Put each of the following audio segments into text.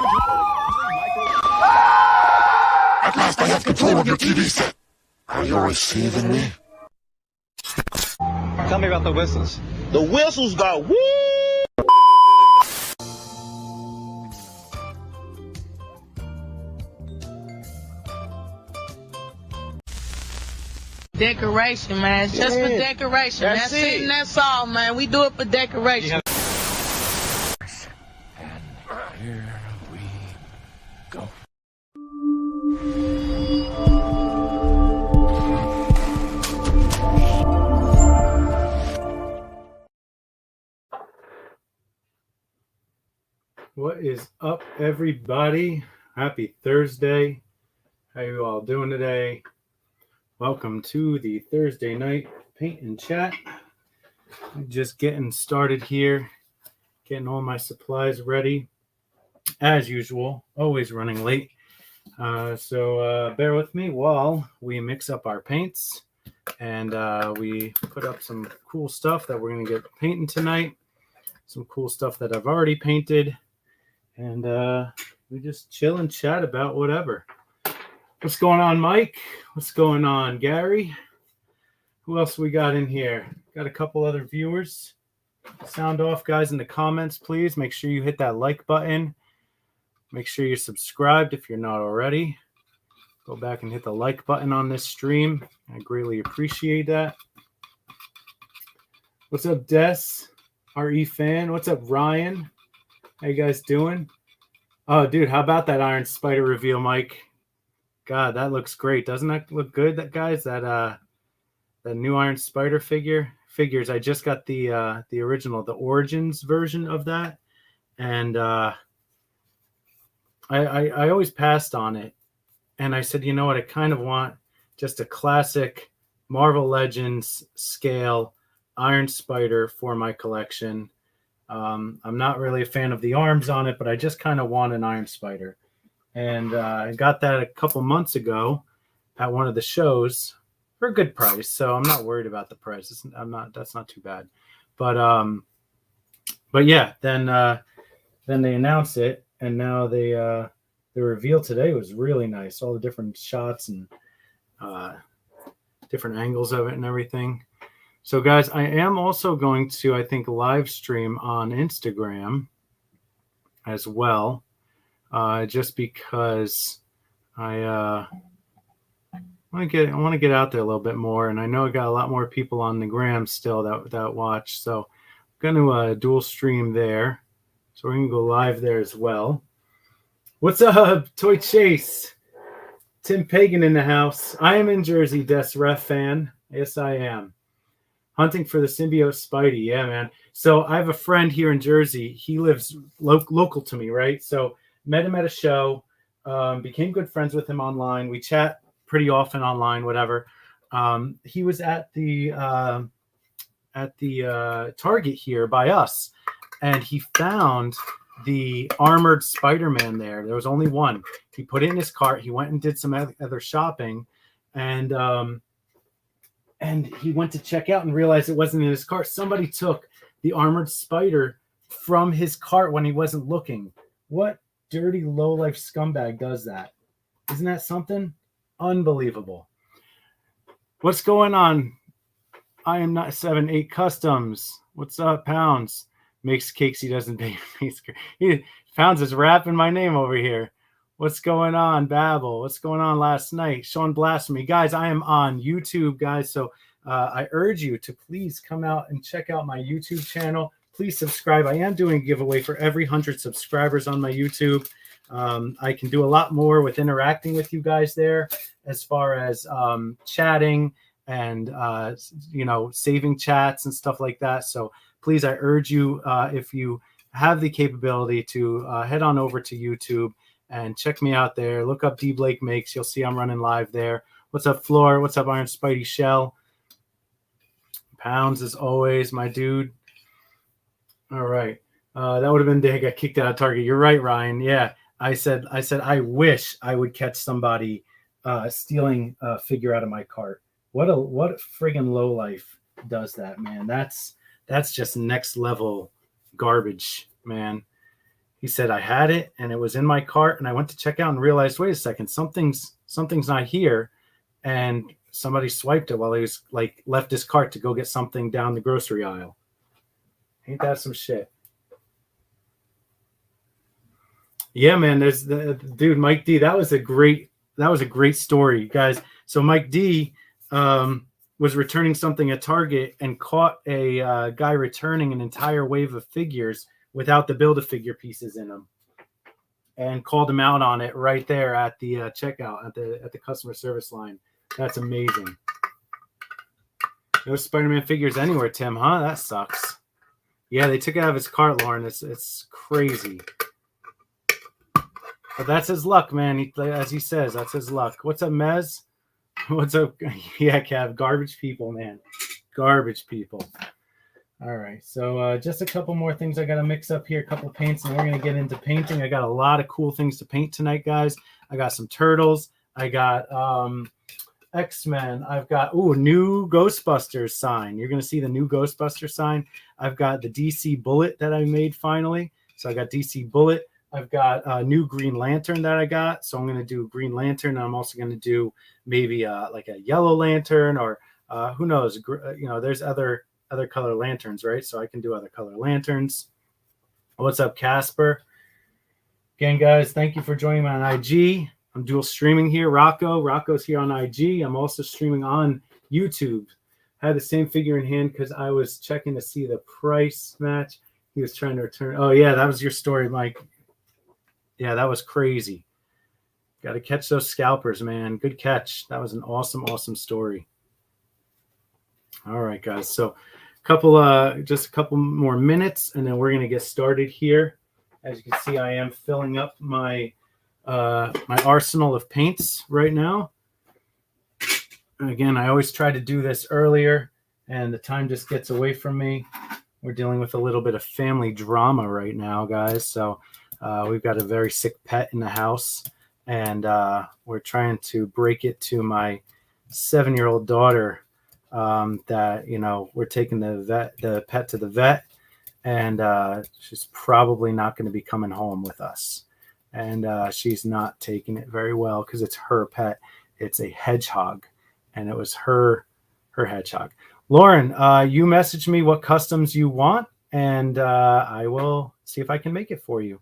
At last I have control of your TV set. Are you receiving me? Tell me about the whistles. The whistles got woo! Decoration, man. It's just for decoration. That's it. And that's all, man. We do it for decoration. And here we go. What is up, everybody? Happy Thursday. How you all doing today? Welcome to the Thursday night paint and chat. Just getting started here, getting all my supplies ready. As usual, always running late. So bear with me while we mix up our paints and we put up some cool stuff that we're going to get painting tonight. Some cool stuff that I've already painted. And we just chill and chat about whatever. What's going on, Mike? What's going on, Gary? Who else we got in here? Got a couple other viewers. Sound off, guys, in the comments, please. Make sure you hit that like button. Make sure you're subscribed if you're not already. Go back and hit the like button on this stream. I greatly appreciate that. What's up, Des? RE fan. What's up, Ryan? How you guys doing? Oh, dude, how about that Iron Spider reveal, Mike? God, that looks great. Doesn't that look good, that guys? That new Iron Spider figures. I just got the original, the Origins version of that, and I always passed on it. And I said, you know what? I kind of want just a classic Marvel Legends scale Iron Spider for my collection. I'm not really a fan of the arms on it, but I just kind of want an Iron Spider. And I got that a couple months ago at one of the shows for a good price. So I'm not worried about the price. That's not too bad. But yeah, then they announced it, and now the reveal today was really nice. All the different shots and different angles of it and everything. So guys, I am also going to, I think, live stream on Instagram as well. Just because I want to get out there a little bit more, and I know I got a lot more people on the gram still that watch, so I'm going to dual stream there, so we're going to go live there as well. What's up, Toy Chase? Tim Pagan in the house. I am in Jersey, Des Ref fan. Yes, I am. Hunting for the symbiote Spidey. Yeah, man. So I have a friend here in Jersey. He lives local to me, right? So met him at a show, became good friends with him online. We chat pretty often online, whatever. He was at the Target here by us, and he found the armored Spider-Man there. There was only one. He put it in his cart. He went and did some other shopping, and he went to check out and realized it wasn't in his cart. Somebody took the armored Spider from his cart when he wasn't looking. What dirty low-life scumbag does that? Isn't that something? Unbelievable. What's going on? I am not 7-8 Customs. What's up, Pounds? Makes cakes he doesn't bake. Pounds is rapping my name over here. What's going on, Babel? What's going on last night? Sean Blasphemy. Guys, I am on YouTube, guys, so I urge you to please come out and check out my YouTube channel. Please subscribe. I am doing a giveaway for every 100 subscribers on my YouTube. I can do a lot more with interacting with you guys there, as far as chatting and saving chats and stuff like that. So please, I urge you, if you have the capability, to head on over to YouTube and check me out there. Look up D Blake Makes. You'll see I'm running live there. What's up, Floor? What's up, Iron Spidey Shell? Pounds as always, my dude. All right. That would have been I got kicked out of Target. You're right, Ryan. Yeah. I said I wish I would catch somebody stealing a figure out of my cart. What friggin' lowlife does that, man? That's just next level garbage, man. He said, I had it and it was in my cart, and I went to check out and realized, wait a second, something's not here. And somebody swiped it while he was like left his cart to go get something down the grocery aisle. Ain't that some shit? Yeah, man. There's the dude, Mike D. That was a great story, guys. So Mike D was returning something at Target and caught a guy returning an entire wave of figures without the Build-A-Figure pieces in them, and called him out on it right there at the checkout at the customer service line. That's amazing. No Spider-Man figures anywhere, Tim, huh? That sucks. Yeah, they took it out of his cart, Lauren. It's crazy. But that's his luck, man. As he says, that's his luck. What's up, Mez? What's up? Yeah, Cav. Garbage people, man. Garbage people. All right. So just a couple more things I got to mix up here. A couple of paints, and we're going to get into painting. I got a lot of cool things to paint tonight, guys. I got some turtles. I got X-Men. I've got, new Ghostbusters sign. You're going to see the new Ghostbusters sign. I've got the DC Bullet that I made finally. So I got DC Bullet. I've got a new Green Lantern that I got. So I'm going to do Green Lantern. And I'm also going to do maybe like a Yellow Lantern, or who knows? There's other color lanterns, right? So I can do other color lanterns. What's up, Casper? Again, guys, thank you for joining me on IG. I'm dual streaming here. Rocco's here on IG. I'm also streaming on YouTube. I had the same figure in hand because I was checking to see the price match. He was trying to return. Oh, yeah, that was your story, Mike. Yeah, that was crazy. Got to catch those scalpers, man. Good catch. That was an awesome, awesome story. All right, guys. So just a couple more minutes, and then we're going to get started here. As you can see, I am filling up my arsenal of paints right now. And again, I always try to do this earlier, and the time just gets away from me. We're dealing with a little bit of family drama right now, guys. So we've got a very sick pet in the house, and we're trying to break it to my 7-year-old daughter that, we're taking the pet to the vet, and she's probably not going to be coming home with us. And she's not taking it very well because it's her pet. It's a hedgehog, and it was her hedgehog. Lauren, you messaged me what customs you want, and I will see if I can make it for you.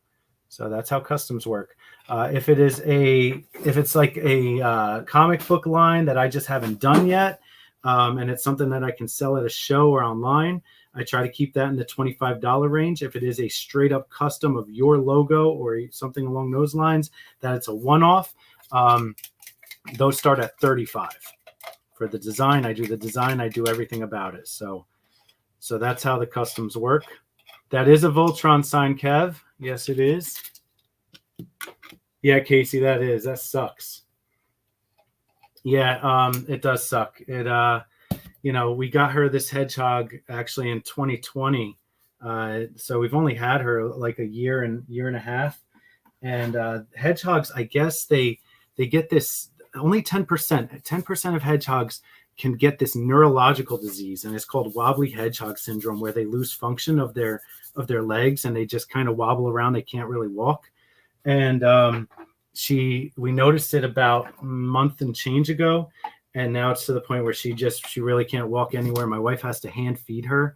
So that's how customs work. If it's like a comic book line that I just haven't done yet, and it's something that I can sell at a show or online, I try to keep that in the $25 range. If it is a straight up custom of your logo or something along those lines, that it's a one-off, those start at $35. For the design, I do the design, I do everything about it. So that's how the customs work. That is a Voltron sign, Kev. Yes, it is. Yeah, Casey, that sucks. Yeah, it does suck. It we got her this hedgehog actually in 2020. So we've only had her like a year and a half. And hedgehogs, I guess they get this, only 10% of hedgehogs can get this neurological disease, and it's called wobbly hedgehog syndrome, where they lose function of their legs and they just kind of wobble around. They can't really walk. And we noticed it about a month and change ago, and now it's to the point where she really can't walk anywhere. My wife has to hand feed her,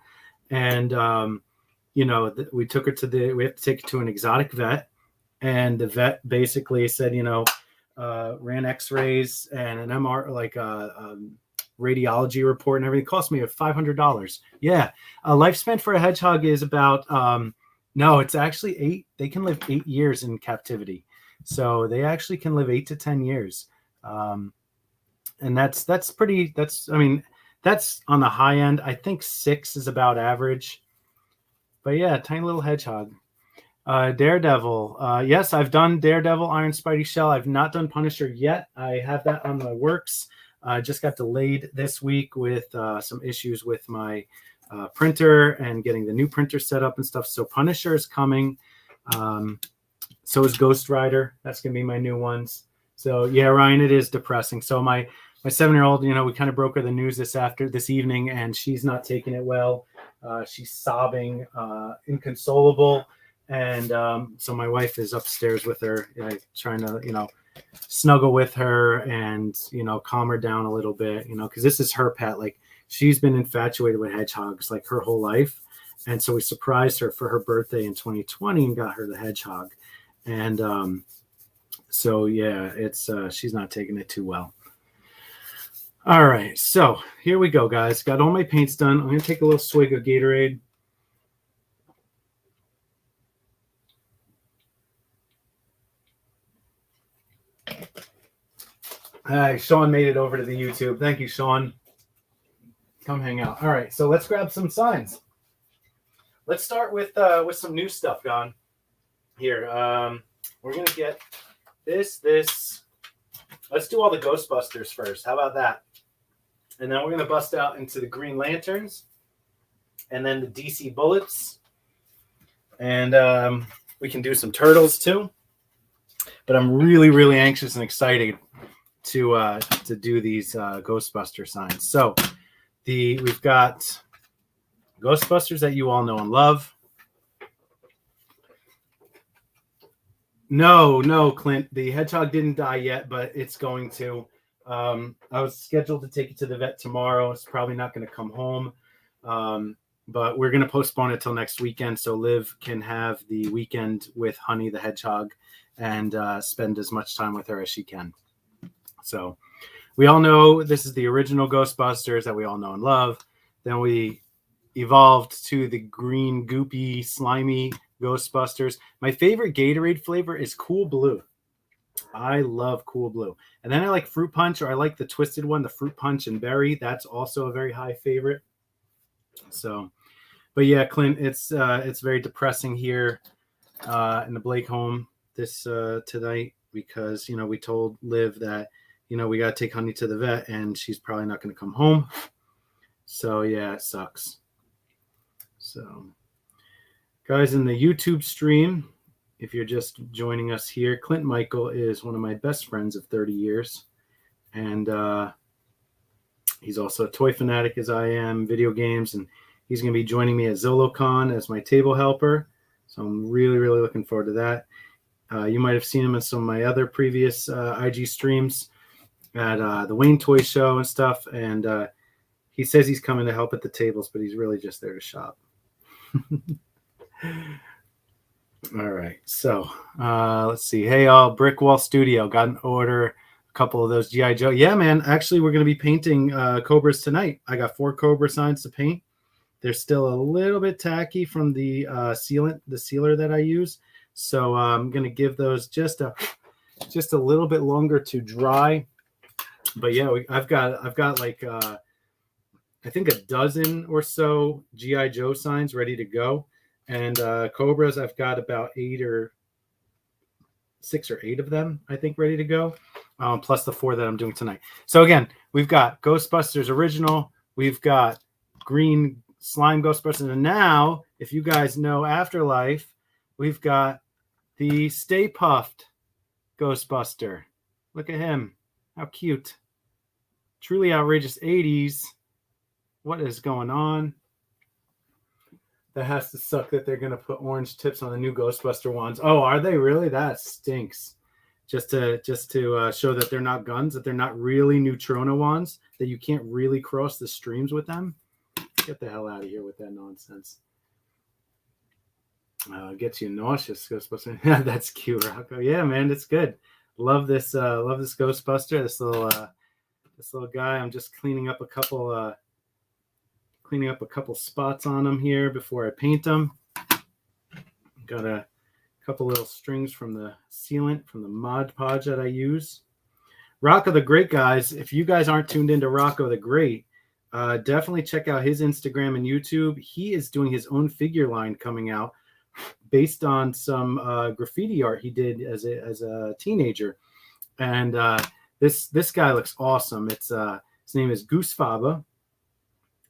and we took her we have to take her to an exotic vet, and the vet basically said, ran x-rays and an MR, like a radiology report and everything. It cost me $500. Yeah. A lifespan for a hedgehog is about, no, it's actually 8. They can live 8 years in captivity. So they actually can live 8 to 10 years. And that's on the high end. I think 6 is about average, but yeah, tiny little hedgehog. Daredevil. Yes, I've done Daredevil, Iron Spidey Shell. I've not done Punisher yet. I have that on the works. I just got delayed this week with some issues with my printer and getting the new printer set up and stuff. So Punisher is coming. So is Ghost Rider. That's going to be my new ones. So yeah, Ryan, it is depressing. So my 7-year-old, we kind of broke her the news this evening, and she's not taking it well. She's sobbing, inconsolable. And so my wife is upstairs with her, trying to, snuggle with her and, calm her down a little bit, because this is her pet. Like, she's been infatuated with hedgehogs like her whole life. And so we surprised her for her birthday in 2020 and got her the hedgehog. And so, yeah, she's not taking it too well. All right, so here we go, guys. Got all my paints done. I'm going to take a little swig of Gatorade. Hi, Sean made it over to the YouTube. Thank you, Sean. Come hang out. All right, so let's grab some signs. Let's start with some new stuff, Don. Here, we're going to get this. Let's do all the Ghostbusters first. How about that? And then we're going to bust out into the Green Lanterns and then the DC Bullets. And we can do some Turtles too. But I'm really, really anxious and excited to do these Ghostbuster signs. So we've got Ghostbusters that you all know and love. No, Clint. The hedgehog didn't die yet, but it's going to. I was scheduled to take it to the vet tomorrow. It's probably not going to come home. But we're going to postpone it till next weekend so Liv can have the weekend with Honey the Hedgehog and spend as much time with her as she can. So we all know this is the original Ghostbusters that we all know and love. Then we evolved to the green, goopy, slimy Ghostbusters. My favorite Gatorade flavor is Cool Blue. I love Cool Blue. And then I like Fruit Punch, or I like the twisted one, the Fruit Punch and Berry. That's also a very high favorite. So, but yeah, Clint, it's very depressing here in the Blake home this tonight because, we told Liv that, we got to take Honey to the vet and she's probably not going to come home. So yeah, it sucks. So guys, in the YouTube stream, if you're just joining us here, Clint Michael is one of my best friends of 30 years. And he's also a toy fanatic as I am, video games. And he's going to be joining me at ZoloCon as my table helper. So I'm really, really looking forward to that. You might have seen him in some of my other previous IG streams at the Wayne Toy Show and stuff. And he says he's coming to help at the tables, but he's really just there to shop. All right, so let's see. Hey, all, Brick Wall Studio got an order. A couple of those G.I. Joe. Yeah, man. Actually, we're going to be painting Cobras tonight. I got 4 Cobra signs to paint. They're still a little bit tacky from the sealer that I use. So I'm going to give those just a little bit longer to dry. But yeah, I've got like I think a dozen or so G.I. Joe signs ready to go. And Cobras, I've got about 6 or 8 of them, I think, ready to go, plus the 4 that I'm doing tonight. So again, we've got Ghostbusters Original. We've got Green Slime Ghostbusters. And now, if you guys know Afterlife, we've got the Stay Puffed Ghostbuster. Look at him. How cute. Truly outrageous 80s. What is going on? That has to suck that they're going to put orange tips on the new Ghostbuster wands. Oh, are they really? That stinks. Just to show that they're not guns, that they're not really neutrino wands, that you can't really cross the streams with them. Get the hell out of here with that nonsense. Gets you nauseous, Ghostbuster. That's cute, Rocco. Yeah, man, it's good. Love this Ghostbuster. This little guy. I'm just cleaning up a couple spots on them here before I paint them. Got a couple little strings from the sealant from the Mod Podge that I use. Rocco the Great, guys. If you guys aren't tuned into Rocco the Great, definitely check out his Instagram and YouTube. He is doing his own figure line coming out based on some graffiti art he did as a teenager. And this guy looks awesome. It's his name is Goose Faba.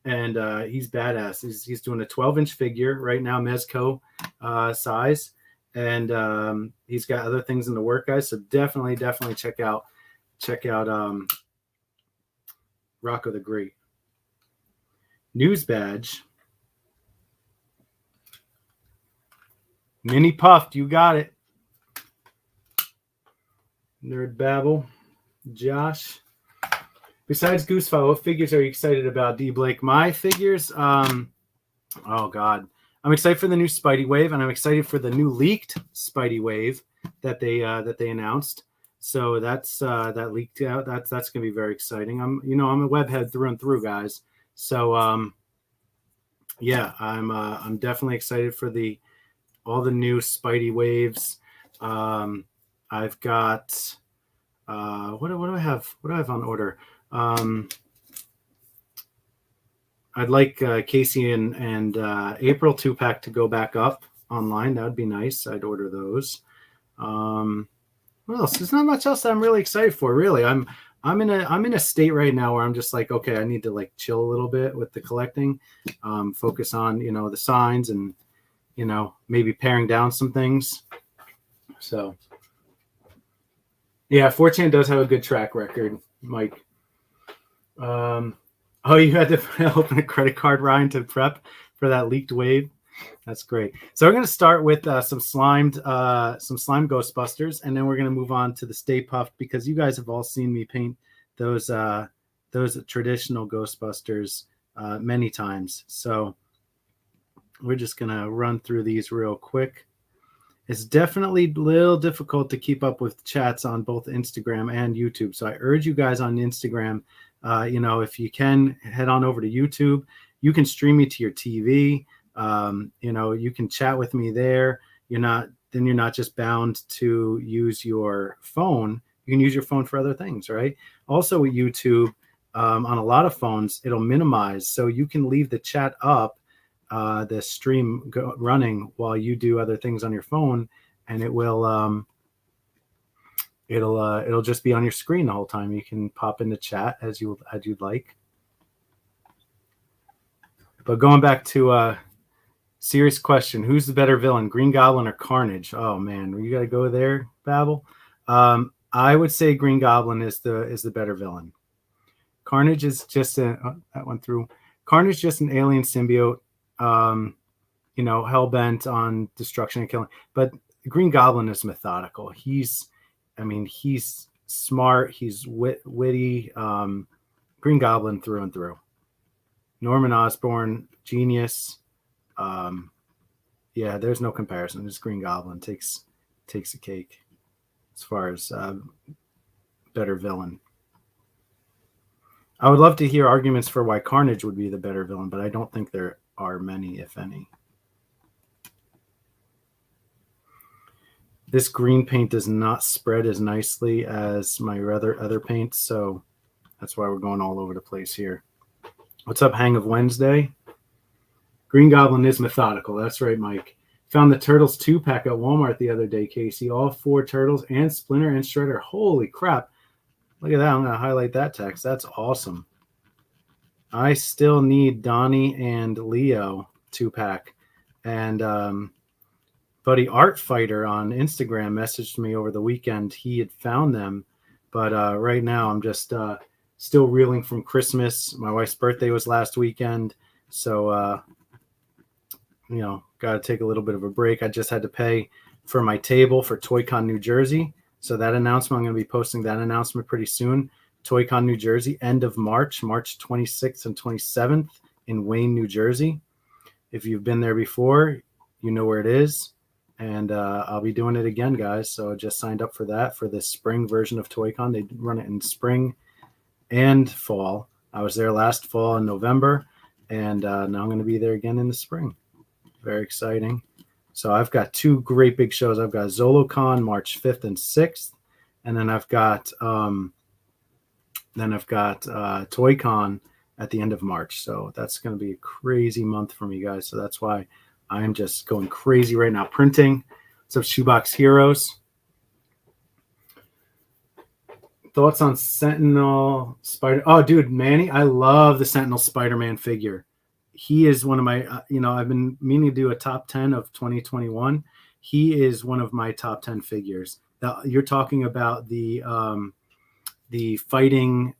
And he's badass. He's doing a 12-inch figure right now, Mezco size. And he's got other things in the work, guys. So definitely check out Rocco the Great. News badge. Mini Puffed, you got it. Nerd Babble. Josh. Besides Goosefile, what figures are you excited about, D. Blake? My figures, oh God. I'm excited for the new Spidey Wave, and I'm excited for the new leaked Spidey Wave that they announced. So that's that leaked out. That's gonna be very exciting. I'm a webhead through and through, guys. So yeah, I'm definitely excited for all the new Spidey Waves. I've got what do I have? What do I have on order? I'd like Casey and April 2-pack to go back up online. That would be nice. I'd order those. What else? There's not much else that I'm really excited for. Really, I'm in a state right now where I'm just like, okay, I need to like chill a little bit with the collecting, focus on the signs and maybe paring down some things. So yeah, 4chan does have a good track record, Mike. Oh, you had to open a credit card, Ryan, to prep for that leaked wave. That's great. So we're going to start with some slime Ghostbusters, and then we're going to move on to the Stay Puffed because you guys have all seen me paint those traditional Ghostbusters many times. So we're just going to run through these real quick. It's definitely a little difficult to keep up with chats on both Instagram and YouTube. So I urge you guys on Instagram, if you can head on over to YouTube, you can stream me to your TV. You can chat with me there. You're not just bound to use your phone. You can use your phone for other things, right? Also with YouTube, on a lot of phones, it'll minimize. So you can leave the chat up, the stream running while you do other things on your phone, and it will it'll just be on your screen the whole time. You can pop into chat as you'd like. But going back to serious question, who's the better villain, Green Goblin or Carnage? Oh man, you got to go there, Babel. I would say Green Goblin is the better villain. Carnage is just that went through. Carnage is just an alien symbiote. Hell bent on destruction and killing. But Green Goblin is methodical. He's smart. He's witty. Green Goblin through and through. Norman Osborn, genius. Yeah, there's no comparison. This Green Goblin takes a cake as far as better villain. I would love to hear arguments for why Carnage would be the better villain, but I don't think there are many, if any. This green paint does not spread as nicely as my other paints, so that's why we're going all over the place here. What's up, Hang of Wednesday? Green Goblin is methodical. That's right, Mike. Found the Turtles 2-pack at Walmart the other day, Casey. All 4 Turtles and Splinter and Shredder. Holy crap. Look at that. I'm going to highlight that text. That's awesome. I still need Donnie and Leo 2-pack. And buddy Art Fighter on Instagram messaged me over the weekend. He had found them. But right now I'm just still reeling from Christmas. My wife's birthday was last weekend. So, got to take a little bit of a break. I just had to pay for my table for ToyCon New Jersey. So that announcement, I'm going to be posting that announcement pretty soon. ToyCon New Jersey, end of March 26th and 27th in Wayne, New Jersey. If you've been there before, you know where it is. And I'll be doing it again, guys. So I just signed up for that for this spring version of ToyCon. They run it in spring and fall. I was there last fall in November, and now I'm going to be there again in the spring. Very exciting. So I've got 2 great big shows. I've got ZoloCon March 5th and 6th, and then I've got ToyCon at the end of March. So that's going to be a crazy month for me, guys. So that's why I am just going crazy right now printing. What's up, Shoebox Heroes? Thoughts on Sentinel Spider? Oh, dude, Manny, I love the Sentinel Spider-Man figure. He is one of my, I've been meaning to do a top 10 of 2021. He is one of my top 10 figures. Now, you're talking about the fighting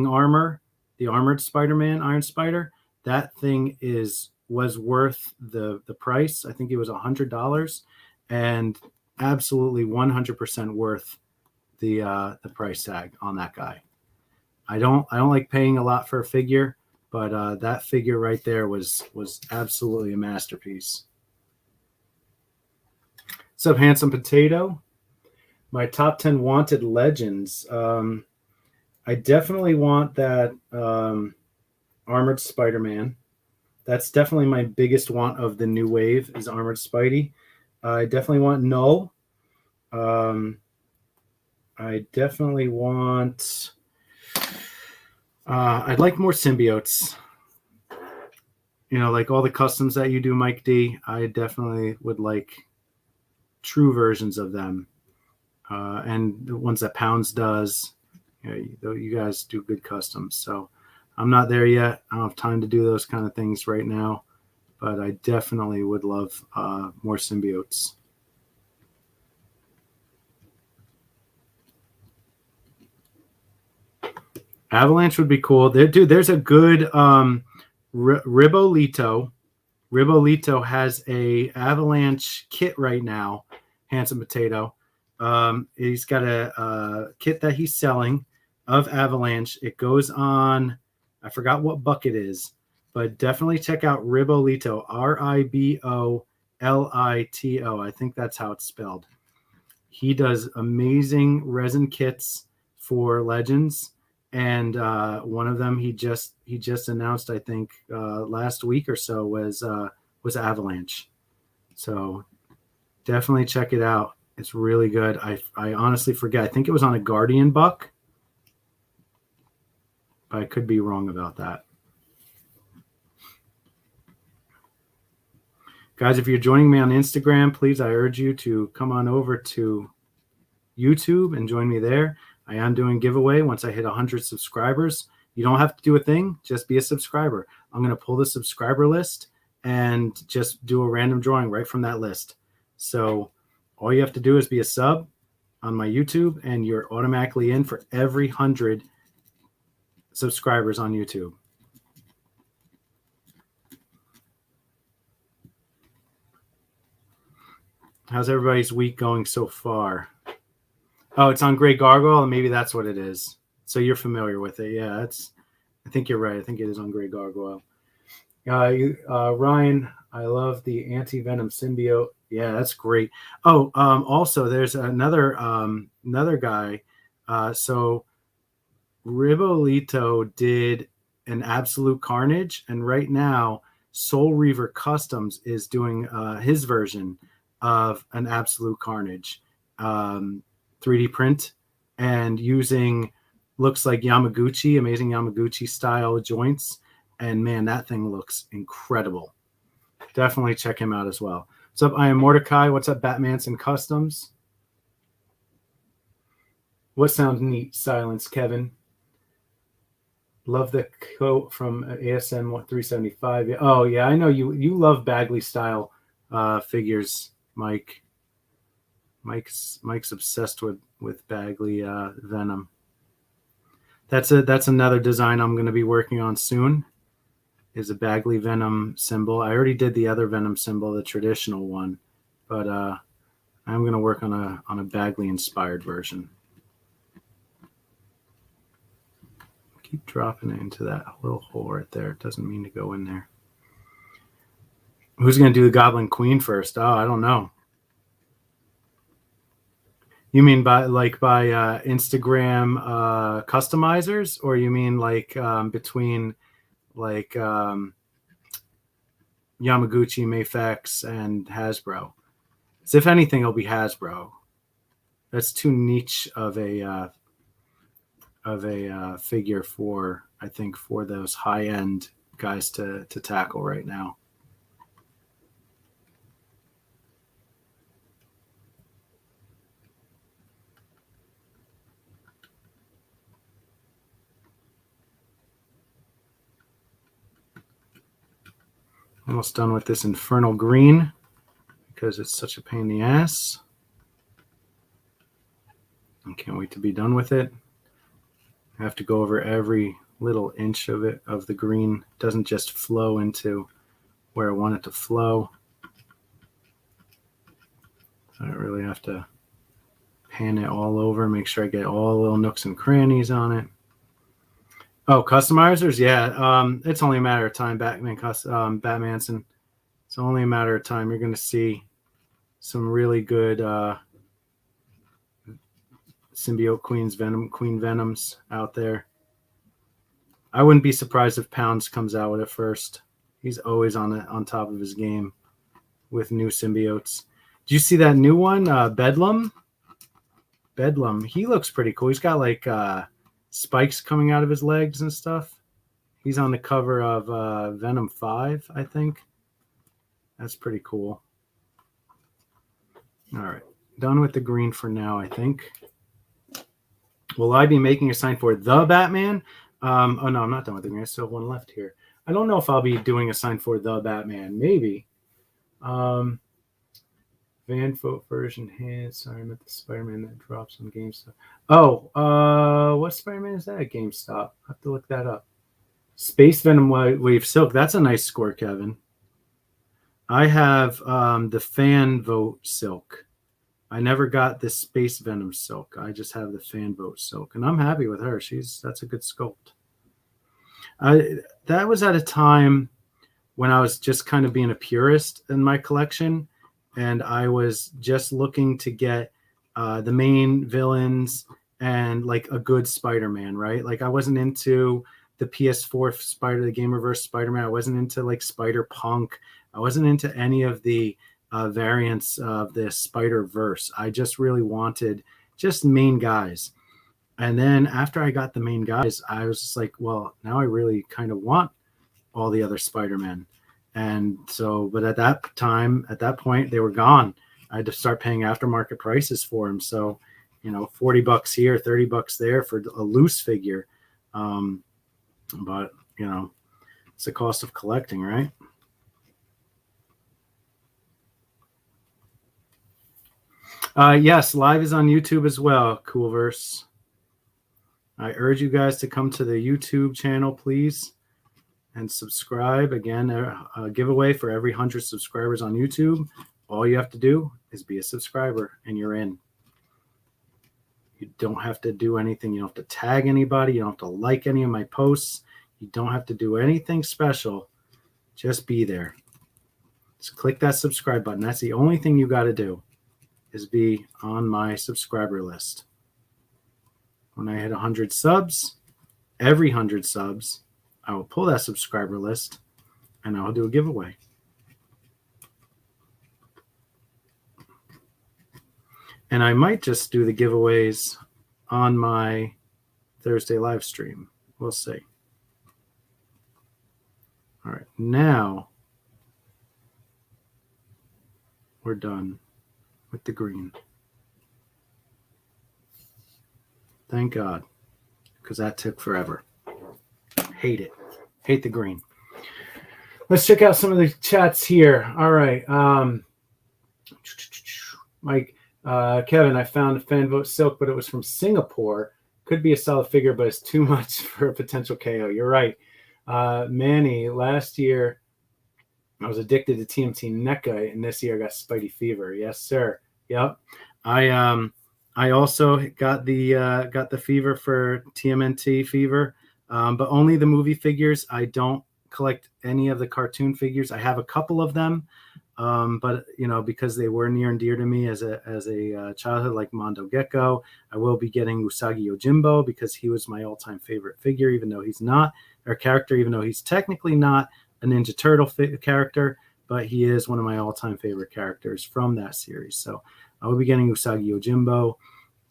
armor, the armored Spider-Man, Iron Spider. That thing was worth the price. I think it was $100. and absolutely 100% worth the price tag on that guy. I don't like paying a lot for a figure, but that figure right there was absolutely a masterpiece. What's up, Handsome Potato? My top 10 wanted legends. I definitely want that Armored Spider-Man. That's definitely my biggest want of the new wave is Armored Spidey. I definitely want Null. I definitely want... I'd like more symbiotes. Like all the customs that you do, Mike D. I definitely would like true versions of them. And the ones that Pounds does, you guys do good customs. So I'm not there yet. I don't have time to do those kind of things right now, but I definitely would love more symbiotes. Avalanche would be cool. There's a good Ribolito. Ribolito has a Avalanche kit right now, Handsome Potato. He's got a kit that he's selling of Avalanche. It goes on, I forgot what buck it is, but definitely check out Ribolito, Ribolito. I think that's how it's spelled. He does amazing resin kits for Legends, and one of them he just announced, I think last week or so, was Avalanche. So definitely check it out. It's really good. I honestly forget. I think it was on a Guardian buck, but I could be wrong about that. Guys, if you're joining me on Instagram, please, I urge you to come on over to YouTube and join me there. I am doing a giveaway once I hit 100 subscribers. You don't have to do a thing. Just be a subscriber. I'm going to pull the subscriber list and just do a random drawing right from that list. So all you have to do is be a sub on my YouTube, and you're automatically in for every 100 subscribers on YouTube. How's everybody's week going so far? Oh, it's on Grey Gargoyle, and maybe that's what it is. So you're familiar with it. Yeah, I think you're right. I think it is on Grey Gargoyle. Ryan, I love the anti-venom symbiote. Yeah, that's great. Oh, also there's another guy. So Ribolito did an Absolute Carnage, and right now Soul Reaver Customs is doing his version of an Absolute Carnage 3D print, and using, looks like Yamaguchi, amazing Yamaguchi style joints. And man, that thing looks incredible. Definitely check him out as well. What's up? I am Mordecai. What's up, Batmanson Customs? What sounds neat? Silence, Kevin. Love the quote from ASM 375. Oh yeah, I know you love Bagley style figures, Mike. Mike's obsessed with Bagley Venom. That's another design I'm going to be working on soon. Is a Bagley Venom symbol. I already did the other Venom symbol, the traditional one, but I'm going to work on a Bagley inspired version. Keep dropping it into that little hole right there. It doesn't mean to go in there. Who's going to do the Goblin Queen first? Oh, I don't know. You mean by Instagram customizers, or you mean between Yamaguchi, Mafex, and Hasbro? So if anything, it'll be Hasbro. That's too niche of a figure for, I think, for those high end guys to tackle right now. Almost done with this Infernal Green because it's such a pain in the ass. I can't wait to be done with it. I have to go over every little inch of it, of the green. It doesn't just flow into where I want it to flow. So I really have to pan it all over, make sure I get all the little nooks and crannies on it. Oh, customizers, yeah. It's only a matter of time. Batmanson. It's only a matter of time. You're going to see some really good symbiote Queen Venoms out there. I wouldn't be surprised if Pounds comes out with it first. He's always on top of his game with new symbiotes. Did you see that new one, Bedlam? Bedlam. He looks pretty cool. He's got like spikes coming out of his legs and stuff. He's on the cover of Venom 5, I think. That's pretty cool. All right. Done with the green for now, I think. Will I be making a sign for the Batman? Oh, no, I'm not done with the green. I still have one left here. I don't know if I'll be doing a sign for the Batman. Maybe. Van Folk version hand. Sorry, I meant the Spider-Man that drops on GameStop. Oh, what Spider-Man is that at GameStop? I have to look that up. Space Venom Wave Silk. That's a nice score, Kevin. I have the Fan Vote Silk. I never got the Space Venom Silk. I just have the Fan Vote Silk, and I'm happy with her. That's a good sculpt. That was at a time when I was just kind of being a purist in my collection, and I was just looking to get the main villains and like a good Spider-Man, right? Like I wasn't into the PS4 the Gamerverse Spider-Man. I wasn't into like Spider-Punk. I wasn't into any of the variants of the Spider-Verse. I just really wanted just main guys. And then after I got the main guys, I was just like, well, now I really kind of want all the other Spider-Men. And so, but at that point, they were gone. I had to start paying aftermarket prices for them. So, $40 here, $30 there for a loose figure. But, it's the cost of collecting, right? Yes, live is on YouTube as well, Coolverse. I urge you guys to come to the YouTube channel, please, and subscribe. Again, a giveaway for every 100 subscribers on YouTube. All you have to do is be a subscriber, and you're in. You don't have to do anything. You don't have to tag anybody. You don't have to like any of my posts. You don't have to do anything special. Just be there. Just click that subscribe button. That's the only thing you got to do, is be on my subscriber list. When I hit 100 subs, every 100 subs, I will pull that subscriber list and I will do a giveaway. And I might just do the giveaways on my Thursday live stream. We'll see. All right, now we're done with the green. Thank God, because that took forever. Hate it. Hate the green. Let's check out some of the chats here. All right. Mike, Kevin, I found a Fan Vote Silk, but it was from Singapore. Could be a solid figure, but it's too much for a potential KO. You're right. Manny, last year I was addicted to TMT NECA, and this year I got Spidey Fever. Yes, sir. Yep. I also got the fever for TMNT Fever, but only the movie figures. I don't collect any of the cartoon figures. I have a couple of them, but because they were near and dear to me as a childhood, like Mondo Gecko. I will be getting Usagi Yojimbo because he was my all-time favorite figure, even though he's not, or character, even though he's technically not a Ninja Turtle character, but he is one of my all-time favorite characters from that series. So I will be getting Usagi Yojimbo.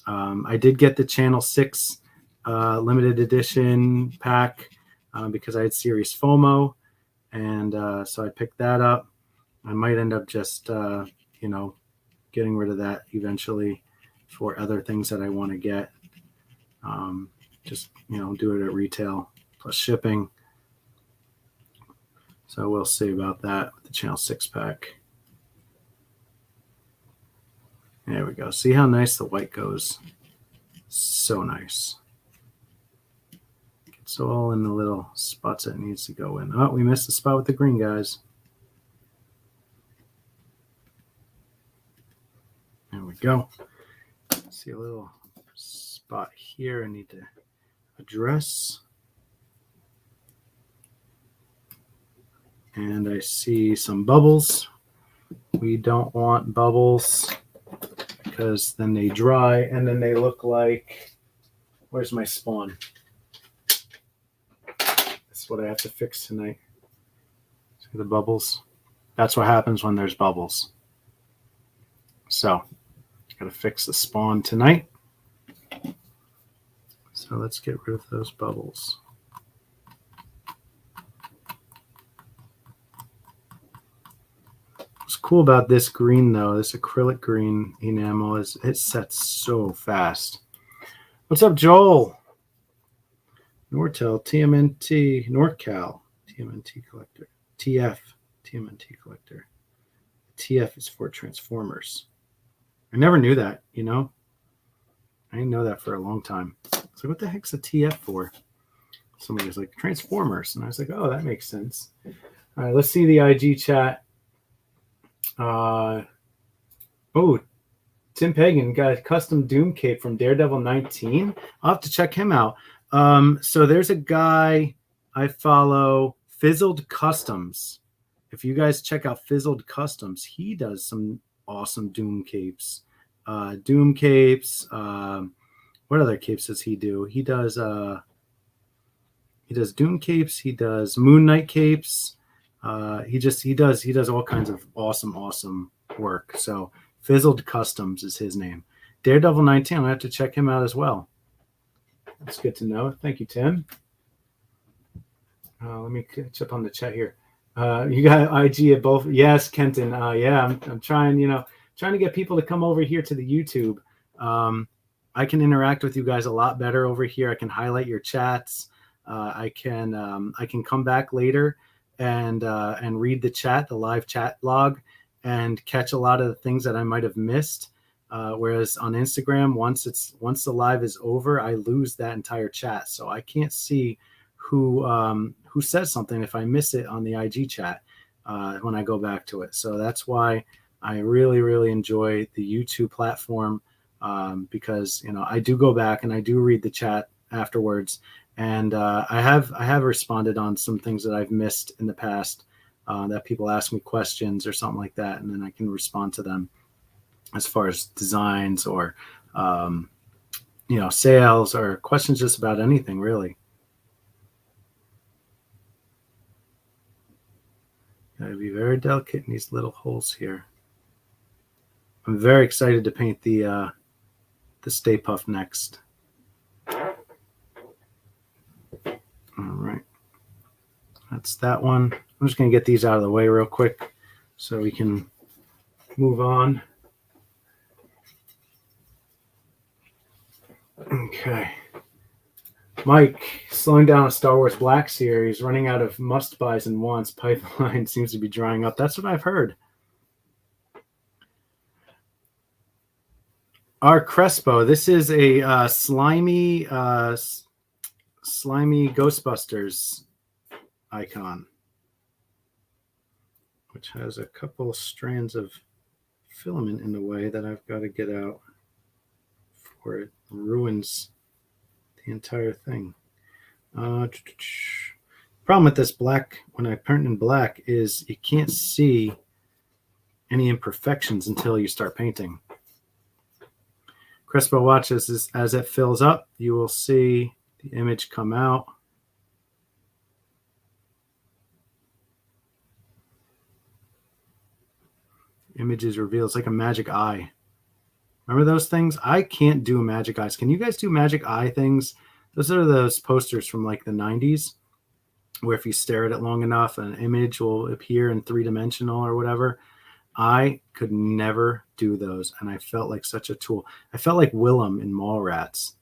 I did get the Channel 6 limited edition pack because I had Series FOMO, and so I picked that up. I might end up just, getting rid of that eventually for other things that I want to get. Do it at retail plus shipping. So we'll see about that with the Channel 6 pack. There we go. See how nice the white goes? So nice. It's all in the little spots that it needs to go in. Oh, we missed the spot with the green, guys. we go. See a little spot here I need to address. And I see some bubbles. We don't want bubbles because then they dry and then they look like, where's my spawn? That's what I have to fix tonight. See the bubbles? That's what happens when there's bubbles. So, gotta fix the spawn tonight. So let's get rid of those bubbles. What's cool about this green though, this acrylic green enamel, is it sets so fast. What's up, Joel? Nortel, TMNT, NorCal, TMNT collector, TF, TMNT collector. TF is for Transformers. I never knew that, you know? I didn't know that for a long time. So what the heck's a TF for? Somebody was like, Transformers. And I was like, oh, that makes sense. All right, let's see the IG chat. Tim Pagan got a custom Doom cape from Daredevil 19. I'll have to check him out. So there's a guy I follow, Fizzled Customs. If you guys check out Fizzled Customs, he does some awesome Doom capes. What other capes does he do? He does Doom capes. He does Moon Knight capes. He does all kinds of awesome work. So Fizzled Customs is his name. Daredevil 19. I have to check him out as well. That's good to know. Thank you, Tim. Let me catch up on the chat here. You got IG at both. Yes, Kenton. Yeah, I'm trying to get people to come over here to the YouTube. I can interact with you guys a lot better over here. I can highlight your chats. I can come back later and read the chat, the live chat log, and catch a lot of the things that I might have missed. Whereas on Instagram, once the live is over, I lose that entire chat, so I can't see who says something if I miss it on the IG chat when I go back to it. So that's why I really enjoy the YouTube platform, because I do go back and I do read the chat afterwards, and I have responded on some things that I've missed in the past, that people ask me questions or something like that, and then I can respond to them as far as designs or sales or questions just about anything really. Gotta be very delicate in these little holes here. I'm very excited to paint the Stay Puft next. All right, that's that one. I'm just gonna get these out of the way real quick so we can move on. Okay. Mike, slowing down a Star Wars Black Series, running out of must-buys and wants. Pipeline seems to be drying up. That's what I've heard. Our Crespo. This is a slimy Ghostbusters icon, which has a couple strands of filament in the way that I've got to get out before it ruins the entire thing. Problem with this black, when I print in black, is you can't see any imperfections until you start painting. Crespo watches as it fills up, you will see the image come out. Image is revealed. It's like a magic eye. Remember those things? I can't do magic eyes. Can you guys do magic eye things? Those are those posters from like the 90s where if you stare at it long enough, an image will appear in 3-dimensional or whatever. I could never do those, and I felt like such a tool. I felt like Willem in Mallrats,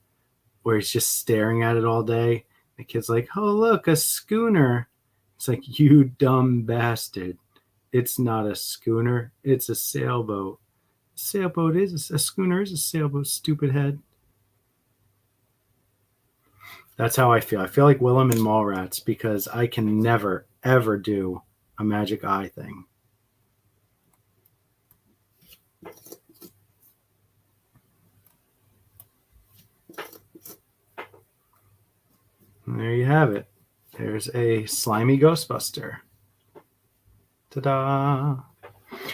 where he's just staring at it all day. The kid's like, oh, look, a schooner. It's like, you dumb bastard. It's not a schooner. It's a sailboat. Sailboat is a schooner is a sailboat, stupid head. That's how I feel. I feel like Willem in Mallrats because I can never, ever do a magic eye thing. have it. There's a slimy Ghostbuster. Ta-da!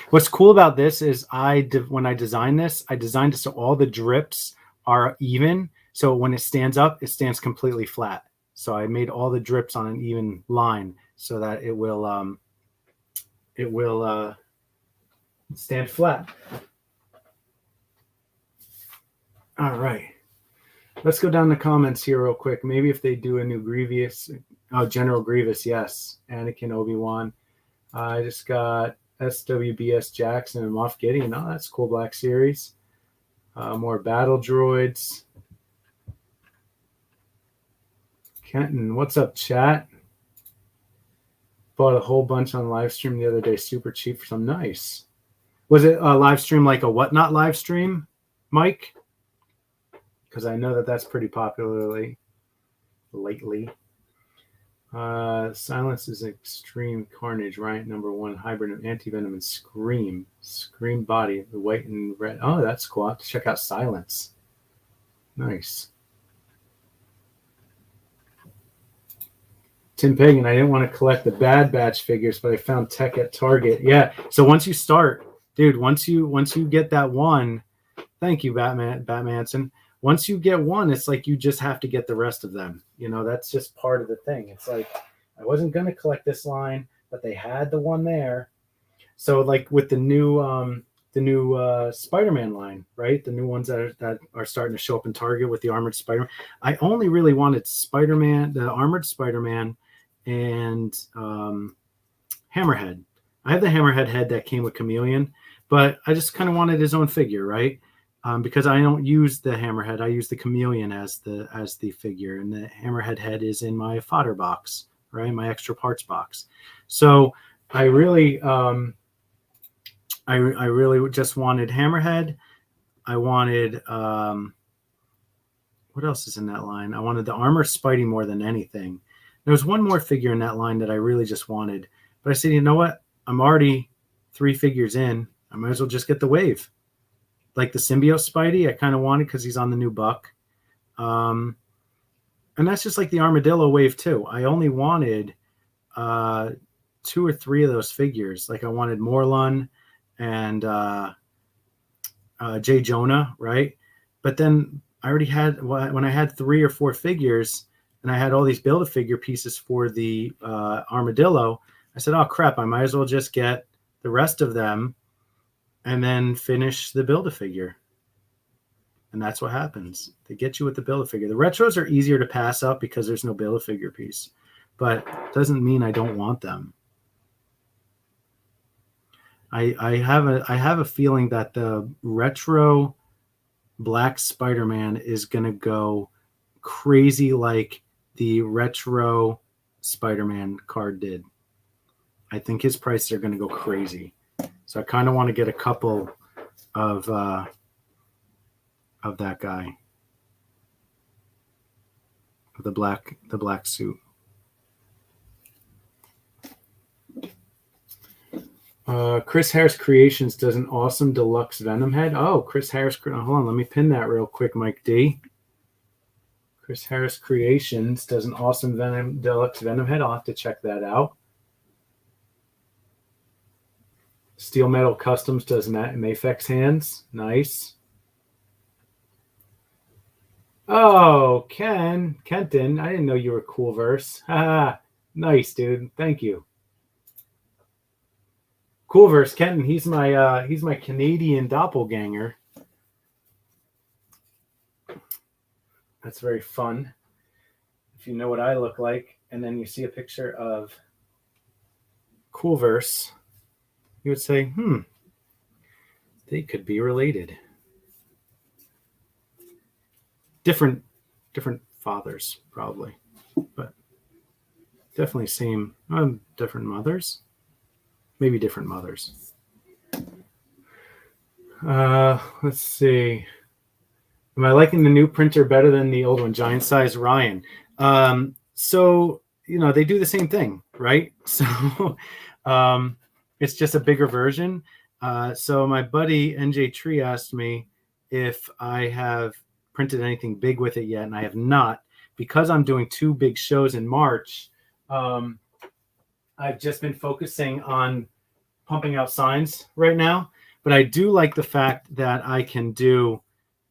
What's cool about this is when I designed this, I designed it so all the drips are even. So when it stands up, it stands completely flat. So I made all the drips on an even line so that it will stand flat. All right. Let's go down the comments here real quick. Maybe if they do a new Grievous. Oh, General Grievous, yes. Anakin, Obi-Wan. I just got SWBS Jackson and Moff Gideon. Oh, that's cool. Black Series. More battle droids. Kenton, what's up, chat? Bought a whole bunch on live stream the other day, super cheap for some. Nice. Was it a live stream like a whatnot live stream, Mike? Because I know that that's pretty popularly lately. Silence is extreme carnage, right? Number one, hybrid of anti-venom and scream. Scream body, the white and red. Oh, that's cool. I'll have to check out Silence. Nice. Tim Pagan, I didn't want to collect the Bad Batch figures, but I found tech at Target. Yeah. So once you start, dude, once you get that one, thank you, Batmanson. Once you get one, it's like you just have to get the rest of them. You know, that's just part of the thing. It's like I wasn't going to collect this line, but they had the one there. So like with the new Spider-Man line, right? The new ones that are starting to show up in Target with the armored Spider-Man. I only really wanted Spider-Man, the armored Spider-Man, and Hammerhead. I have the Hammerhead head that came with Chameleon, but I just kind of wanted his own figure, right? Because I don't use the Hammerhead, I use the Chameleon as the figure, and the Hammerhead head is in my fodder box, right? My extra parts box. So I really, I really just wanted Hammerhead. I wanted what else is in that line? I wanted the armor Spidey more than anything. There was one more figure in that line that I really just wanted, but I said, you know what? I'm already 3 figures in. I might as well just get the wave. Like the symbiote Spidey, I kind of wanted because he's on the new Buck. And that's just like the Armadillo wave too. I only wanted 2 or 3 of those figures. Like I wanted Morlun and Jay Jonah, right? But then I already had, when I had 3 or 4 figures and I had all these Build-A-Figure pieces for the Armadillo, I said, oh crap, I might as well just get the rest of them and then finish the Build-A-Figure. And that's what happens. They get you with the Build-A-Figure. The retros are easier to pass up because there's no Build-A-Figure piece. But it doesn't mean I don't want them. I have a feeling that the retro Black Spider-Man is going to go crazy like the retro Spider-Man card did. I think his prices are going to go crazy. So I kind of want to get a couple of that guy, the black suit. Chris Harris Creations does an awesome deluxe Venom head. Oh, Chris Harris. Hold on, let me pin that real quick, Mike D. Chris Harris Creations does an awesome deluxe Venom head. I'll have to check that out. Steel Metal Customs does Mafex hands. Nice. Oh, Kenton, I didn't know you were Coolverse. Ah, nice, dude. Thank you. Coolverse, Kenton. He's my Canadian doppelganger. That's very fun. If you know what I look like, and then you see a picture of Coolverse, you would say, they could be related. Different fathers, probably, but definitely same. Different mothers, maybe different mothers. Let's see. Am I liking the new printer better than the old one? Giant size Ryan. So they do the same thing, right? So it's just a bigger version. So my buddy NJ Tree asked me if I have printed anything big with it yet, and I have not, because I'm doing 2 big shows in March, I've just been focusing on pumping out signs right now. But I do like the fact that I can do,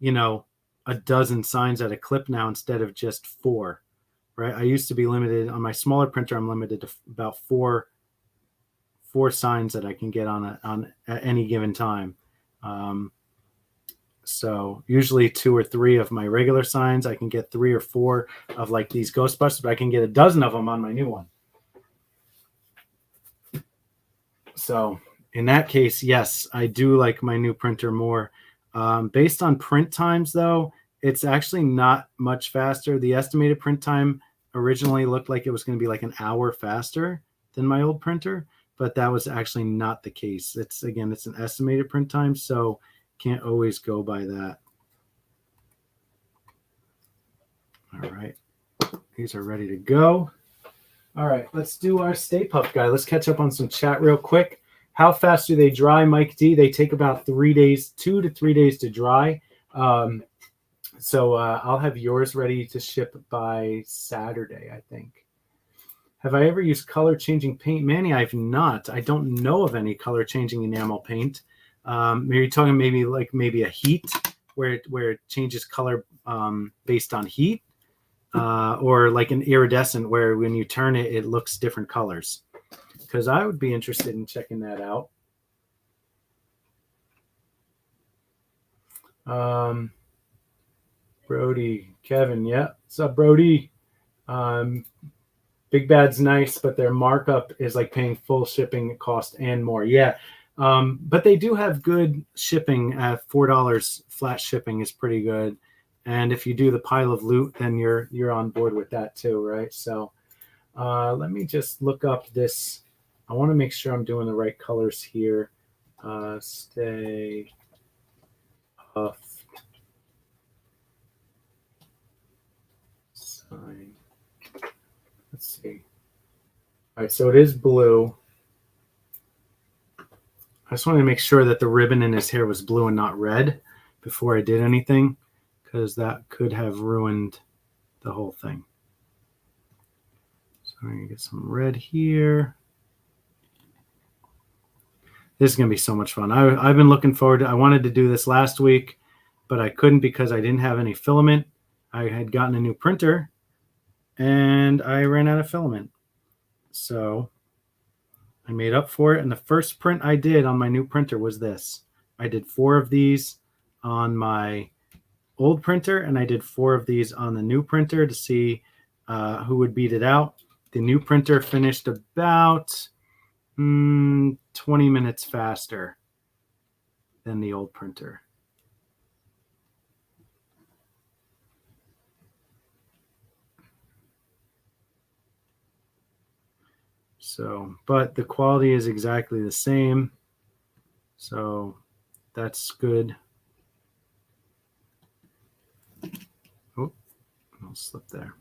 a dozen signs at a clip now instead of just 4, right? I used to be limited on my smaller printer. I'm limited to about four signs that I can get on at any given time. So usually 2 or 3 of my regular signs, I can get 3 or 4 of like these Ghostbusters, but I can get a dozen of them on my new one. So in that case, yes, I do like my new printer more. Based on print times, though, it's actually not much faster. The estimated print time originally looked like it was going to be like an hour faster than my old printer, but that was actually not the case. It's an estimated print time, so can't always go by that. All right, these are ready to go. All right, let's do our Stay Puft guy. Let's catch up on some chat real quick. How fast do they dry, Mike D? They take about 3 days, 2 to 3 days to dry. So I'll have yours ready to ship by Saturday, I think. Have I ever used color changing paint? Manny, I've not. I don't know of any color changing enamel paint. You're talking maybe a heat where it changes color based on heat. Or like an iridescent where when you turn it, it looks different colors. Because I would be interested in checking that out. Brody, Kevin, yeah. What's up, Brody? Big Bad's nice, but their markup is like paying full shipping cost and more. Yeah. But they do have good shipping at $4 flat shipping is pretty good. And if you do the pile of loot, then you're on board with that too, right? So let me just look up this. I want to make sure I'm doing the right colors here. Stay Puft sign. Let's see. All right, so it is blue. I just wanted to make sure that the ribbon in his hair was blue and not red before I did anything, because that could have ruined the whole thing. So I'm going to get some red here. This is going to be so much fun. I've been looking forward to. I wanted to do this last week, but I couldn't because I didn't have any filament. I had gotten a new printer, and I ran out of filament. So I made up for it, and the first print I did on my new printer was this. I did 4 of these on my old printer, and I did 4 of these on the new printer to see who would beat it out. The new printer finished about 20 minutes faster than the old printer. So, but the quality is exactly the same. So that's good. Oh, I'll slip there.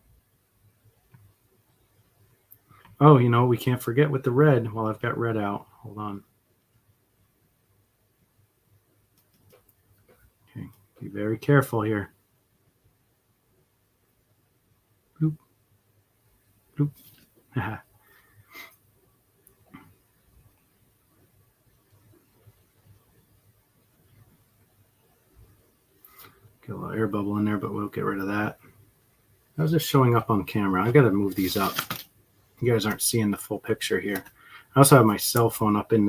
Oh, we can't forget with the red. Well, I've got red out. Hold on. Okay, be very careful here. Bloop. Bloop. Haha. Get a little air bubble in there, but we'll get rid of that. I was just showing up on camera. I got to move these up. You guys aren't seeing the full picture here. I also have my cell phone up in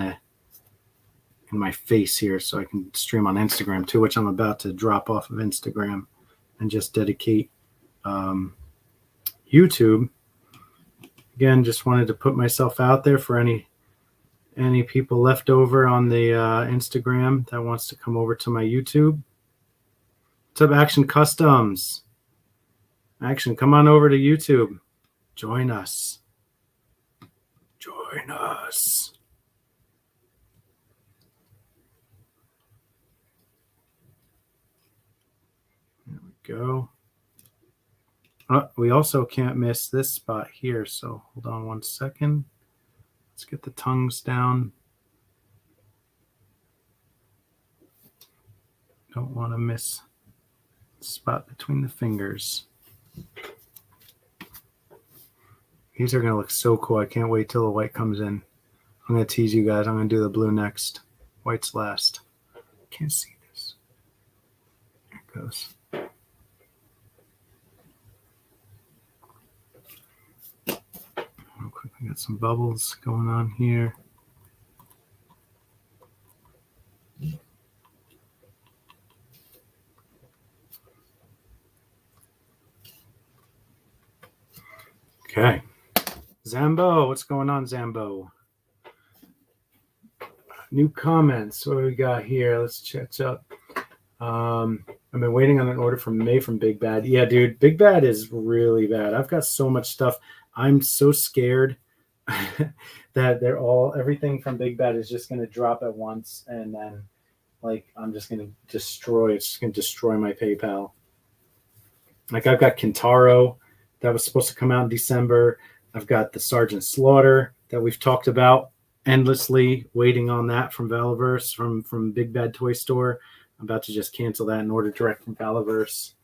my face here so I can stream on Instagram too, which I'm about to drop off of Instagram and just dedicate YouTube. Again, just wanted to put myself out there for any people left over on the Instagram that wants to come over to my YouTube. What's up, Action Customs? Action, come on over to YouTube. Join us. Join us. There we go. We also can't miss this spot here, so hold on one second. Let's get the tongues down. Don't want to miss the spot between the fingers. These are going to look so cool. I can't wait till the white comes in. I'm going to tease you guys. I'm going to do the blue next. White's last. Can't see this. There it goes. Real quick, I got some bubbles going on here. Okay. Zambo, what's going on, Zambo? New comments. What do we got here? Let's catch up. I've been waiting on an order from May from Big Bad. Yeah, dude, Big Bad is really bad. I've got so much stuff. I'm so scared that everything from Big Bad is just going to drop at once, and then like I'm just going to destroy. It's just going to destroy my PayPal. Like I've got Kintaro that was supposed to come out in December. I've got the Sergeant Slaughter that we've talked about endlessly, waiting on that from Valaverse, from Big Bad Toy Store. I'm about to just cancel that and order direct from Valaverse.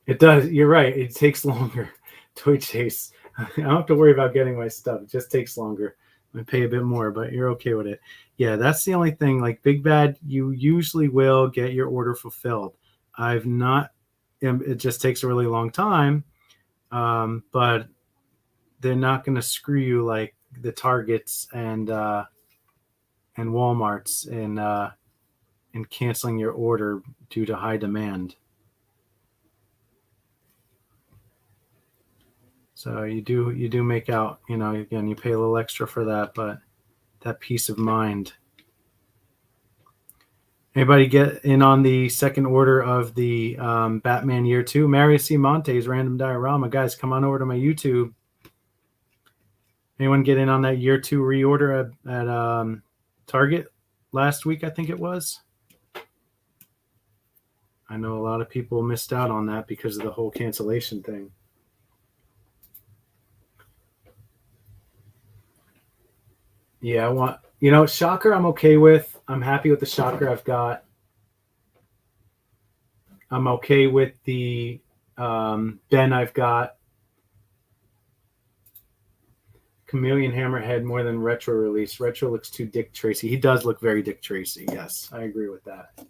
It does. You're right. It takes longer. Toy Chase. I don't have to worry about getting my stuff. It just takes longer. I pay a bit more, but you're okay with it. Yeah, that's the only thing. Like Big Bad, you usually will get your order fulfilled. I've not. It just takes a really long time, but they're not going to screw you like the Targets and Walmarts in canceling your order due to high demand. So you do make out, again, you pay a little extra for that, but that peace of mind. Anybody get in on the second order of the Batman Year 2? Mario C. Monte's Random Diorama. Guys, come on over to my YouTube. Anyone get in on that Year 2 reorder at Target last week, I think it was? I know a lot of people missed out on that because of the whole cancellation thing. Yeah, Shocker I'm okay with. I'm happy with the Shocker I've got. I'm okay with the Ben I've got. Chameleon Hammerhead more than Retro release. Retro looks too Dick Tracy. He does look very Dick Tracy. Yes, I agree with that.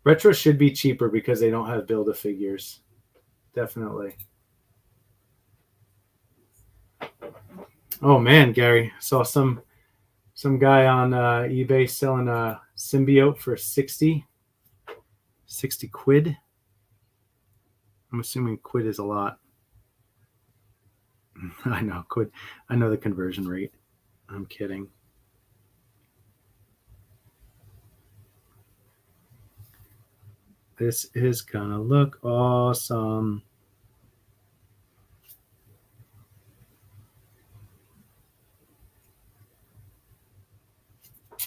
Retro should be cheaper because they don't have Build-A-Figures. Definitely. Oh man, Gary, saw some guy on eBay selling a symbiote for 60 quid. I'm assuming quid is a lot. I know quid. I know the conversion rate. I'm kidding. This is gonna look awesome.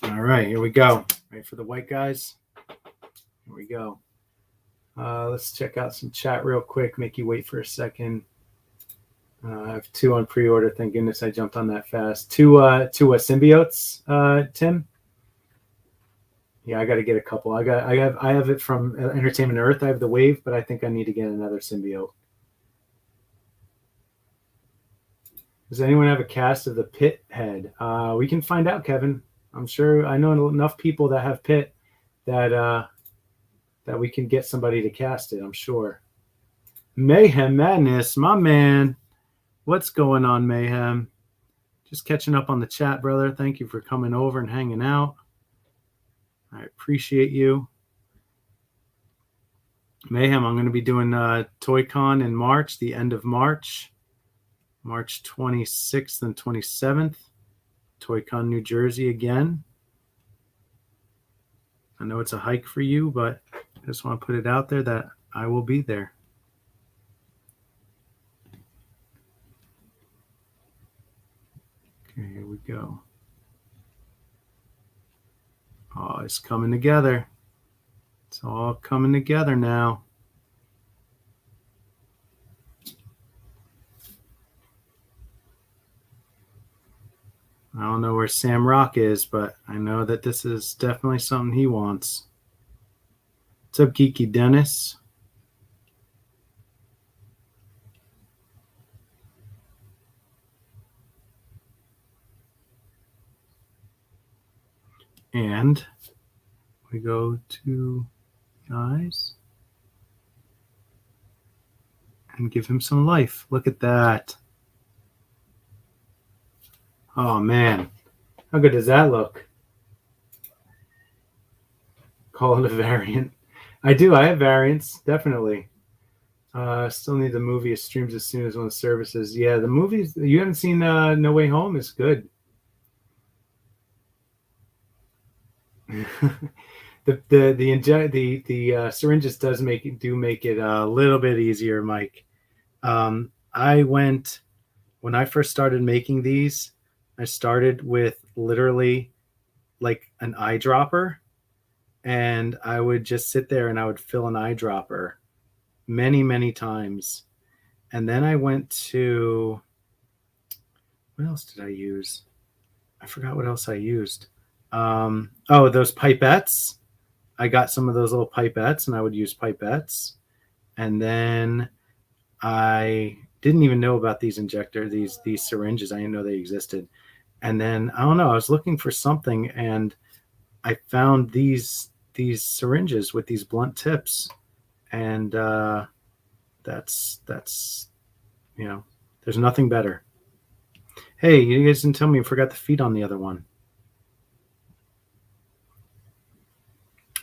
All right, here we go. Ready for the white guys? Here we go. Let's check out some chat real quick. Make you wait for a second. I have 2 on pre-order. Thank goodness I jumped on that fast. Two symbiotes, Tim. Yeah, I got to get a couple. I have it from Entertainment Earth. I have the Wave, but I think I need to get another symbiote. Does anyone have a cast of the Pit head? We can find out, Kevin. I'm sure I know enough people that have Pit that we can get somebody to cast it. I'm sure. Mayhem Madness, my man. What's going on, Mayhem? Just catching up on the chat, brother. Thank you for coming over and hanging out. I appreciate you. Mayhem, I'm going to be doing ToyCon in March, the end of March. March 26th and 27th. ToyCon New Jersey again. I know it's a hike for you, but I just want to put it out there that I will be there. Okay, here we go. Oh, it's coming together. It's all coming together now. I don't know where Sam Rock is, but I know that this is definitely something he wants. What's up, Geeky Dennis? And we go to guys and give him some life. Look at that. Oh, man. How good does that look? Call it a variant. I do. I have variants, definitely. Still need the movie. It streams as soon as one of the services. Yeah, the movies. You haven't seen No Way Home? It's good. the syringes do make it a little bit easier, Mike. I went when I first started making these. I started with literally like an eyedropper, and I would just sit there and I would fill an eyedropper many times, and then I went to what else did I use? I forgot what else I used. Those pipettes. I got some of those little pipettes, and I would use pipettes. And then I didn't even know about these these syringes. I didn't know they existed. And then I don't know. I was looking for something, and I found these syringes with these blunt tips, and that's there's nothing better. Hey, you guys didn't tell me you forgot the feet on the other one.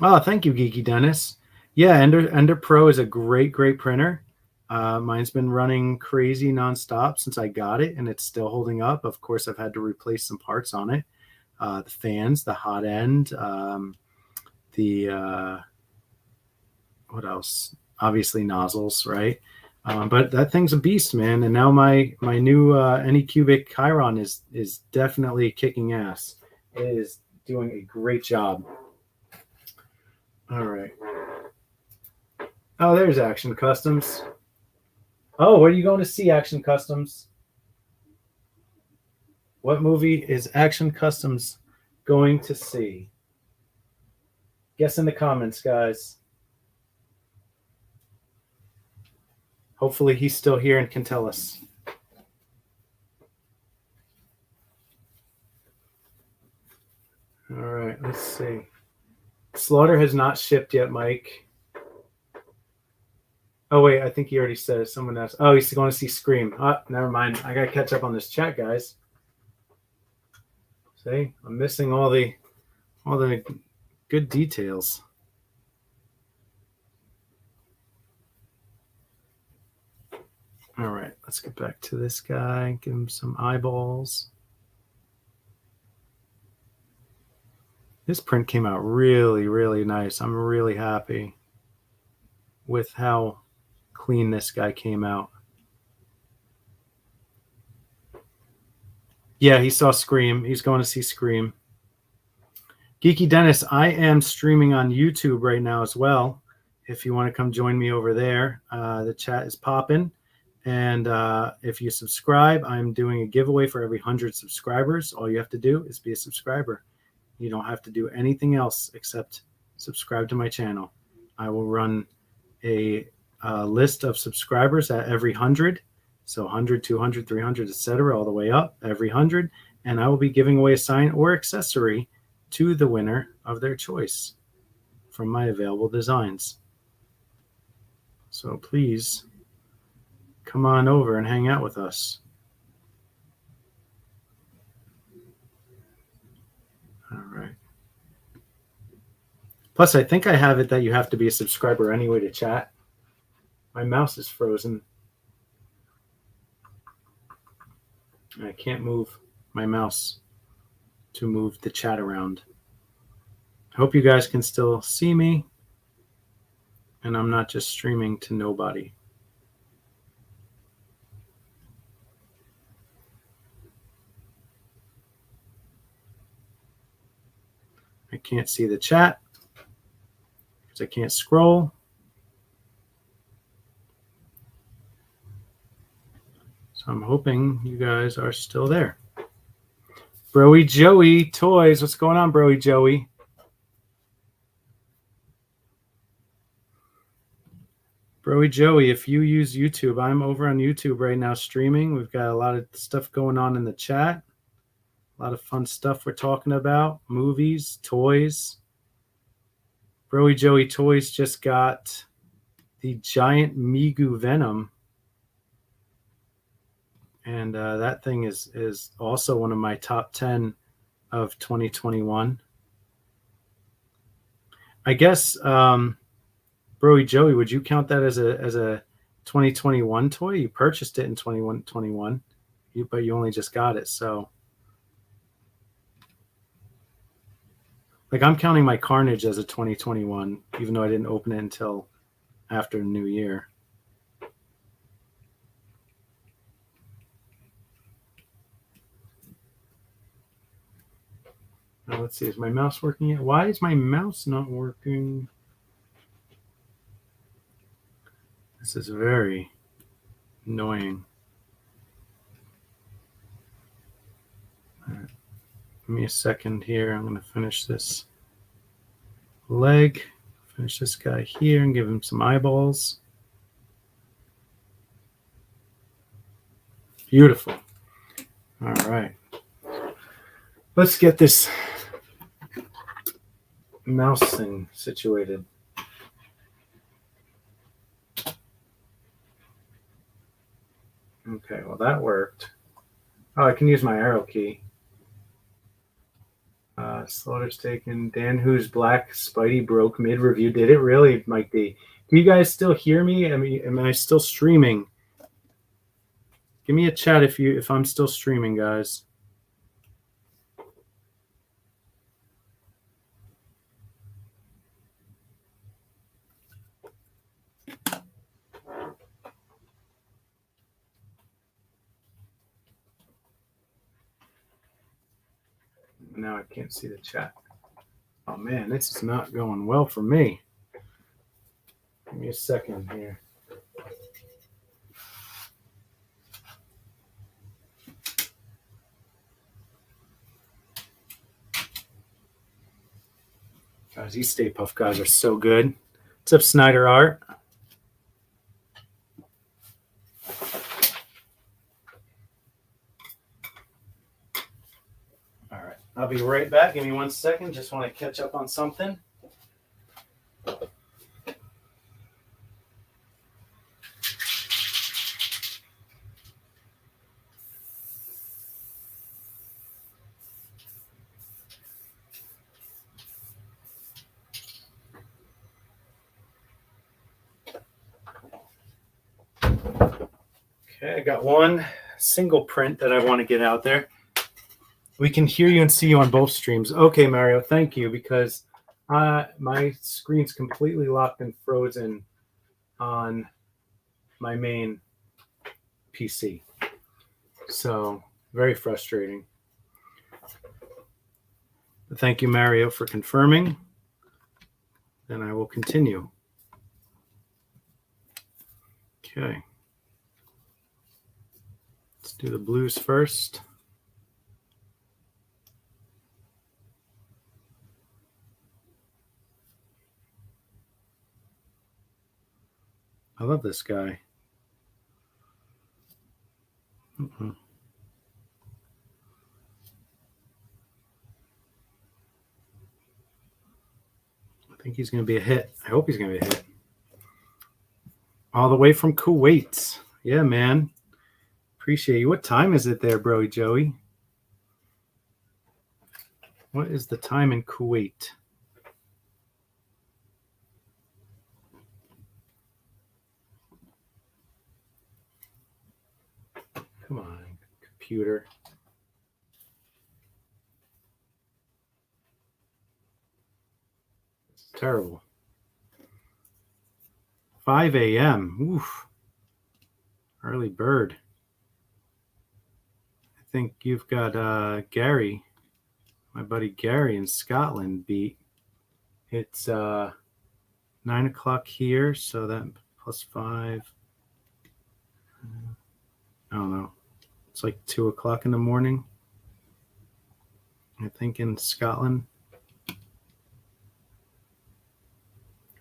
Oh, thank you, Geeky Dennis. Yeah, Ender Pro is a great printer. Mine's been running crazy nonstop since I got it, and it's still holding up. Of course, I've had to replace some parts on it. The fans, the hot end, what else? Obviously nozzles, right? But that thing's a beast, man. And now my new Anycubic Chiron is definitely kicking ass. It is doing a great job. All right. Oh, there's Action Customs. Oh, where are you going to see, Action Customs? What movie is Action Customs going to see? Guess in the comments, guys. Hopefully he's still here and can tell us. All right, let's see. Slaughter has not shipped yet, Mike. Oh, wait, I think he already said someone else. Oh, he's going to see Scream. Oh, never mind. I got to catch up on this chat, guys. See, I'm missing all the good details. All right, let's get back to this guy. Give him some eyeballs. This print came out really nice. I'm really happy with how clean this guy came out. Yeah, he saw Scream. He's going to see Scream. Geeky Dennis, I am streaming on YouTube right now as well. If you want to come join me over there, the chat is popping. And if you subscribe, I'm doing a giveaway for every 100 subscribers. All you have to do is be a subscriber. You don't have to do anything else except subscribe to my channel. I will run a list of subscribers at every 100. So 100, 200, 300, etc., all the way up every 100. And I will be giving away a sign or accessory to the winner of their choice from my available designs. So please come on over and hang out with us. All right. Plus, I think I have it that you have to be a subscriber anyway to chat. My mouse is frozen. I can't move my mouse to move the chat around. I hope you guys can still see me, and I'm not just streaming to nobody. I can't see the chat because I can't scroll. So I'm hoping you guys are still there. Broy Joey Toys. What's going on, Broy Joey? Broy Joey, if you use YouTube, I'm over on YouTube right now streaming. We've got a lot of stuff going on in the chat. A lot of fun stuff we're talking about. Movies, toys. Broy Joey Toys just got the giant Migu Venom. And that thing is also one of my top 10 of 2021. I guess, Broy Joey, would you count that as a 2021 toy? You purchased it in 2021, but you only just got it. So, like, I'm counting my Carnage as a 2021, even though I didn't open it until after the New Year. Now, let's see. Is my mouse working yet? Why is my mouse not working? This is very annoying. All right. Give me a second here. I'm going to finish this leg. Finish this guy here and give him some eyeballs. Beautiful. All right. Let's get this mouse thing situated. Okay, well, that worked. Oh, I can use my arrow key. Slaughter's taken. Dan Who's Black Spidey broke mid-review. Did it really, Mike D? Do you guys still hear me? I mean, am I still streaming? Give me a chat if I'm still streaming, guys. Now I can't see the chat. Oh man, this is not going well for me. Give me a second here. Guys, these Stay Puft guys are so good. What's up, Snyder Art? All right, I'll be right back. Give me 1 second. Just want to catch up on something. Okay, I got one single print that I want to get out there. We can hear you and see you on both streams. Okay, Mario, thank you, because my screen's completely locked and frozen on my main PC. So, very frustrating. But thank you, Mario, for confirming. Then I will continue. Okay. Let's do the blues first. I love this guy. I think he's going to be a hit. I hope he's going to be a hit. All the way from Kuwait. Yeah, man. Appreciate you. What time is it there, bro, Joey? What is the time in Kuwait? Come on, computer. It's terrible. 5 a.m. Oof. Early bird. I think you've got Gary, my buddy Gary in Scotland beat. It's 9 o'clock here, so that plus 5. I don't know. It's like 2 o'clock in the morning, I think, in Scotland.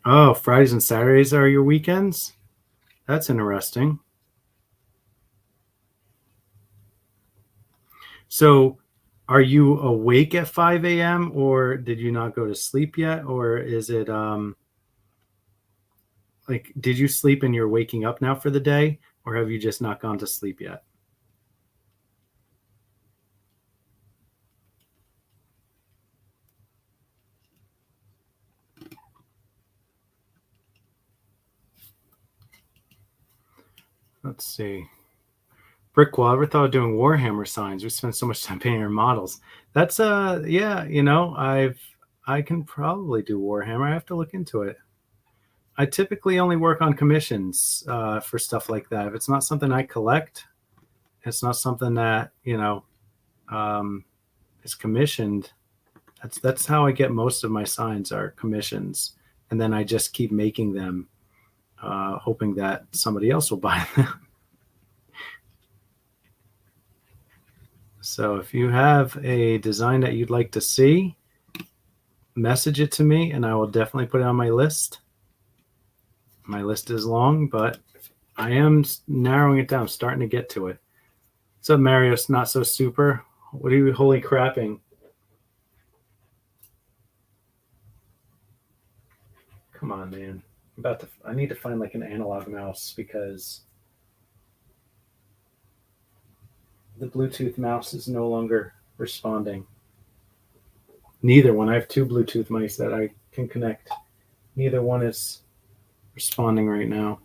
Oh, Fridays and Saturdays are your weekends? That's interesting. So are you awake at 5 a.m. or did you not go to sleep yet? Or is it like, did you sleep and you're waking up now for the day? Or have you just not gone to sleep yet? Let's see. Brickwall, ever thought of doing Warhammer signs? We spend so much time painting our models. That's yeah, you know, I can probably do Warhammer. I have to look into it. I typically only work on commissions for stuff like that. If it's not something I collect, it's not something that, you know, is commissioned. That's how I get most of my signs are commissions. And then I just keep making them, hoping that somebody else will buy them. So if you have a design that you'd like to see, message it to me and I will definitely put it on my list. My list is long, but I am narrowing it down, starting to get to it. What's up, Mario's not so super? What are you holy crapping? Come on, man. I need to find like an analog mouse because the Bluetooth mouse is no longer responding. Neither one. I have two Bluetooth mice that I can connect. Neither one is responding right now.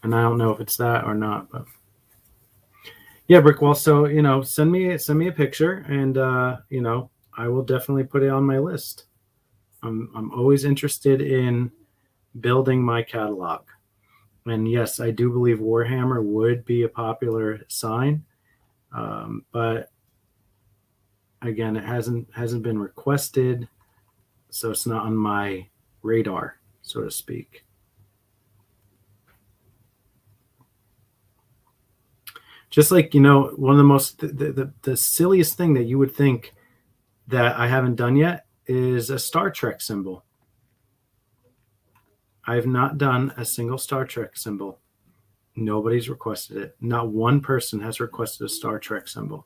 And I don't know if it's that or not, but yeah, Brickwall. So, you know, send me a picture and you know, I will definitely put it on my list. I'm always interested in building my catalog. And yes, I do believe Warhammer would be a popular sign. But again, it hasn't been requested, so it's not on my radar, so to speak. Just like, you know, one of the most the silliest thing that you would think that I haven't done yet is a Star Trek symbol. I have not done a single Star Trek symbol. Nobody's requested it. Not one person has requested a Star Trek symbol.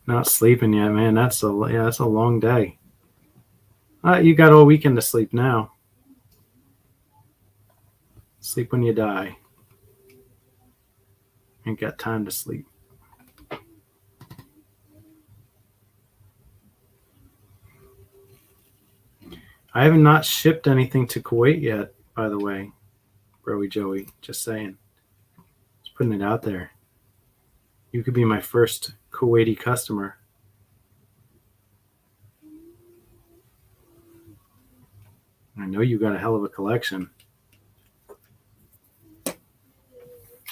Not sleeping yet, man. That's a long day. You got all weekend to sleep now. Sleep when you die. Ain't got time to sleep. I have not shipped anything to Kuwait yet, by the way, Broy Joey. Just saying. Just putting it out there. You could be my first Kuwaiti customer. I know you got a hell of a collection.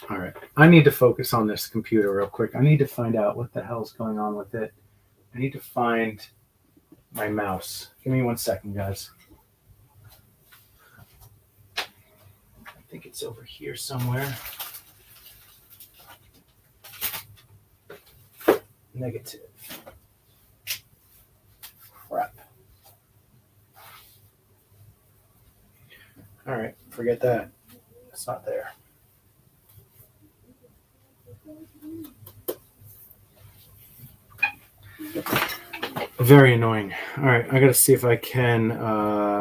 All right. I need to focus on this computer real quick. I need to find out what the hell's going on with it. I need to find my mouse. Give me 1 second, guys. I think it's over here somewhere. Negative. Crap. All right, forget that. It's not there. Very annoying. All right, I got to see if I can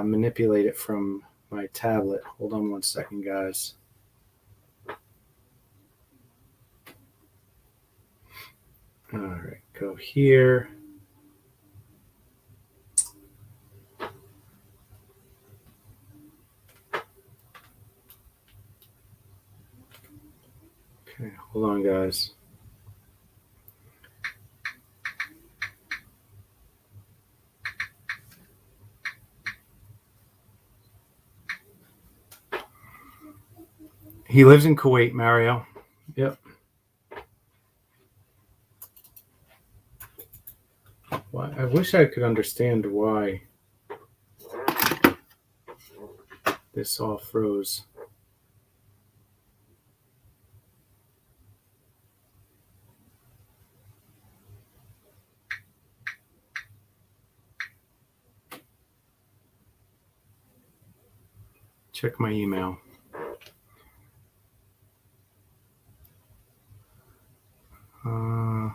manipulate it from my tablet. Hold on 1 second, guys. All right, go here. Okay, hold on, guys. He lives in Kuwait, Mario. Yep. Well, I wish I could understand why this all froze. check my email. Oh.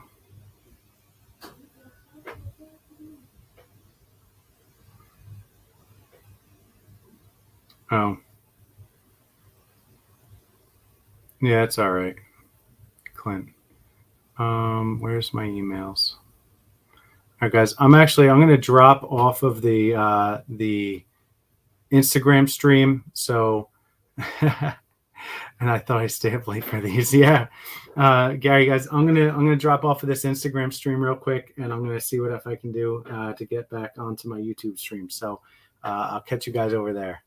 Yeah, it's all right. Clint. Where's my emails? All right, guys. I'm going to drop off of the Instagram stream. So, and I thought I'd stay up late for these. Yeah. Gary, guys, I'm gonna drop off of this Instagram stream real quick, and I'm gonna see what if I can do to get back onto my YouTube stream. So I'll catch you guys over there.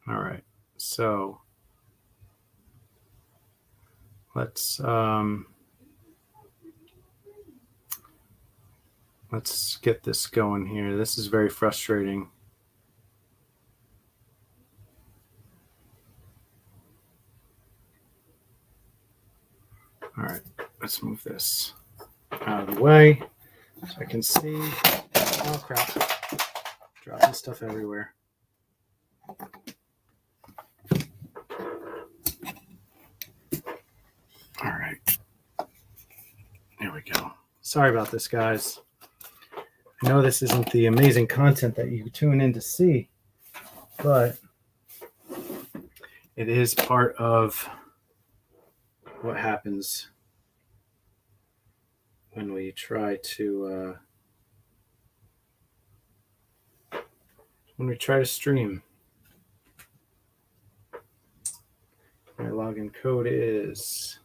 All right, so let's get this going here. This is very frustrating. All right, let's move this out of the way so I can see. Oh crap, dropping stuff everywhere. All right. There we go. Sorry about this, guys. I know this isn't the amazing content that you tune in to see, but it is part of what happens when we try to stream. My login code is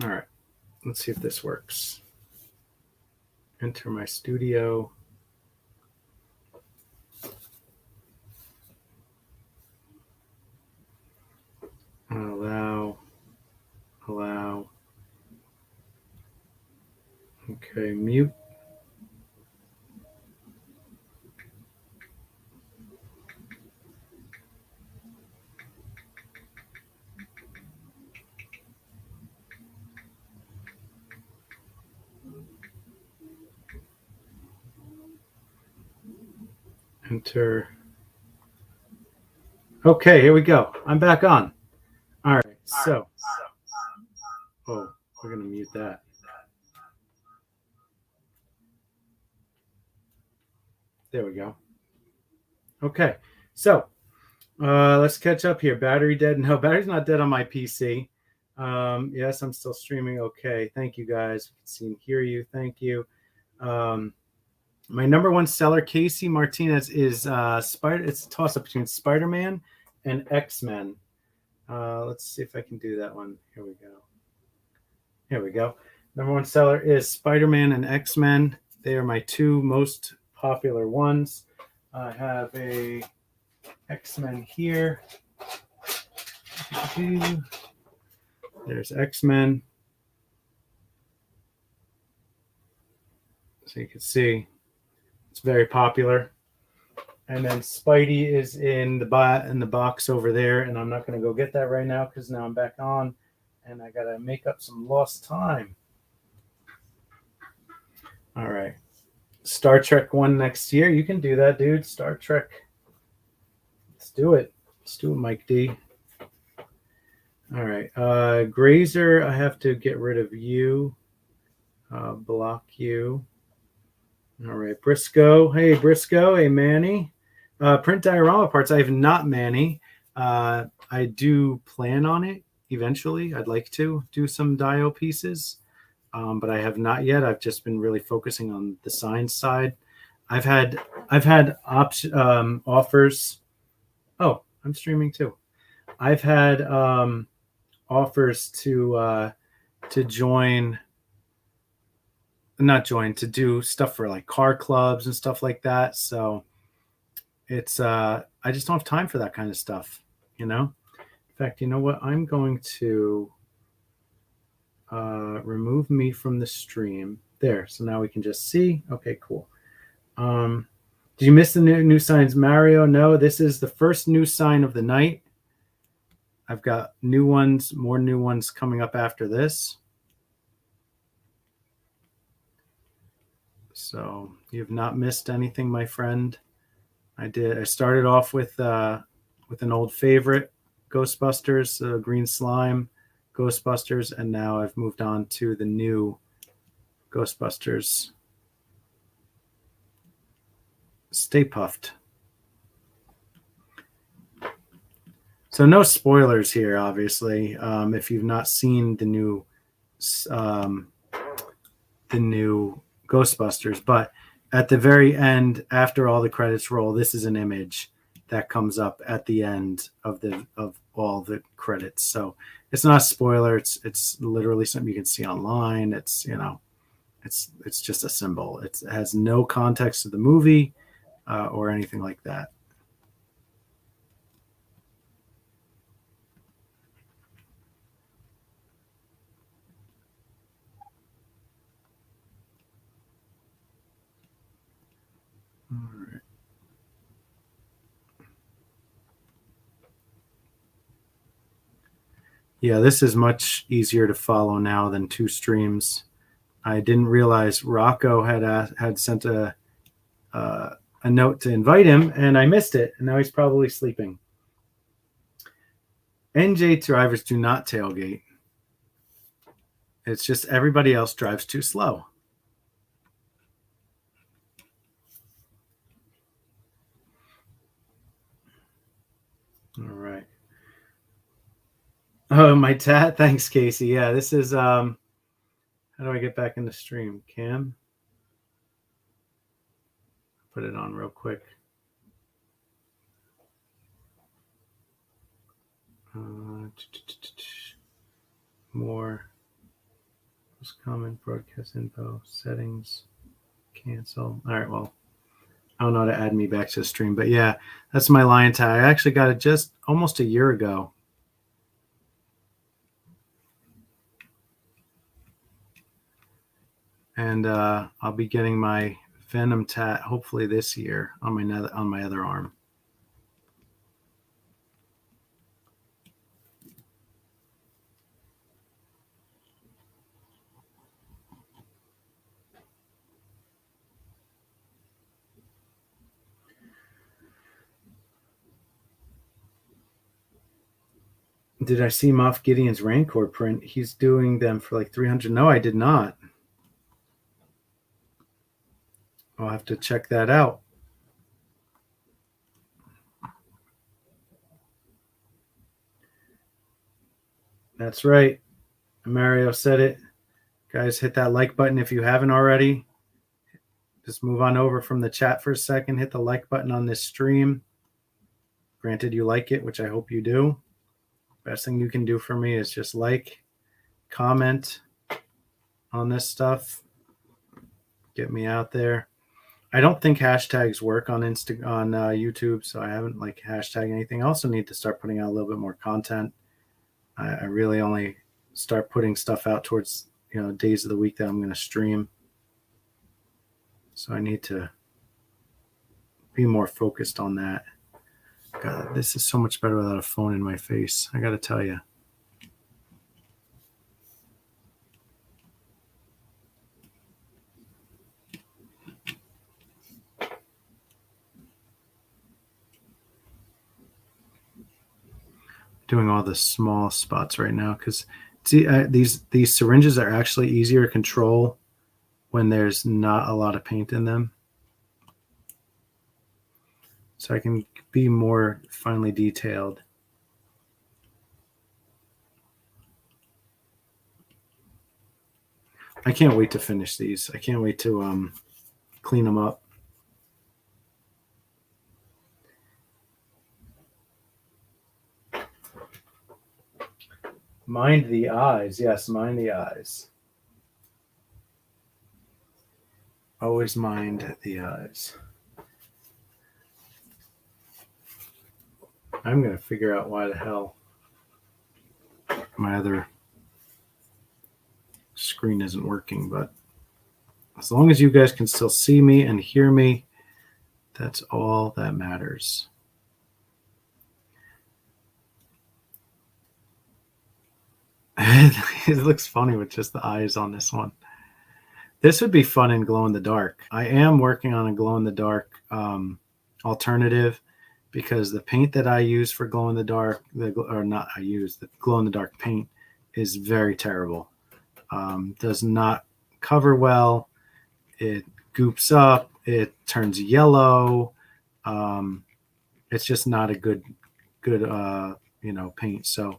all right. Let's see if this works. Enter my studio. Allow. Okay, mute. Enter. Okay, here we go. I'm back on. All right, so. Oh, we're going to mute that. There we go. Okay, so let's catch up here. Battery dead? No, battery's not dead on my PC. Yes, I'm still streaming. Okay, thank you guys. See and hear you. Thank you. My number one seller, Casey Martinez, is Spider. It's a toss up between Spider-Man and X-Men. Let's see if I can do that one. Here we go. Here we go. Number one seller is Spider-Man and X-Men. They are my two most popular ones. I have a X-Men here. There's X-Men. So you can see it's very popular. And then Spidey is in the box over there, and I'm not going to go get that right now because now I'm back on, and I got to make up some lost time. All right. Star Trek 1 next year. You can do that, dude. Star Trek. Let's do it. Let's do it, Mike D. All right. Grazer, I have to get rid of you. Block you. All right. Briscoe. Hey, Briscoe. Hey, Manny. Print diorama parts. I have not Manny. I do plan on it eventually. I'd like to do some dio pieces, but I have not yet. I've just been really focusing on the science side. I've had offers. Oh, I'm streaming too. I've had offers to do stuff for like car clubs and stuff like that. So it's I just don't have time for that kind of stuff, you know. In fact, you know what? I'm going to remove me from the stream. There. So now we can just see. Okay, cool. Did you miss the new signs, Mario? No, this is the first new sign of the night. I've got new ones, more new ones coming up after this. So you've not missed anything, my friend. I started off with an old favorite, Ghostbusters, Green Slime, Ghostbusters, and now I've moved on to the new Ghostbusters. Stay puffed. So no spoilers here, obviously. If you've not seen the new Ghostbusters, but at the very end, after all the credits roll, this is an image that comes up at the end of all the credits. So it's not a spoiler. It's literally something you can see online. It's it's just a symbol. It has no context to the movie or anything like that. All right. Yeah, this is much easier to follow now than two streams. I didn't realize Rocco had sent a note to invite him, and I missed it, and now he's probably sleeping. NJ drivers do not tailgate. It's just everybody else drives too slow. All right. Oh, my tat. Thanks, Casey. Yeah, this is how do I get back in the stream? Cam? Put it on real quick. More. Most common broadcast info. Settings. Cancel. All right, well, I don't know how to add me back to the stream, but yeah, that's my lion tag. I actually got it just almost a year ago. And I'll be getting my Venom tat hopefully this year on my other arm. Did I see Moff Gideon's Rancor print? He's doing them for like 300. No, I did not. I'll have to check that out. That's right. Mario said it. Guys, hit that like button if you haven't already. Just move on over from the chat for a second. Hit the like button on this stream. Granted, you like it, which I hope you do. Best thing you can do for me is just like, comment on this stuff. Get me out there. I don't think hashtags work on YouTube, so I haven't hashtag anything. I also need to start putting out a little bit more content. I really only start putting stuff out towards days of the week that I'm going to stream. So I need to be more focused on that. God, this is so much better without a phone in my face. I got to tell you. Doing all the small spots right now because see these syringes are actually easier to control when there's not a lot of paint in them, so I can be more finely detailed. I can't wait to finish these. I can't wait to clean them up. Mind the eyes. Yes, mind the eyes. Always mind the eyes. I'm going to figure out why the hell my other screen isn't working, but as long as you guys can still see me and hear me, that's all that matters. It looks funny with just the eyes on this one. This would be fun in glow in the dark. I am working on a glow in the dark alternative, because the paint that I use for glow in the dark, the glow in the dark paint is very terrible. Does not cover well. It goops up. It turns yellow. It's just not a good paint. So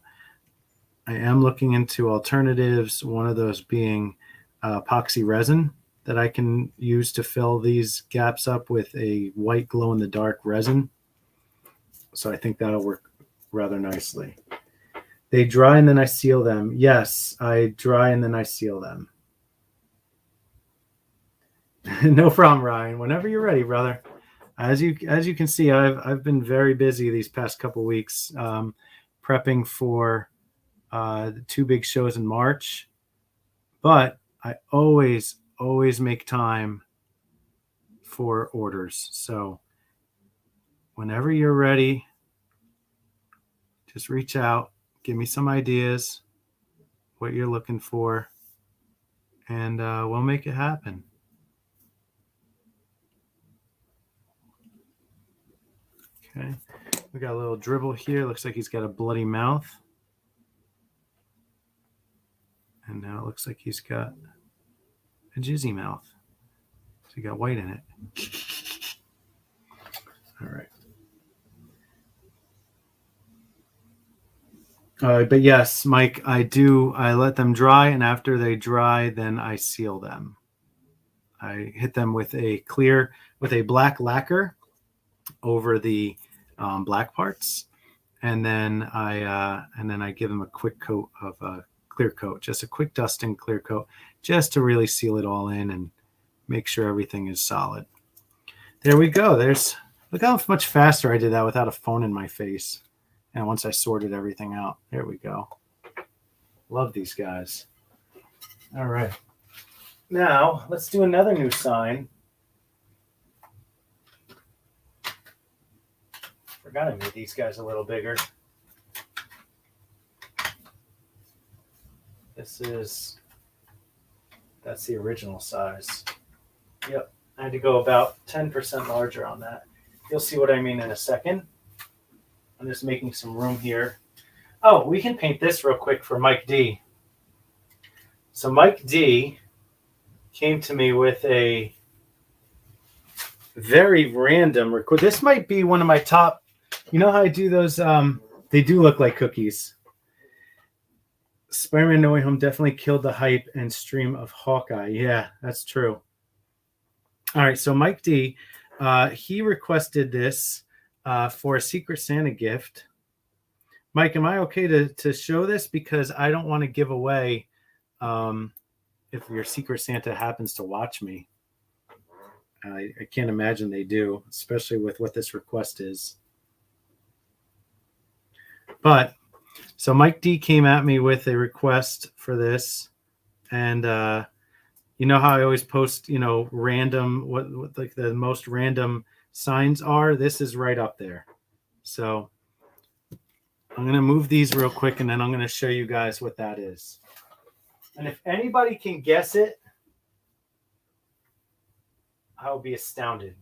I am looking into alternatives. One of those being epoxy resin that I can use to fill these gaps up with a white glow in the dark resin. So I think that'll work rather nicely. They dry and then I seal them. Yes, I dry and then I seal them. No problem, Ryan. Whenever you're ready, brother. As you can see, I've been very busy these past couple weeks, prepping for the 2 big shows in March. But I always make time for orders. So whenever you're ready, just reach out, give me some ideas, what you're looking for, and we'll make it happen. Okay, we got a little dribble here. Looks like he's got a bloody mouth. And now it looks like he's got a jizzy mouth. So he got white in it. All right. But yes, Mike, I let them dry, and after they dry, then I seal them. I hit them with a black lacquer over the black parts, and then I give them a quick coat of clear coat, just a quick dusting clear coat, just to really seal it all in and make sure everything is solid. There we go. Look how much faster I did that without a phone in my face. And once I sorted everything out, there we go. Love these guys. All right. Now, let's do another new sign. Forgot I made these guys a little bigger. That's the original size. Yep, I had to go about 10% larger on that. You'll see what I mean in a second. I'm just making some room here. Oh, we can paint this real quick for Mike D. So Mike D came to me with a very random request. This might be one of my top. You know how I do those? They do look like cookies. Spider-Man No Way Home definitely killed the hype and stream of Hawkeye. Yeah, that's true. All right, so Mike D, he requested this for a Secret Santa gift. Mike, am I okay to show this? Because I don't want to give away if your Secret Santa happens to watch me. I can't imagine they do, especially with what this request is. But so Mike D came at me with a request for this, and you know how I always post, random what like the most random signs are. This is right up there. So I'm going to move these real quick, and then I'm going to show you guys what that is. And if anybody can guess it, I will be astounded.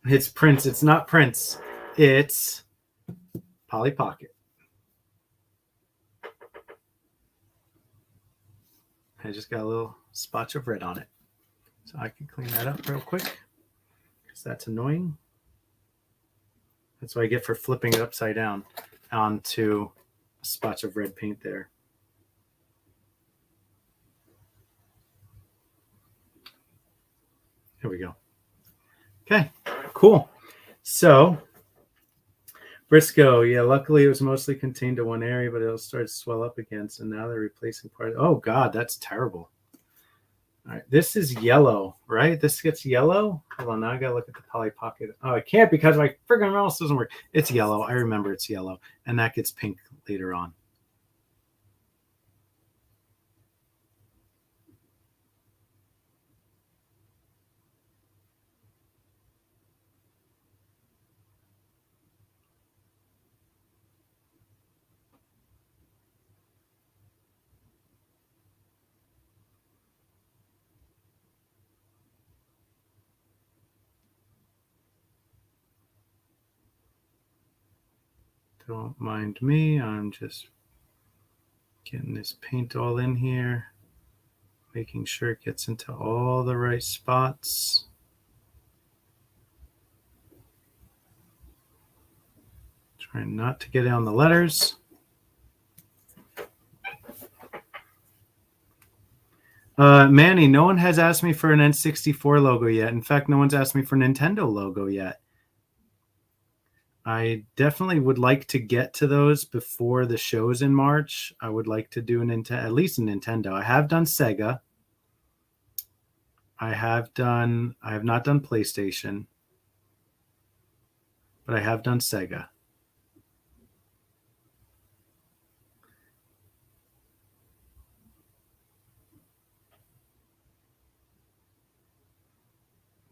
It's Prince. It's not Prince. It's Polly Pocket. I just got a little spotch of red on it. So I can clean that up real quick because that's annoying. That's what I get for flipping it upside down onto a spotch of red paint there. Here we go. Okay, cool. So, Briscoe, yeah, luckily it was mostly contained to one area, but it'll start to swell up again. So now they're replacing part. Oh, God, that's terrible. All right, this is yellow, right? This gets yellow. Hold on, now I gotta look at the Polly Pocket. Oh, I can't because my friggin' mouse doesn't work. It's yellow. I remember it's yellow, and that gets pink later on. Don't mind me. I'm just getting this paint all in here, making sure it gets into all the right spots. Trying not to get on the letters. Manny, no one has asked me for an N64 logo yet. In fact, no one's asked me for a Nintendo logo yet. I definitely would like to get to those before the shows in March. I would like to do at least a Nintendo. I have done Sega. I have not done PlayStation, but I have done Sega.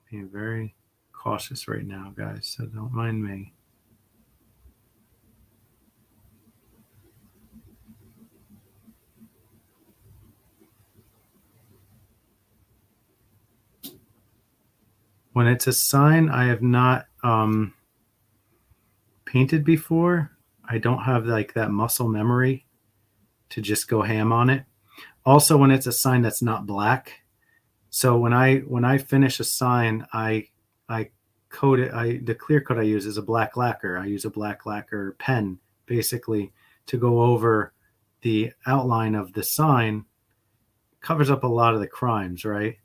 Being very cautious right now, guys, so don't mind me. When it's a sign I have not painted before, I don't have like that muscle memory to just go ham on it. Also, when it's a sign that's not black, so when I finish a sign, I coat it. The clear coat I use is a black lacquer. I use a black lacquer pen basically to go over the outline of the sign. Covers up a lot of the crimes, right?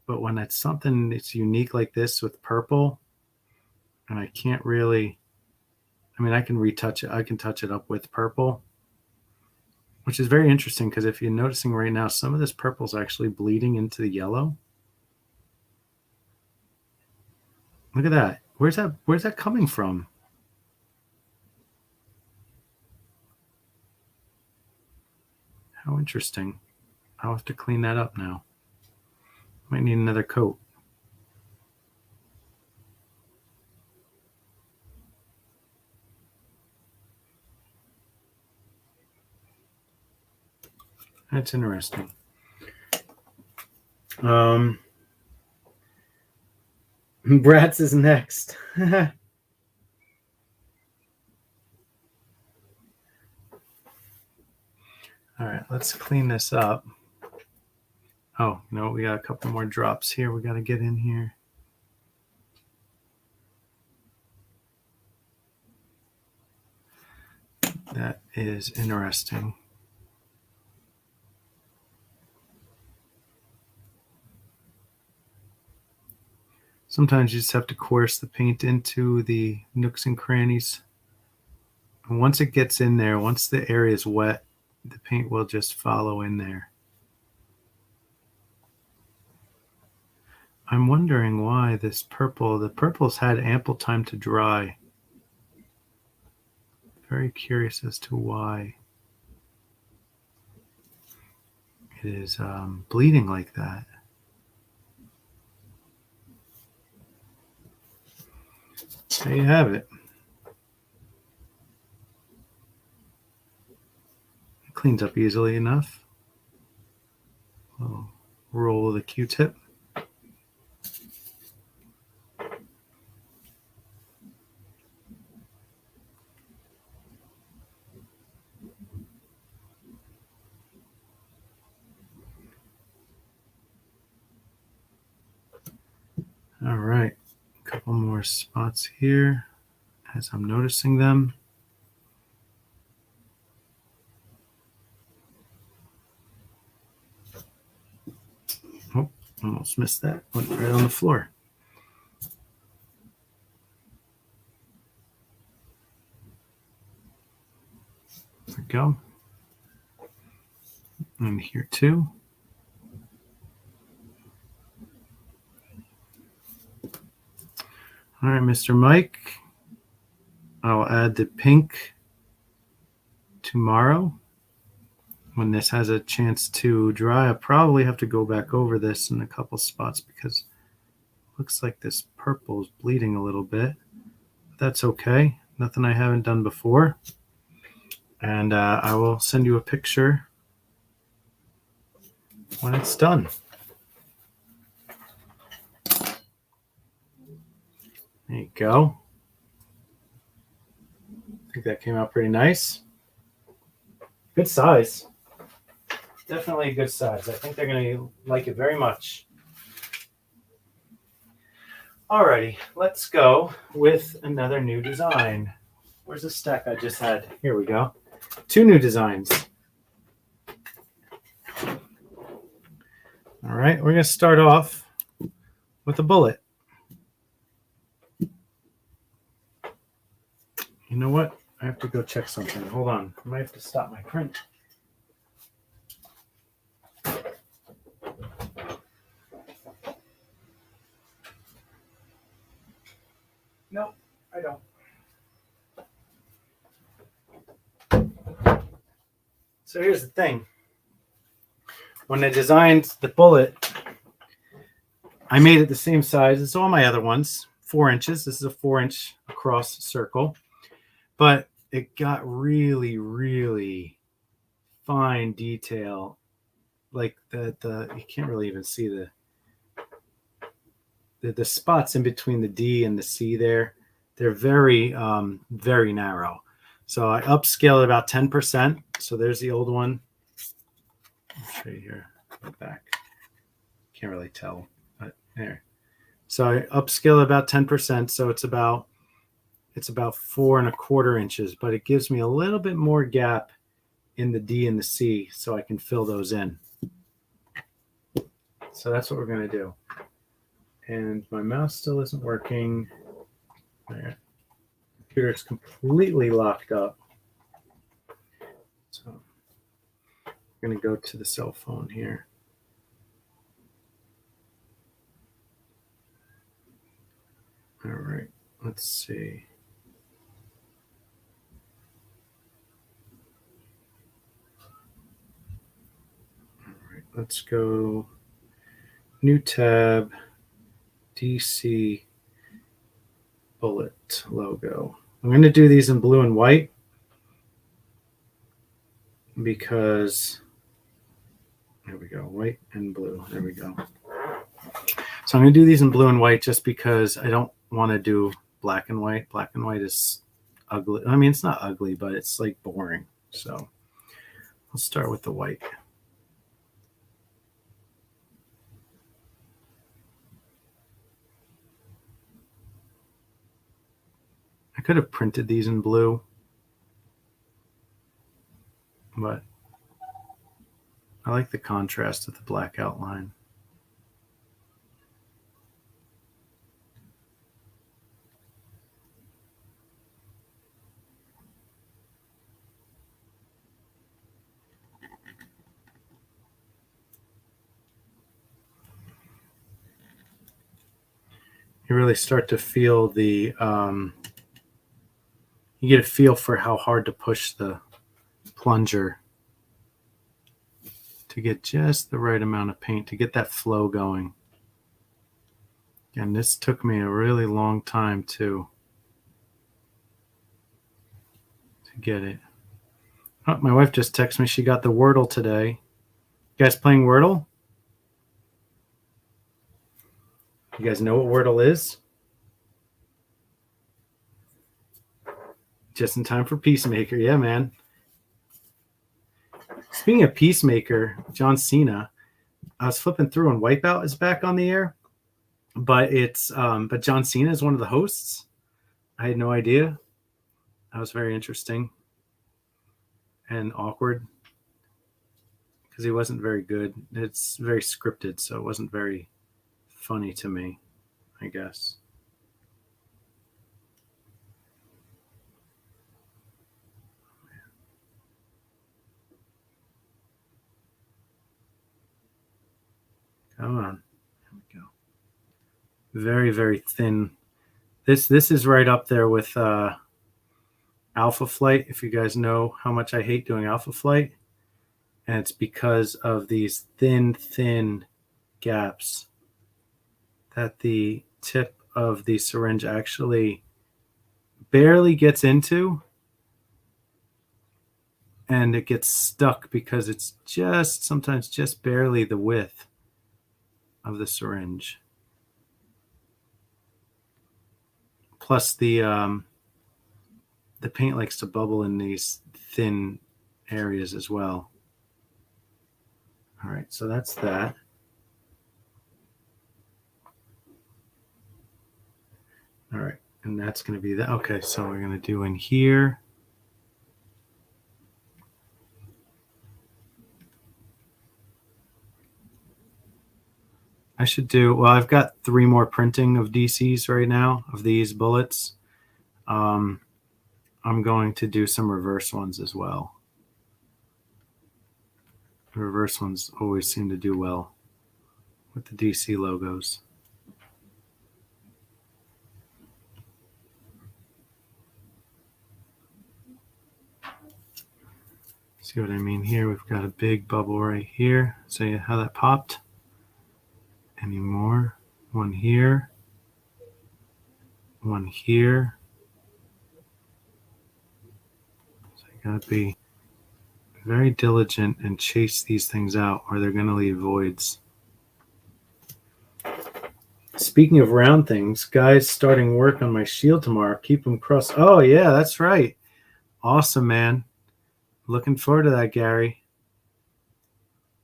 But when it's something that's unique like this with purple, and I can't really, I mean, I can retouch it. I can touch it up with purple, which is very interesting because if you're noticing right now, some of this purple is actually bleeding into the yellow. Look at that. Where's that coming from? How interesting. I'll have to clean that up now. Might need another coat. That's interesting. Bratz is next. All right, let's clean this up. Oh, no, we got a couple more drops here we got to get in here. That is interesting. Sometimes you just have to coerce the paint into the nooks and crannies. And once it gets in there, once the area is wet, the paint will just follow in there. I'm wondering why the purple's had ample time to dry. Very curious as to why it is bleeding like that. There you have it. It cleans up easily enough. I'll roll the Q-tip. All right, a couple more spots here as I'm noticing them. Oh, almost missed that. Went right on the floor. There we go. And here too. All right, Mr. Mike. I'll add the pink tomorrow when this has a chance to dry. I'll probably have to go back over this in a couple spots because it looks like this purple is bleeding a little bit. That's okay. Nothing I haven't done before. And I will send you a picture when it's done. There you go. I think that came out pretty nice. Good size. Definitely a good size. I think they're going to like it very much. Alrighty, let's go with another new design. Where's the stack I just had? Here we go. 2 new designs. All right, we're going to start off with a bullet. You know what? I have to go check something. Hold on. I might have to stop my print. Nope, I don't. So here's the thing. When I designed the bullet, I made it the same size as all my other ones, 4 inches. This is a 4-inch across circle, but it got really, really fine detail. Like the you can't really even see the spots in between the D and the C there. They're very, very narrow. So I upscaled about 10%. So there's the old one. I'll show you here, back. Can't really tell, but there. So I upscale about 10%. So it's about 4 1/4 inches, but it gives me a little bit more gap in the D and the C, so I can fill those in. So that's what we're going to do. And my mouse still isn't working. There. Computer is completely locked up. So I'm going to go to the cell phone here. All right, let's see. All right, let's go new tab, DC bullet logo. I'm going to do these in blue and white because there we go, white and blue. There we go. So I'm going to do these in blue and white just because I don't want to do black and white. Black and white is ugly. I mean, it's not ugly, but it's like boring. So I'll start with the white. I could have printed these in blue, but I like the contrast of the black outline. You really start to feel the, you get a feel for how hard to push the plunger to get just the right amount of paint, to get that flow going. And this took me a really long time to get it. Oh, my wife just texted me she got the Wordle today. You guys playing Wordle? You guys know what Wordle is? Just in time for Peacemaker. Yeah, man. Speaking of Peacemaker, John Cena, I was flipping through and Wipeout is back on the air, but but John Cena is one of the hosts. I had no idea. That was very interesting and awkward because he wasn't very good. It's very scripted, so it wasn't very funny to me, I guess. Come on. There we go. Very, very thin This is right up there with Alpha Flight. If you guys know how much I hate doing Alpha Flight, and it's because of these thin gaps that the tip of the syringe actually barely gets into, and it gets stuck because it's just sometimes just barely the width of the syringe. Plus the paint likes to bubble in these thin areas as well. All right, so that's that. All right, and that's going to be that. Okay, so we're going to do in here. I should do, well, I've got 3 more printing of DCs right now, of these bullets. I'm going to do some reverse ones as well. The reverse ones always seem to do well with the DC logos. See what I mean here? We've got a big bubble right here. See how that popped? Any more? One here. One here. So you gotta be very diligent and chase these things out, or they're gonna leave voids. Speaking of round things, guys starting work on my shield tomorrow. Keep them crossed. Oh yeah, that's right. Awesome, man. Looking forward to that, Gary.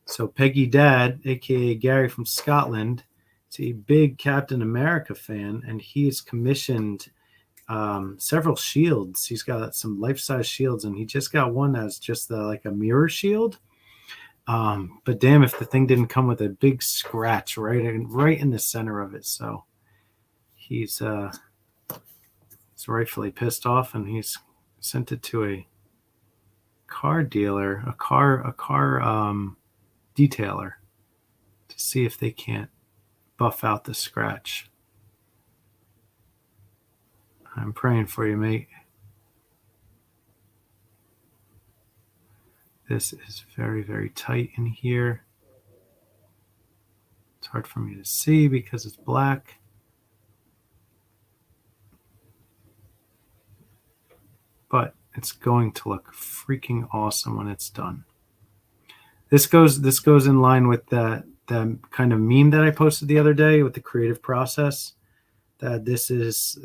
So Peggy Dad, aka Gary from Scotland, is a big Captain America fan, and he's commissioned several shields. He's got some life-size shields, and he just got one that's just like a mirror shield. But damn, if the thing didn't come with a big scratch right in the center of it. So he's rightfully pissed off, and he's sent it to a car dealer, a car detailer, to see if they can't buff out the scratch. I'm praying for you, mate. This is very, very tight in here. It's hard for me to see because it's black. But it's going to look freaking awesome when it's done. This goes in line with the kind of meme that I posted the other day with the creative process. That this is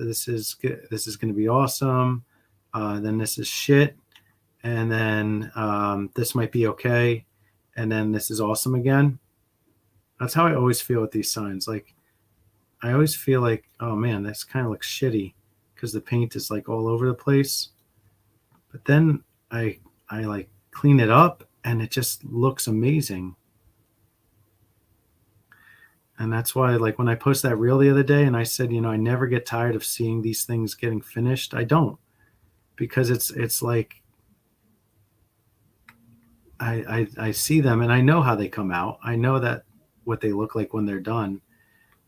going to be awesome. Then this is shit, and then this might be okay, and then this is awesome again. That's how I always feel with these signs. Like I always feel like, oh man, this kind of looks shitty because the paint is like all over the place. But then I like clean it up and it just looks amazing. And that's why, like, when I posted that reel the other day and I said, I never get tired of seeing these things getting finished. I don't, because it's like I see them and I know how they come out. I know that what they look like when they're done,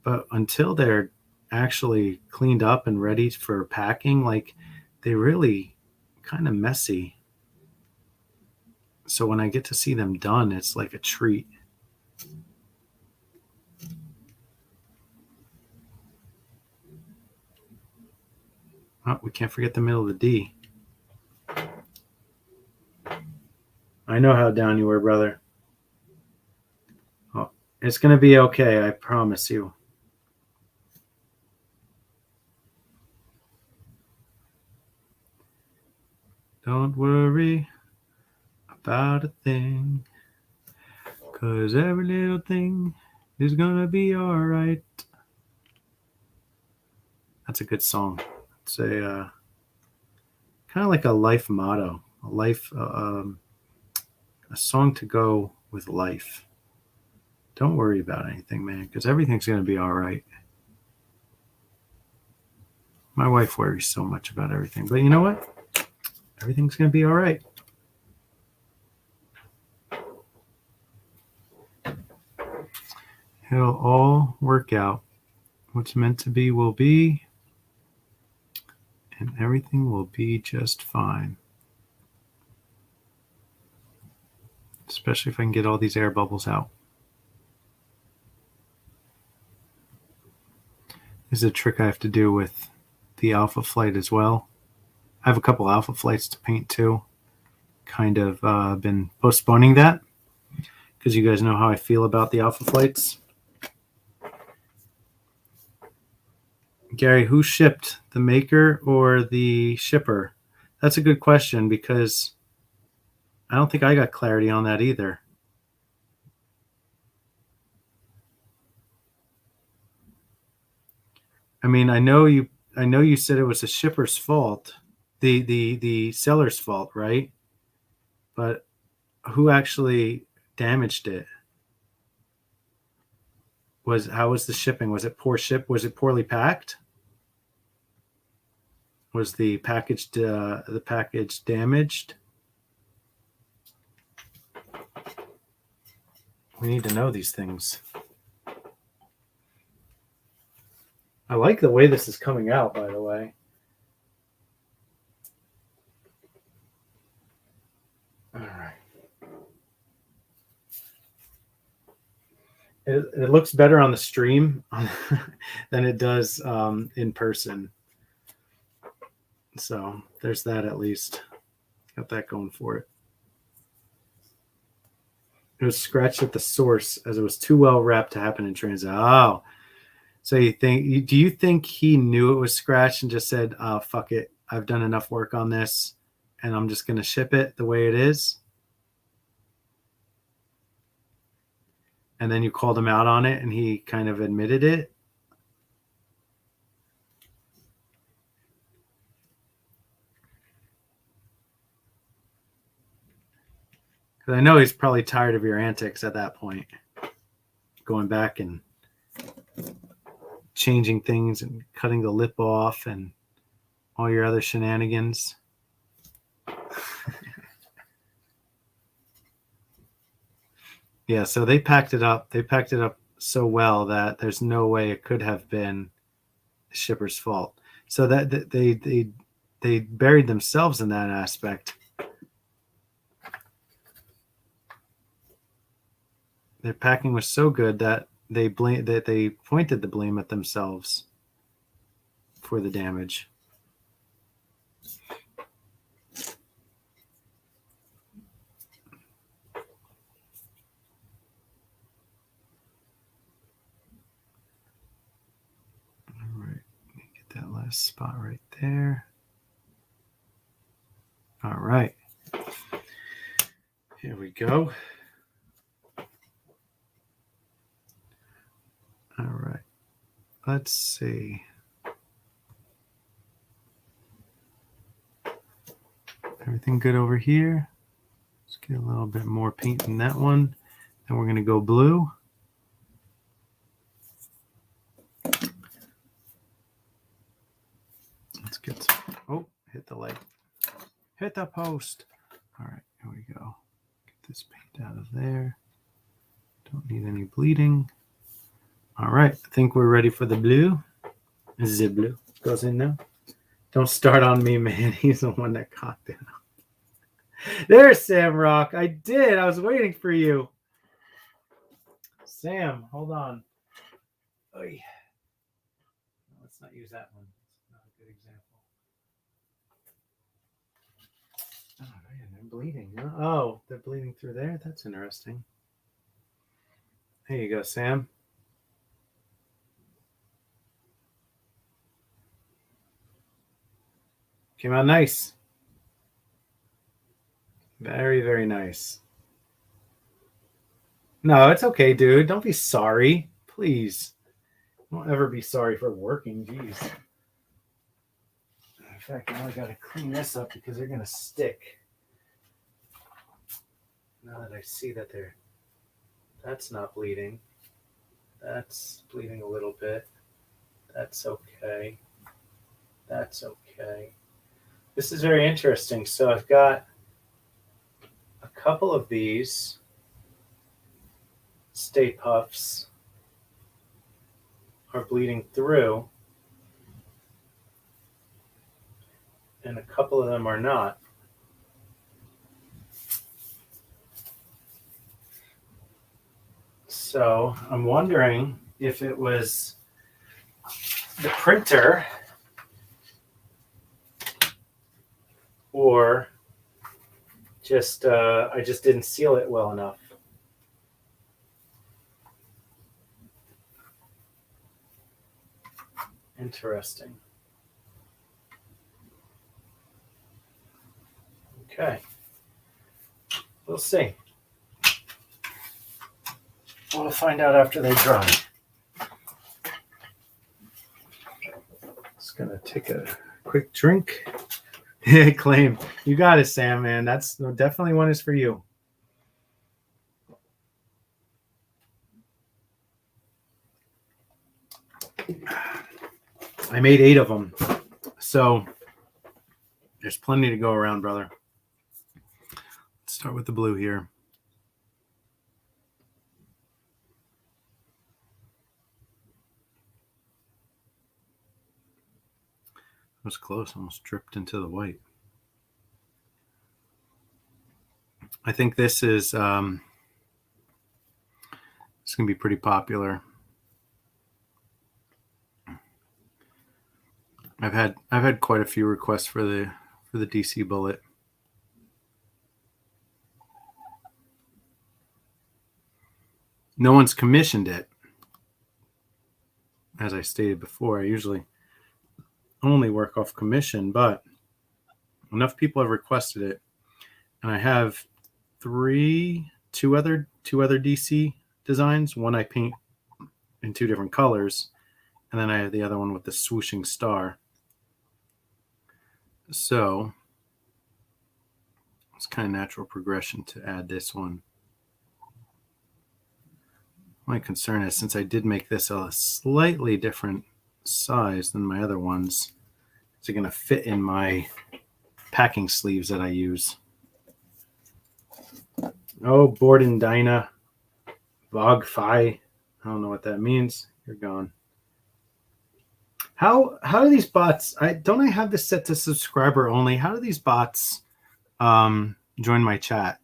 but until they're actually cleaned up and ready for packing, like they really kind of messy. So when I get to see them done, it's like a treat. Oh, we can't forget the middle of the D. I know how down you were, brother. Oh, it's going to be okay, I promise you. Don't worry about a thing, 'cause every little thing is going to be all right. That's a good song. It's a kind of like a life motto, a song to go with life. Don't worry about anything, man, because everything's going to be all right. My wife worries so much about everything, but you know what? Everything's going to be all right. It'll all work out. What's meant to be will be. and everything will be just fine. Especially if I can get all these air bubbles out. This is a trick I have to do with the Alpha Flight as well. I have a couple Alpha Flights to paint too. Kind of been postponing that because you guys know how I feel about the Alpha Flights. Gary, who shipped, the maker or the shipper? That's a good question because I don't think I got clarity on that either. I mean, I know you said it was the shipper's fault, the seller's fault, right? But who actually damaged it? How was the shipping? Was it Was it poorly packed? Was the package damaged? We need to know these things. I like the way this is coming out, by the way. All right. It looks better on the stream than it does in person. So there's that at least. Got that going for it. It was scratched at the source as it was too well wrapped to happen in transit. Oh, so do you think he knew it was scratched and just said, oh, fuck it, I've done enough work on this and I'm just going to ship it the way it is? And then you called him out on it and he kind of admitted it? Because I know he's probably tired of your antics at that point. Going back and changing things and cutting the lip off and all your other shenanigans. Yeah, so they packed it up. They packed it up so well that there's no way it could have been the shipper's fault. So that they buried themselves in that aspect. Their packing was so good that they pointed the blame at themselves for the damage. All right, get that last spot right there. All right, here we go. All right, let's see. Everything good over here? Let's get a little bit more paint in that one. Then we're going to go blue. Let's get some. Oh, hit the light. Hit the post. All right, here we go. Get this paint out of there. Don't need any bleeding. All right, I think we're ready for the blue. The blue goes in now. Don't start on me, man. He's the one that caught it. There's Sam Rock. I did. I was waiting for you. Sam, hold on. Oy. Let's not use that one. It's not a good example. Oh, man, they're bleeding. Oh, they're bleeding through there? That's interesting. There you go, Sam. Came out nice. Very, very nice. No, it's okay, dude. Don't be sorry. Please. Don't ever be sorry for working. Jeez. In fact, now I got to clean this up because they're going to stick. Now that I see that that's not bleeding. That's bleeding a little bit. That's okay. That's okay. This is very interesting. So I've got a couple of these Stay Puffs are bleeding through. and a couple of them are not. So I'm wondering if it was the printer or just I just didn't seal it well enough. Interesting. Okay. We'll see. We'll find out after they dry. Just gonna take a quick drink. Claim. You got it, Sam, man. That's definitely one is for you. I made 8 of them. So there's plenty to go around, brother. Let's start with the blue here. That was close, almost dripped into the white. I think this is it's going to be pretty popular. I've had quite a few requests for the DC bullet. No one's commissioned it. As I stated before, I usually only work off commission, but enough people have requested it, and I have two other DC designs. One I paint in 2 different colors, and then I have the other one with the swooshing star. So it's kind of natural progression to add this one. My concern is, since I did make this a slightly different size than my other ones, is it going to fit in my packing sleeves that I use? Oh, Borden Dinah, Bog Fi. I don't know what that means. You're gone. How do these bots? I have this set to subscriber only. How do these bots join my chat?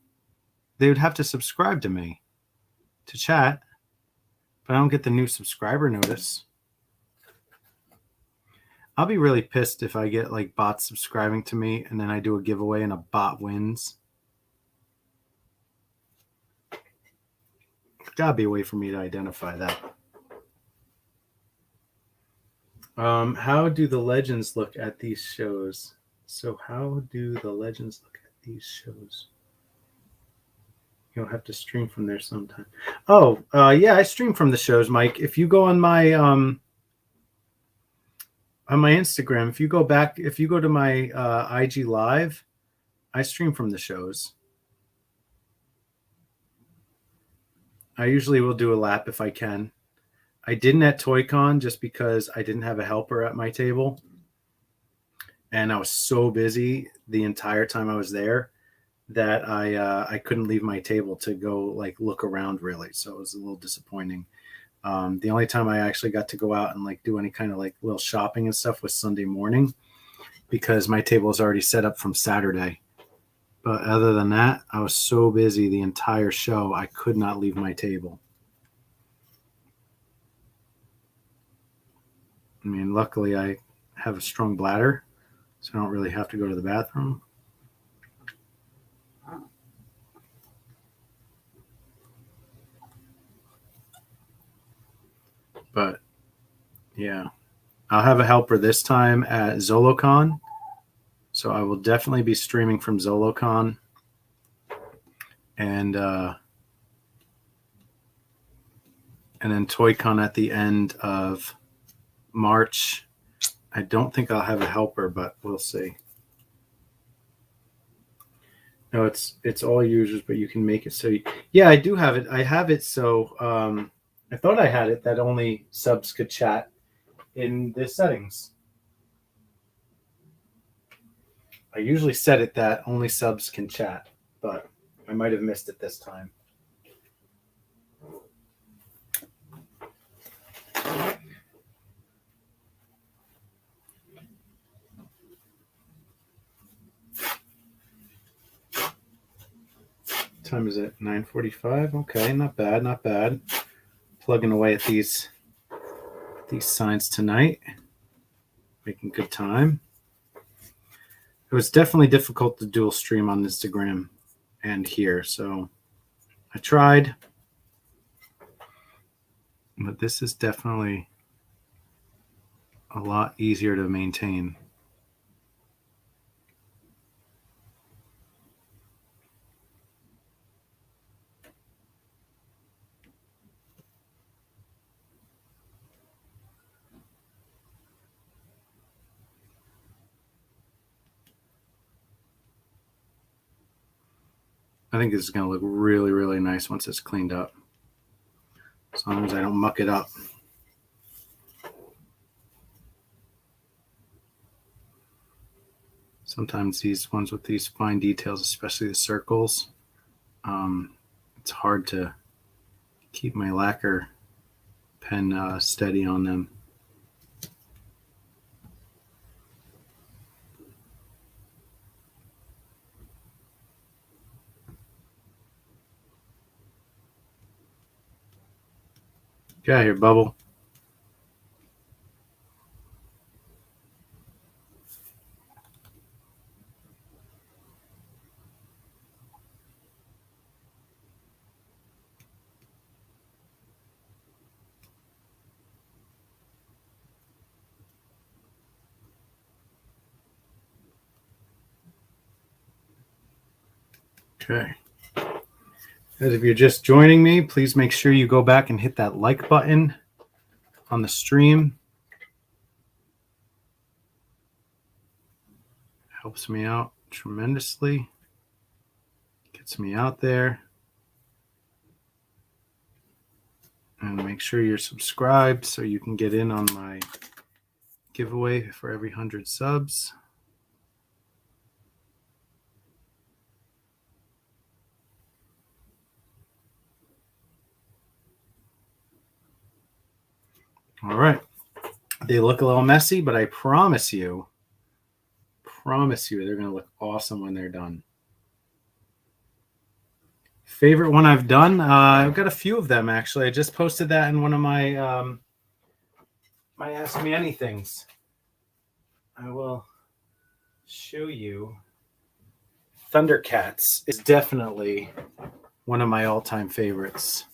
They would have to subscribe to me to chat, but I don't get the new subscriber notice. I'll be really pissed if I get like bots subscribing to me and then I do a giveaway and a bot wins. There's gotta be a way for me to identify that. How do the legends look at these shows? So how do the legends look at these shows? You'll have to stream from there sometime. Oh, yeah, I stream from the shows, Mike. If you go on my Instagram, if you go to my IG Live, I stream from the shows. I usually will do a lap if I can. I didn't at ToyCon just because I didn't have a helper at my table. And I was so busy the entire time I was there that I couldn't leave my table to go like look around really. So it was a little disappointing. The only time I actually got to go out and like do any kind of like little shopping and stuff was Sunday morning because my table was already set up from Saturday. But other than that, I was so busy the entire show, I could not leave my table. I mean, luckily I have a strong bladder, so I don't really have to go to the bathroom. But yeah, I'll have a helper this time at ZoloCon. So I will definitely be streaming from ZoloCon. And then ToyCon at the end of March. I don't think I'll have a helper, but we'll see. No, it's all users, but you can make it so. Yeah, I do have it. I have it so. I thought I had it that only subs could chat in the settings. I usually set it that only subs can chat, but I might have missed it this time. time is it? 9:45. Okay, not bad, not bad. Plugging away at these signs tonight. Making good time. It was definitely difficult to dual stream on Instagram and here, so I tried. But this is definitely a lot easier to maintain. I think this is going to look really, really nice once it's cleaned up. As long as I don't muck it up. Sometimes these ones with these fine details, especially the circles, it's hard to keep my lacquer pen steady on them. Get out of here, Bubble. Okay. As if you're just joining me, please make sure you go back and hit that like button on the stream. Helps me out tremendously. Gets me out there. And make sure you're subscribed so you can get in on my giveaway for every 100 subs. All right. They look a little messy, but I promise you they're going to look awesome when they're done. Favorite one I've done? I've got a few of them, actually. I just posted that in one of my my Ask Me Anythings. I will show you. Thundercats is definitely one of my all-time favorites.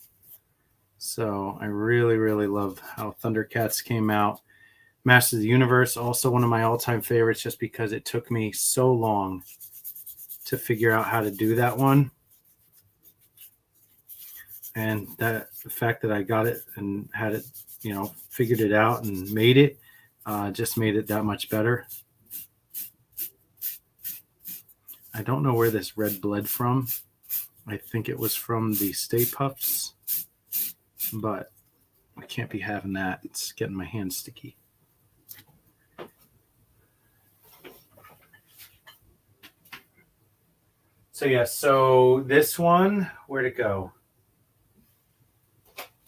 So I really, really love how Thundercats came out. Masters of the Universe, also one of my all-time favorites, just because it took me so long to figure out how to do that one. And the fact that I got it and had it, figured it out and made it, just made it that much better. I don't know where this red bled from. I think it was from the Stay Puffs, but I can't be having that. It's getting my hands sticky. So this one, where'd it go?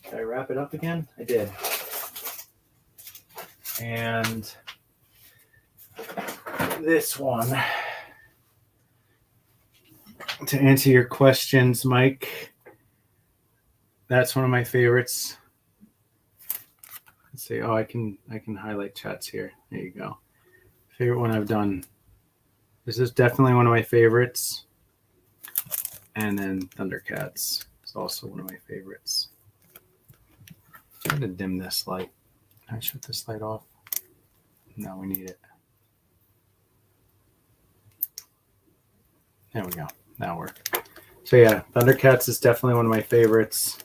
Did I wrap it up again? I did. And this one, to answer your questions, Mike, that's one of my favorites. Let's see. Oh, I can highlight chats here. There you go. Favorite one I've done. This is definitely one of my favorites. And then Thundercats is also one of my favorites. Try to dim this light. Can I shut this light off? No, we need it. There we go. That worked. So yeah, Thundercats is definitely one of my favorites.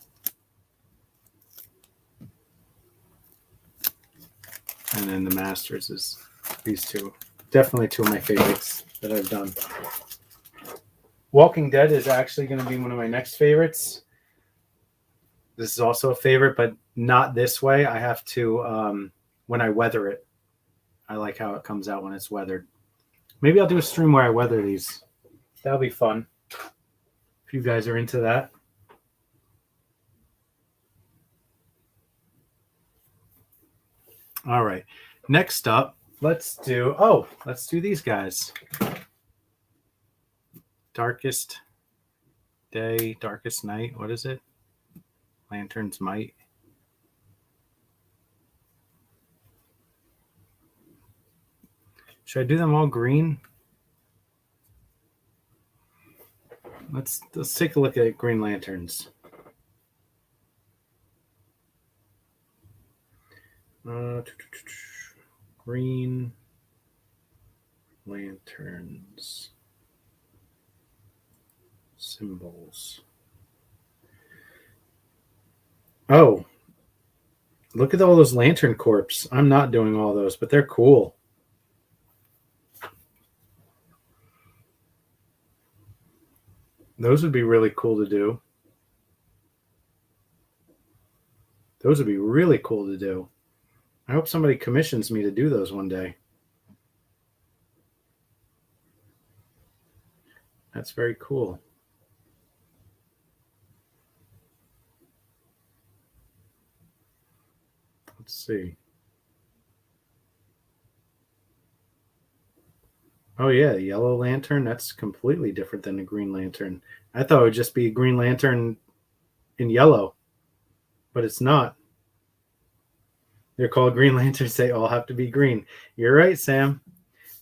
And then the Masters is these two. Definitely two of my favorites that I've done. Walking Dead is actually going to be one of my next favorites. This is also a favorite, but not this way. I have to, when I weather it, I like how it comes out when it's weathered. Maybe I'll do a stream where I weather these. That'll be fun. If you guys are into that. All right. Next up, let's do these guys. Darkest day, darkest night. What is it? Lantern's might. Should I do them all green? Let's take a look at Green Lanterns. Green Lanterns. Symbols. Oh, look at all those Lantern Corps. I'm not doing all those, but they're cool. Those would be really cool to do. Those would be really cool to do. I hope somebody commissions me to do those one day. That's very cool. Let's see. Oh yeah, the Yellow Lantern. That's completely different than the Green Lantern. I thought it would just be a Green Lantern in yellow, but it's not. They're called Green Lanterns. They all have to be green. You're right, Sam.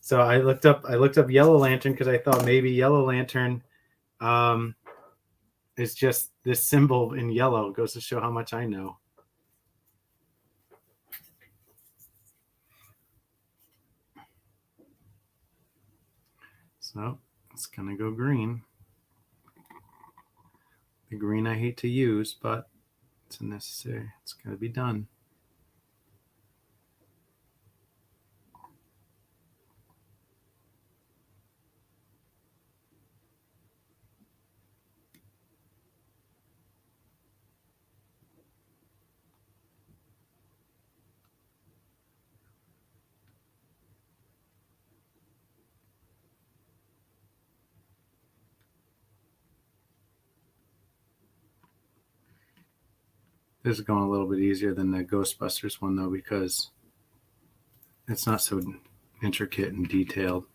So I looked up Yellow Lantern because I thought maybe Yellow Lantern is just this symbol in yellow. It goes to show how much I know. So it's gonna go green. The green I hate to use, but it's necessary. It's gonna be done. This is going a little bit easier than the Ghostbusters one, though, because it's not so intricate and detailed.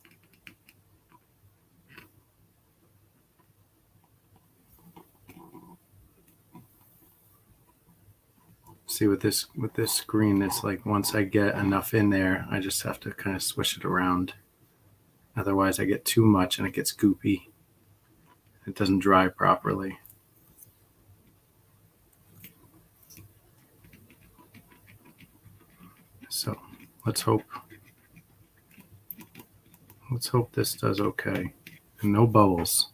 See, with this green, it's like once I get enough in there, I just have to kind of swish it around. Otherwise, I get too much and it gets goopy. It doesn't dry properly. So let's hope this does okay. And no bubbles.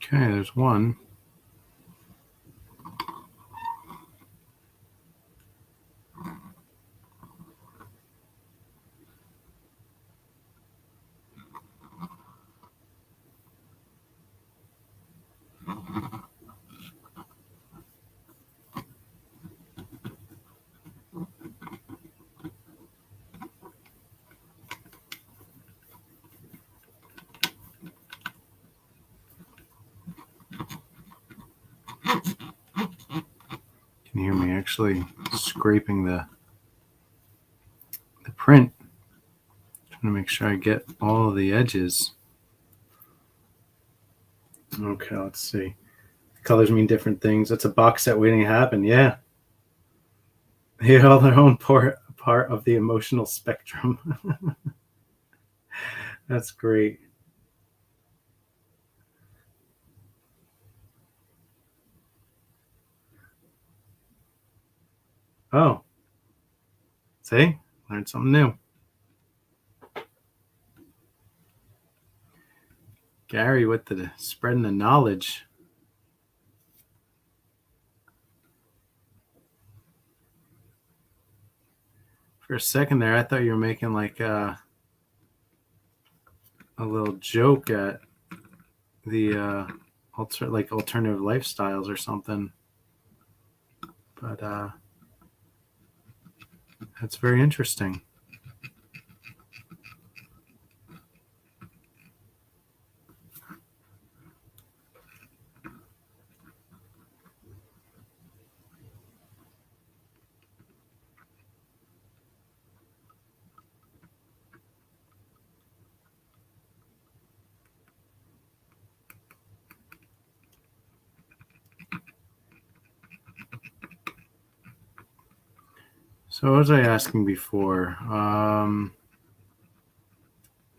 Okay, there's one. Can you hear me actually scraping the print? Trying to make sure I get all of the edges. Okay, let's see. Colors mean different things. That's a box set waiting to happen. Yeah. They all their own part of the emotional spectrum. That's great. Oh. See? Learned something new. Gary with the spreading the knowledge. For a second there, I thought you were making like a little joke at the alternative lifestyles or something. But that's very interesting. So what was I asking before?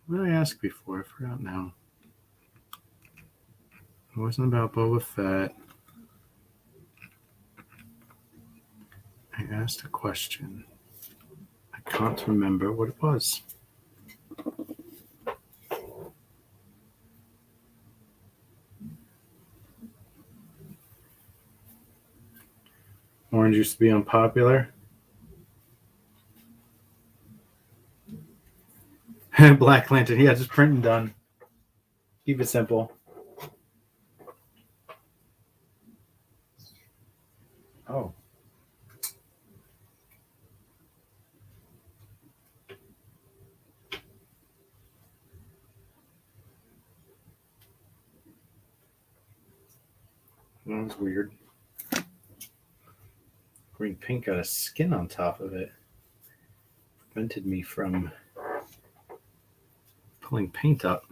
What did I ask before? I forgot now. It wasn't about Boba Fett. I asked a question. I can't remember what it was. Orange used to be unpopular. Black Lantern. Yeah, just print and done. Keep it simple. Oh. That was weird. Green paint got a skin on top of it. Prevented me from pulling paint up.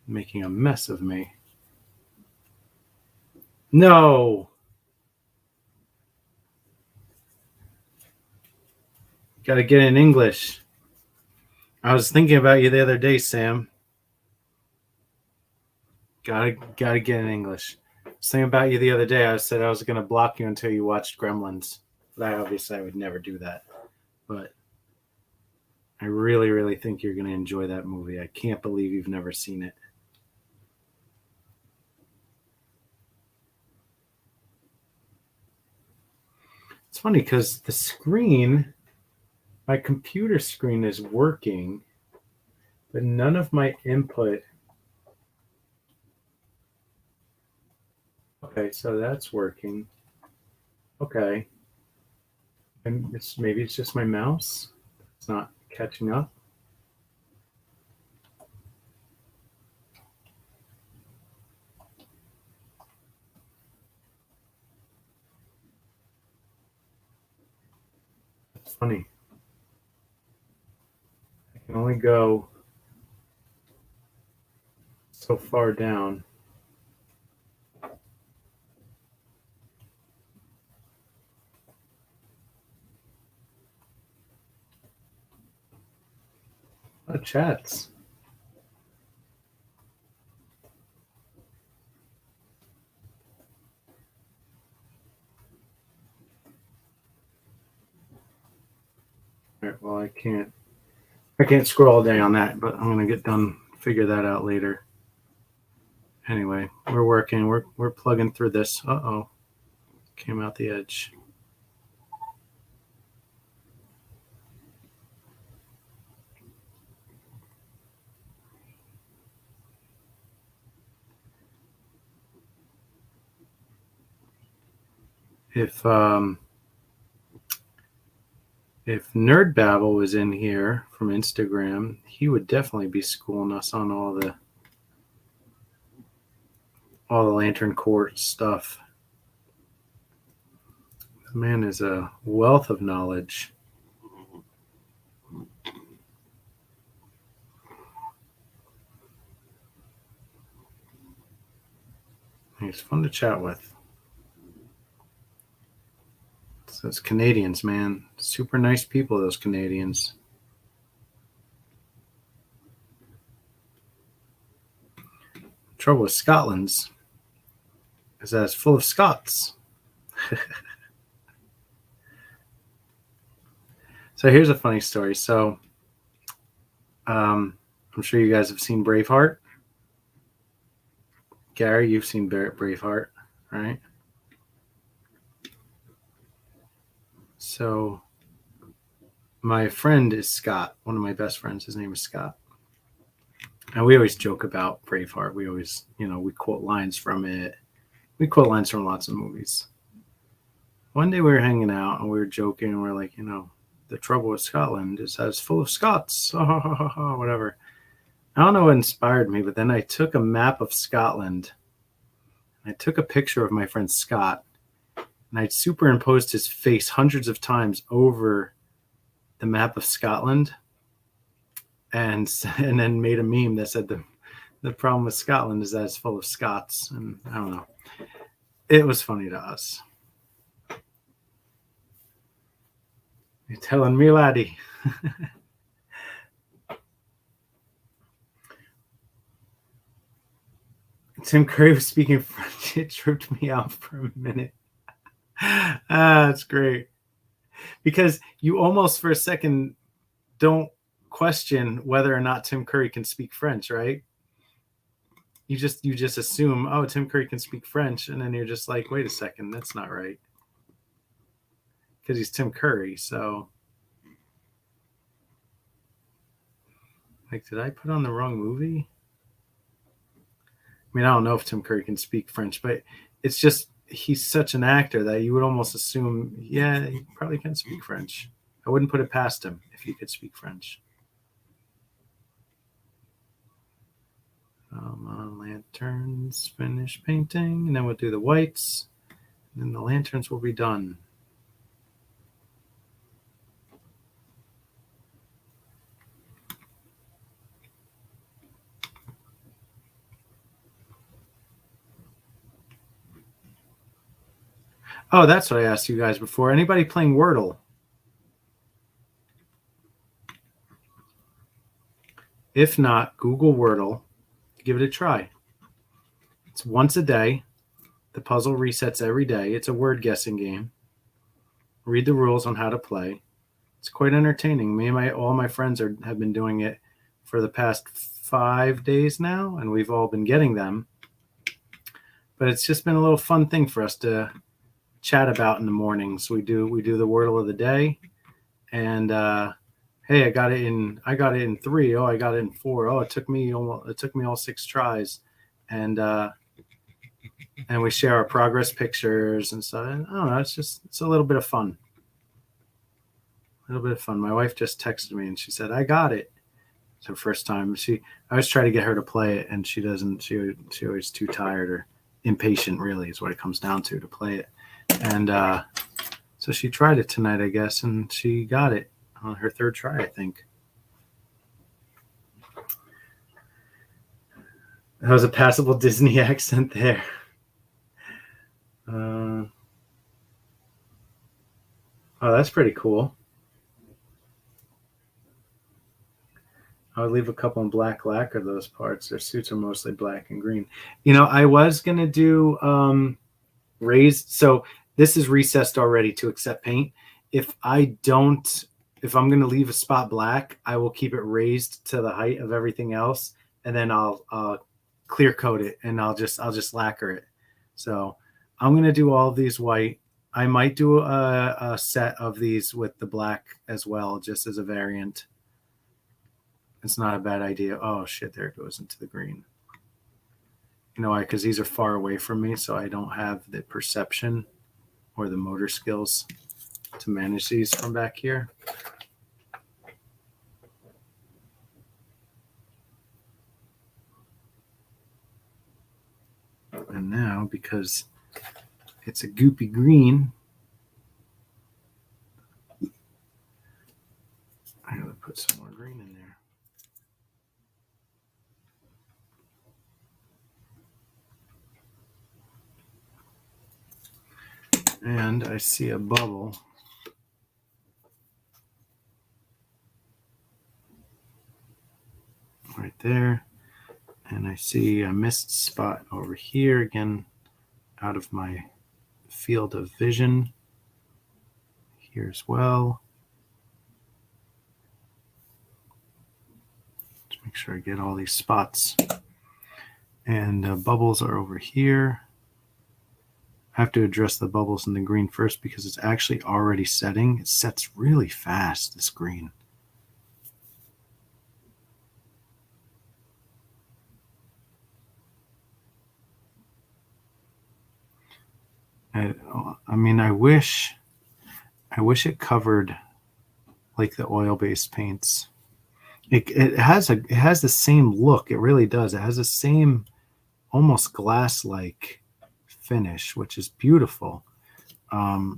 Making a mess of me. No! Gotta get in English. I was thinking about you the other day, Sam. Gotta get in English. I was thinking about you the other day. I said I was gonna block you until you watched Gremlins. But I would never do that. But I really, really think you're gonna enjoy that movie. I can't believe you've never seen it. It's funny because the screen, my computer screen is working, but none of my input. Okay, so that's working. Okay. And maybe it's just my mouse. It's not catching up. That's funny. I can only go so far down. Chats. All right, well, I can't scroll all day on that, but I'm gonna get done, figure that out later. Anyway, we're working, we're plugging through this. Uh-oh. Came out the edge. If Nerd Babble was in here from Instagram, he would definitely be schooling us on all the Lantern Court stuff. The man is a wealth of knowledge. He's fun to chat with. It's those Canadians, man. Super nice people, those Canadians. Trouble with Scotland's is that it's full of Scots. So here's a funny story. So I'm sure you guys have seen Braveheart. Gary, you've seen Braveheart, right? So my friend is Scott. One of my best friends, his name is Scott. And we always joke about Braveheart. We always, we quote lines from it. We quote lines from lots of movies. One day we were hanging out and we were joking. And we're like, the trouble with Scotland is that it's full of Scots. Whatever. I don't know what inspired me, but then I took a map of Scotland. I took a picture of my friend Scott. And I superimposed his face hundreds of times over the map of Scotland. And then made a meme that said the problem with Scotland is that it's full of Scots. And I don't know. It was funny to us. You're telling me, laddie. Tim Curry was speaking French. It tripped me out for a minute. That's great. Because you almost for a second don't question whether or not Tim Curry can speak French, right? You just assume, oh, Tim Curry can speak French, and then you're just like, wait a second, that's not right. Because he's Tim Curry, so like, did I put on the wrong movie? I mean, I don't know if Tim Curry can speak French, but it's just he's such an actor that you would almost assume, yeah, he probably can speak French. I wouldn't put it past him if he could speak French. Lanterns, finish painting, and then we'll do the whites, and then the lanterns will be done. Oh, that's what I asked you guys before. Anybody playing Wordle? If not, Google Wordle. Give it a try. It's once a day. The puzzle resets every day. It's a word guessing game. Read the rules on how to play. It's quite entertaining. Me and all my friends have been doing it for the past 5 days now, and we've all been getting them. But it's just been a little fun thing for us to chat about in the mornings. We do the Wordle of the day, and hey, I got it in 3. Oh, I got it in 4. Oh, it took me all 6 tries, and we share our progress pictures and stuff. And I don't know, it's a little bit of fun. A little bit of fun. My wife just texted me and she said, I got it. It's her first time. I always try to get her to play it, and she doesn't. She always too tired or impatient, really, is what it comes down to play it. And so she tried it tonight, I guess, and she got it on her 3rd try, I think. That was a passable Disney accent there. Oh, that's pretty cool. I would leave a couple in black lacquer, those parts. Their suits are mostly black and green. You know, I was going to do raised. So this is recessed already to accept paint. If I'm going to leave a spot black, I will keep it raised to the height of everything else. And then I'll clear coat it, and I'll just lacquer it. So I'm going to do all of these white. I might do a set of these with the black as well, just as a variant. It's not a bad idea. Oh, shit, there it goes into the green. You know why? Because these are far away from me, so I don't have the perception or the motor skills to manage these from back here. And now, because it's a goopy green, I gotta put some more green in there. And I see a bubble. Right there. And I see a missed spot over here, again, out of my field of vision. Here as well. Let's make sure I get all these spots. And bubbles are over here. I have to address the bubbles in the green first because it's actually already setting. It sets really fast, this green. I mean, I wish it covered like the oil-based paints. It has the same look. It really does. It has the same almost glass-like finish, which is beautiful,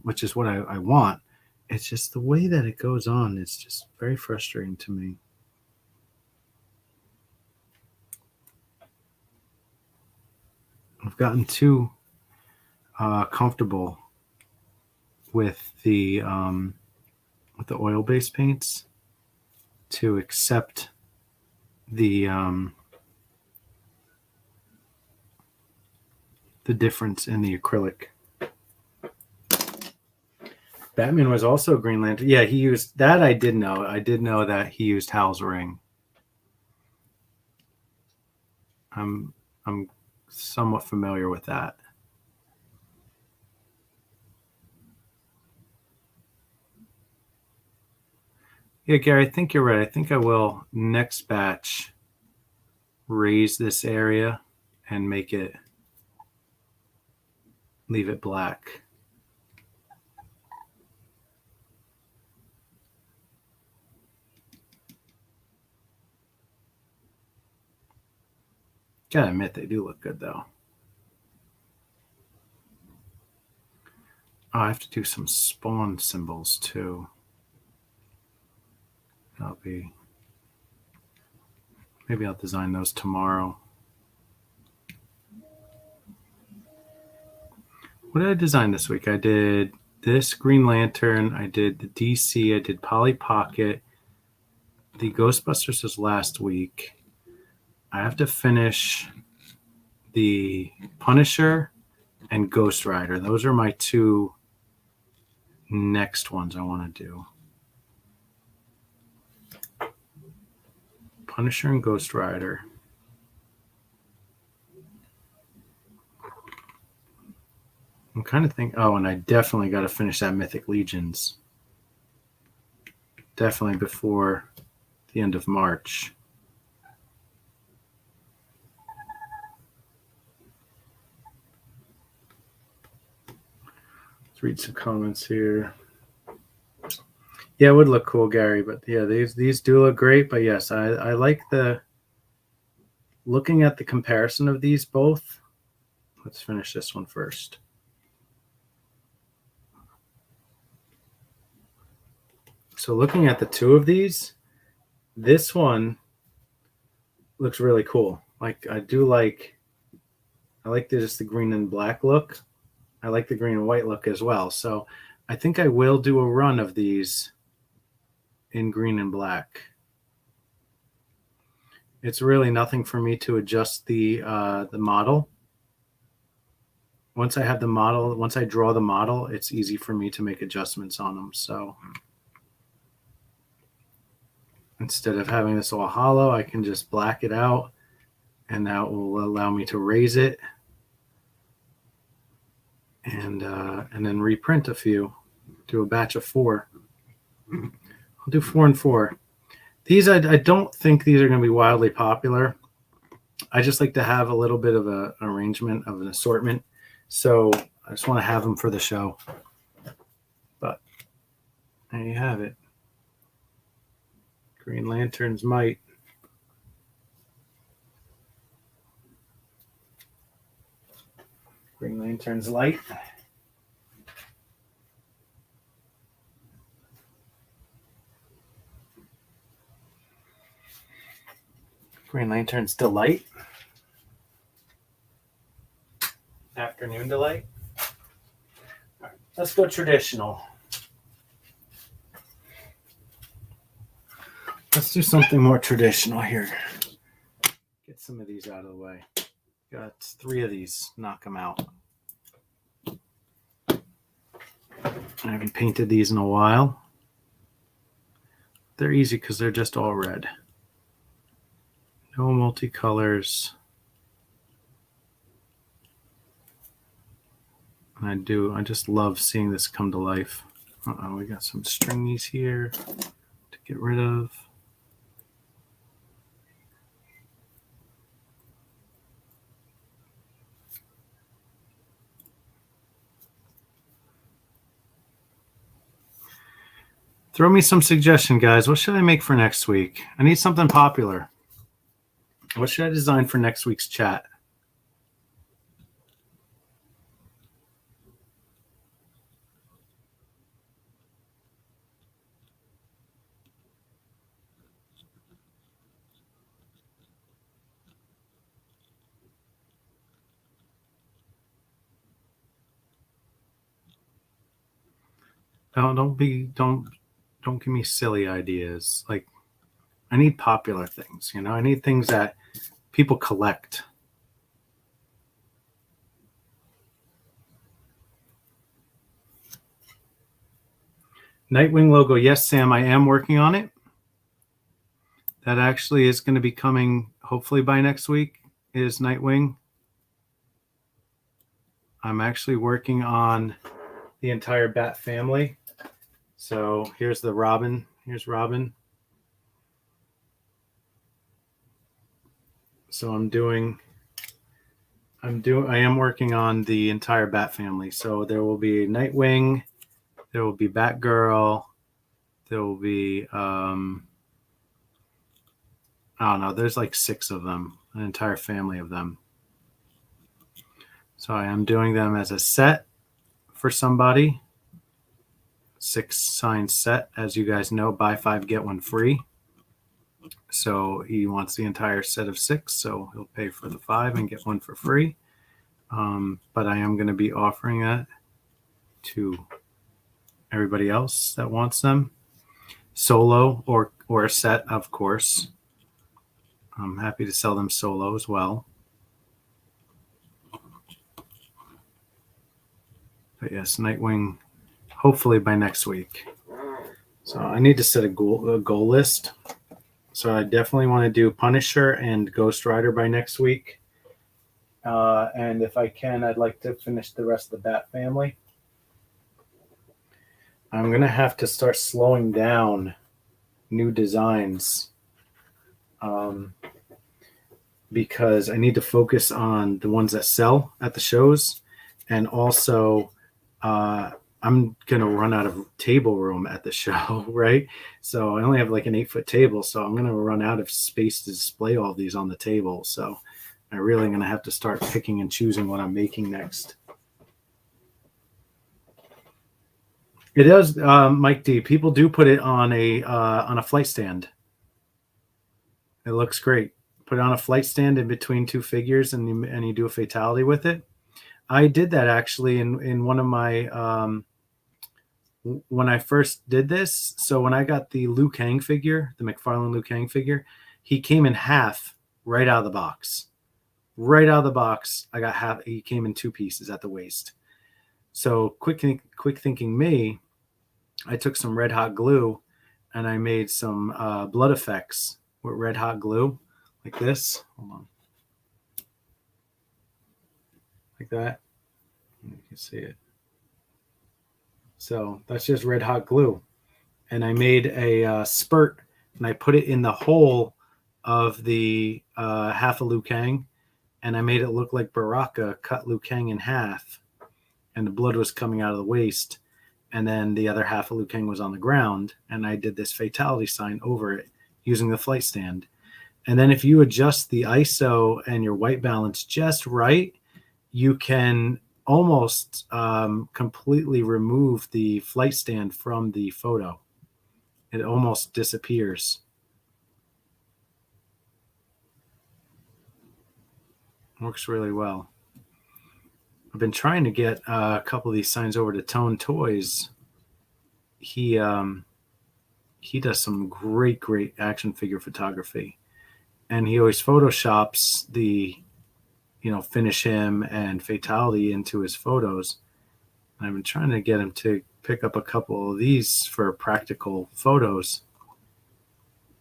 which is what I want. It's just the way that it goes on. It's just very frustrating to me. I've gotten too comfortable with the with the oil-based paints to accept the difference in the acrylic. Batman was also Green Lantern. Yeah, he used that. I did know. I did know that he used Hal's ring. I'm somewhat familiar with that. Yeah, Gary, I think you're right. I think I will next batch raise this area and leave it black. Gotta admit, they do look good though. Oh, I have to do some spawn symbols too. Maybe I'll design those tomorrow. What did I design this week? I did this Green Lantern. I did the DC. I did Polly Pocket. The Ghostbusters was last week. I have to finish the Punisher and Ghost Rider. Those are my two next ones I want to do. Punisher and Ghost Rider. I'm kind of thinking, oh, and I definitely got to finish that Mythic Legions. Definitely before the end of March. Let's read some comments here. Yeah, it would look cool, Gary, but yeah, these do look great. But yes, I like looking at the comparison of these both. Let's finish this one first. So looking at the two of these, this one looks really cool. Like I like just the green and black look. I like the green and white look as well. So I think I will do a run of these in green and black. It's really nothing for me to adjust the model. Once I have the model, once I draw the model, it's easy for me to make adjustments on them. So instead of having this all hollow, I can just black it out, and that will allow me to raise it and then reprint a few. Do a batch of 4. I'll do 4 and 4. These I don't think these are going to be wildly popular. I just like to have a little bit of an arrangement of an assortment, so I just want to have them for the show. But there you have it. Green Lantern's Might. Green Lantern's Light. Green Lantern's Delight. Afternoon Delight. All right, let's go traditional. Let's do something more traditional here. Get some of these out of the way. Got 3 of these. Knock them out. I haven't painted these in a while. They're easy because they're just all red. No multicolors. And I just love seeing this come to life. Uh-oh, we got some stringies here to get rid of. Throw me some suggestion, guys. What should I make for next week? I need something popular. What should I design for next week's chat? Don't Don't give me silly ideas. Like, I need popular things, you know? I need things that people collect. Nightwing logo. Yes, Sam, I am working on it. That actually is going to be coming hopefully by next week, is Nightwing. I'm actually working on the entire Bat family. So here's the Robin. Here's Robin. So I am working on the entire Bat family. So there will be Nightwing, there will be Batgirl, there will be I don't know, there's like 6 of them, an entire family of them. So I am doing them as a set for somebody. 6 sign set, as you guys know, buy 5 get 1 free. So he wants the entire set of 6, so he'll pay for the 5 and get 1 for free. But I am going to be offering that to everybody else that wants them, solo or a set, of course. I'm happy to sell them solo as well. But yes, Nightwing, hopefully by next week. So I need to set a goal list. So I definitely want to do Punisher and Ghost Rider by next week. And if I can, I'd like to finish the rest of the Bat family. I'm going to have to start slowing down new designs because I need to focus on the ones that sell at the shows. And also, I'm going to run out of table room at the show, right? So I only have like an 8-foot table. So I'm going to run out of space to display all these on the table. So I'm really going to have to start picking and choosing what I'm making next. It does, Mike D. People do put it on a flight stand. It looks great. Put it on a flight stand in between 2 figures, and you do a fatality with it. I did that actually in one of my when I first did this. So when I got the Liu Kang figure, the McFarlane Liu Kang figure, he came in half right out of the box. Right out of the box, I got half. He came in 2 pieces at the waist. So quick thinking me, I took some red hot glue and I made some blood effects with red hot glue like this. Hold on. Like that. You can see it. So that's just red hot glue. And I made a spurt and I put it in the hole of the half of Liu Kang. And I made it look like Baraka cut Liu Kang in half. And the blood was coming out of the waist. And then the other half of Liu Kang was on the ground. And I did this fatality sign over it using the flight stand. And then if you adjust the ISO and your white balance just right, you can almost completely remove the flight stand from the photo. It almost disappears. Works really well. I've been trying to get a couple of these signs over to Tone Toys. He does some great action figure photography, and he always photoshops the, finish him and fatality into his photos. And I've been trying to get him to pick up a couple of these for practical photos,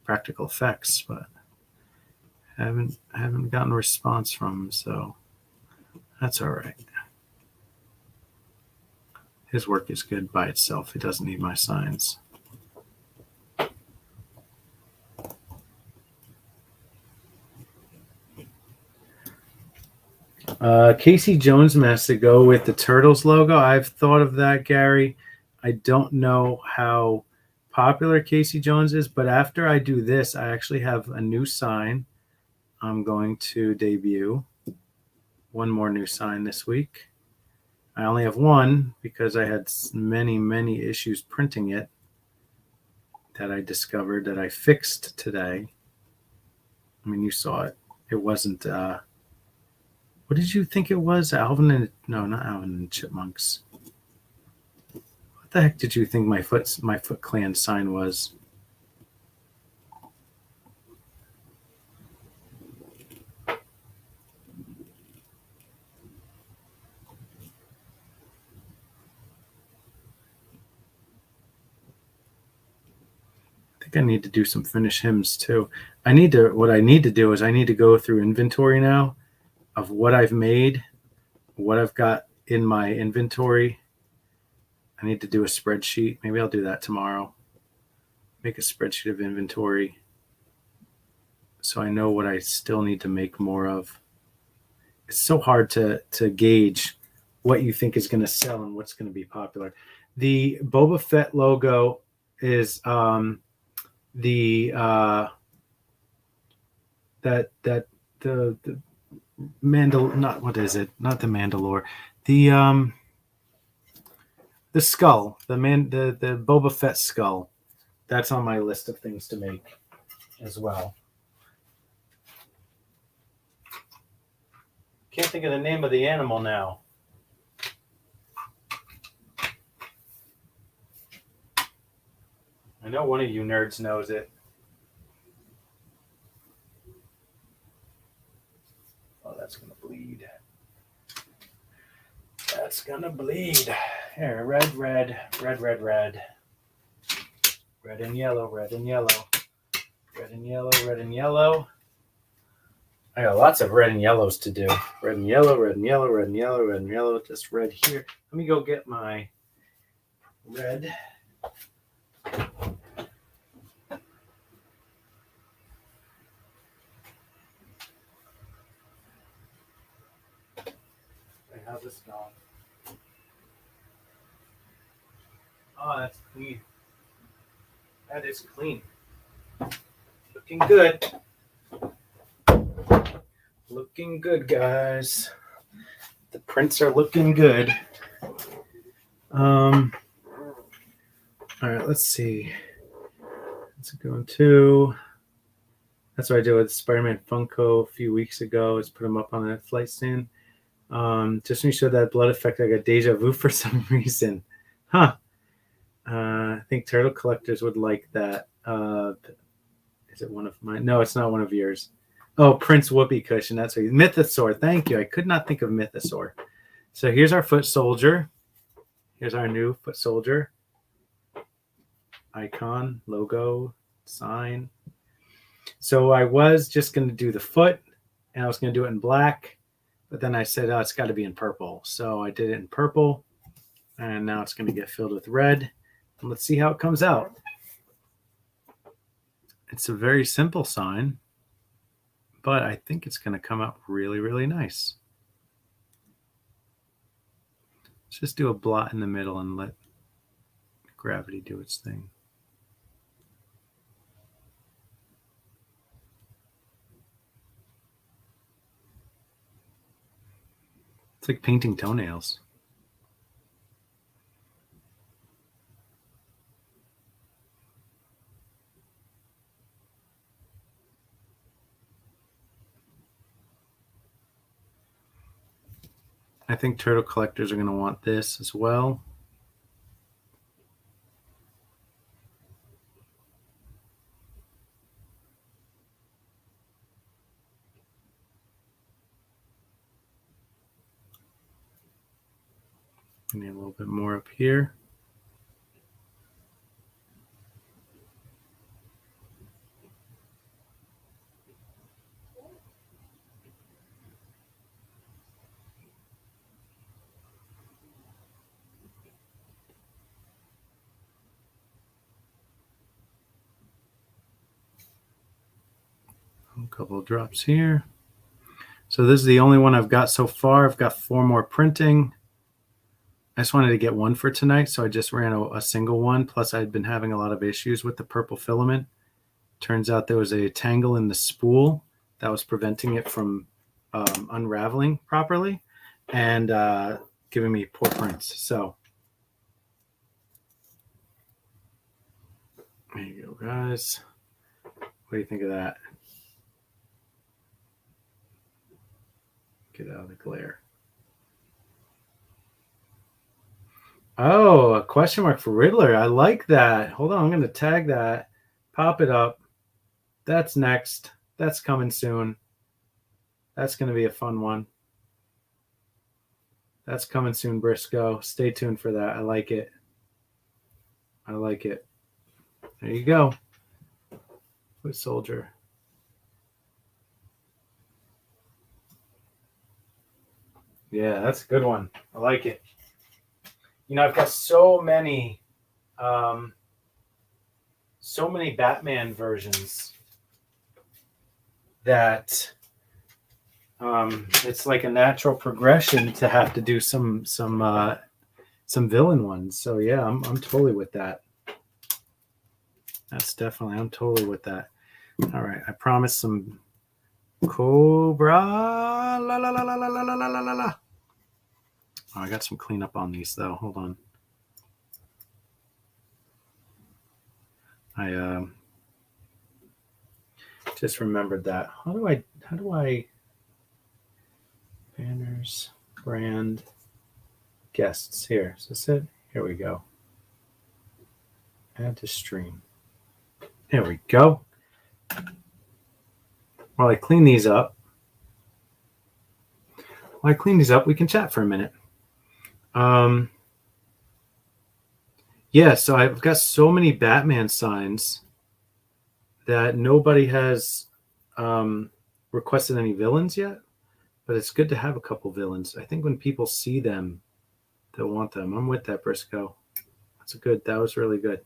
practical effects, but haven't gotten a response from him, so that's all right. His work is good by itself. He doesn't need my signs. Casey Jones has to go with the Turtles logo. I've thought of that, Gary. I don't know how popular Casey Jones is, but after I do this, I actually have a new sign I'm going to debut. One more new sign this week. I only have one because I had many issues printing it that I discovered that I fixed today. I mean, you saw it. It wasn't, what did you think it was? Not Alvin and Chipmunks. the heck did you think my Foot Clan sign was? I think I need to do some finish hymns too. What I need to do is I need to go through inventory now of what I've made, what I've got in my inventory. I need to do a spreadsheet. Maybe I'll do that tomorrow. Make a spreadsheet of inventory so I know what I still need to make more of. It's so hard to gauge what you think is going to sell and what's going to be popular. The Boba Fett logo is the not what is it? Not the Mandalore. The skull, the Boba Fett skull. That's on my list of things to make as well. Can't think of the name of the animal now. I know one of you nerds knows it. Oh, that's going to bleed. That's going to bleed. Here, red. Red and yellow, red and yellow. Red and yellow, red and yellow. I got lots of red and yellows to do. Red and yellow, red and yellow, red and yellow, red and yellow. Just red here. Let me go get my red. How's this going? Oh, that's clean. That is clean. Looking good. Looking good, guys. The prints are looking good. All right, let's see. What's it going to? That's what I did with Spider-Man Funko a few weeks ago. Is put them up on a flight stand. Just when you showed that blood effect, I got deja vu for some reason. Huh. I think turtle collectors would like that. Is it one of mine? No, it's not one of yours. Oh, Prince Whoopee Cushion. That's what Mythosaur. Thank you. I could not think of Mythosaur. So here's our foot soldier. Here's our new foot soldier. Icon, logo, sign. So I was just going to do the foot, and I was going to do it in black. But then I said, oh, it's got to be in purple. So I did it in purple. And now it's going to get filled with red. And let's see how it comes out. It's a very simple sign. But I think it's going to come out really, really nice. Let's just do a blot in the middle and let gravity do its thing. It's like painting toenails. I think turtle collectors are going to want this as well. I need a little bit more up here. A couple of drops here. So this is the only one I've got so far. I've got 4 more printing. I just wanted to get one for tonight, so I just ran a single one. Plus, I'd been having a lot of issues with the purple filament. Turns out there was a tangle in the spool that was preventing it from unraveling properly and giving me poor prints. So there you go, guys. What do you think of that? Get out of the glare. Oh, a question mark for Riddler. I like that. Hold on, I'm going to tag that. Pop it up. That's next. That's coming soon. That's going to be a fun one. That's coming soon, Briscoe. Stay tuned for that. I like it. I like it. There you go. Foot soldier. Yeah, that's a good one. I like it. You know, I've got so many Batman versions that it's like a natural progression to have to do some villain ones. So yeah, I'm totally with that. That's definitely, I'm totally with that. All right, I promise some Cobra. La la la la la la la la la la. Oh, I got some cleanup on these though. Hold on. I just remembered that. How do I banners, brand, guests here? Is this it? Here we go. Add to stream. Here we go. While I clean these up, we can chat for a minute. Yeah, so I've got so many Batman signs that nobody has requested any villains yet, but it's good to have a couple villains. I think when people see them, they'll want them. I'm with that, Briscoe. That was really good.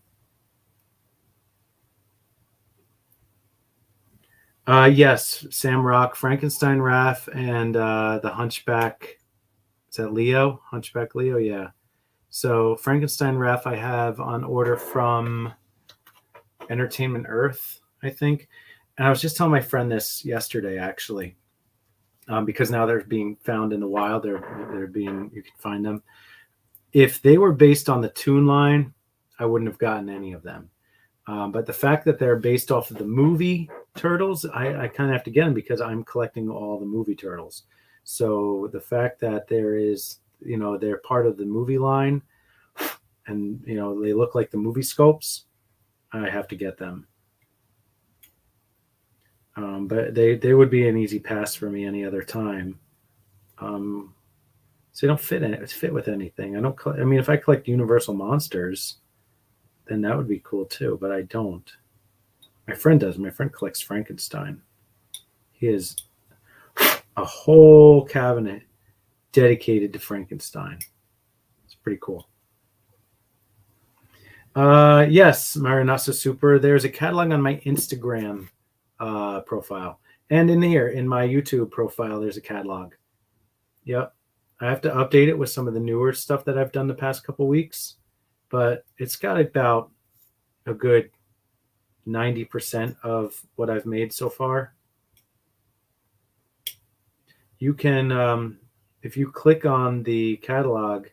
Yes, Sam Rock, Frankenstein Raph, and the Hunchback. Is that Leo? Hunchback Leo, yeah. So Frankenstein Raph I have on order from Entertainment Earth, I think. And I was just telling my friend this yesterday, actually, because now they're being found in the wild. You can find them. If they were based on the Toon line, I wouldn't have gotten any of them. But the fact that they're based off of the movie Turtles, I kind of have to get them because I'm collecting all the movie Turtles. So the fact that they're part of the movie line and, they look like the movie sculpts, I have to get them. But they would be an easy pass for me any other time. So they don't fit with anything. If I collect Universal Monsters, then that would be cool too, but I don't. My friend does. My friend collects Frankenstein. He has a whole cabinet dedicated to Frankenstein. It's pretty cool. Yes, Marinasa Super. There's a catalog on my Instagram profile. And in my YouTube profile, there's a catalog. Yep. I have to update it with some of the newer stuff that I've done the past couple weeks. But it's got about a good 90% of what I've made so far. You can, if you click on the catalog,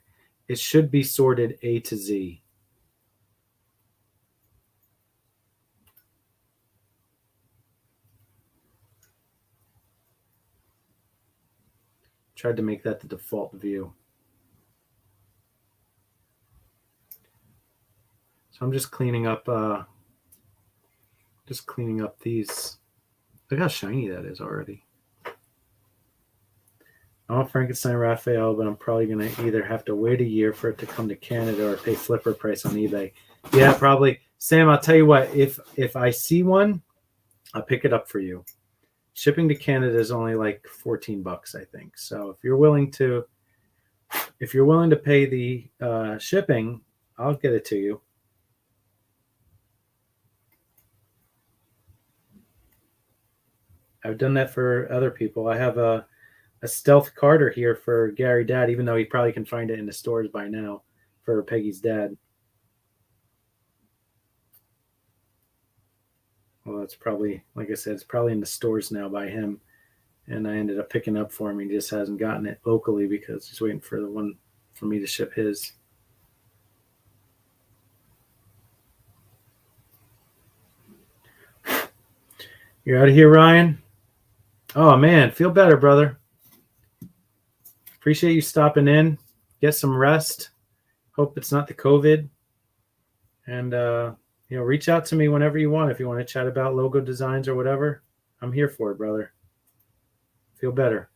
it should be sorted A to Z. Tried to make that the default view. So I'm just cleaning up these. Look how shiny that is already. I want Frankenstein Raphael, but I'm probably going to either have to wait a year for it to come to Canada or pay flipper price on eBay. Yeah, probably. Sam, I'll tell you what, if I see one, I'll pick it up for you. Shipping to Canada is only like $14, I think. So if you're willing to pay the shipping, I'll get it to you. I've done that for other people. I have a stealth Carter here for Gary Dad, even though he probably can find it in the stores by now for Peggy's dad. Well, it's probably, like I said, it's probably in the stores now by him. And I ended up picking up for him. He just hasn't gotten it locally because he's waiting for the one for me to ship his. You're out of here, Ryan? Oh, man. Feel better, brother. Appreciate you stopping in. Get some rest. Hope it's not the COVID. And reach out to me whenever you want. If you want to chat about logo designs or whatever, I'm here for it, brother. Feel better.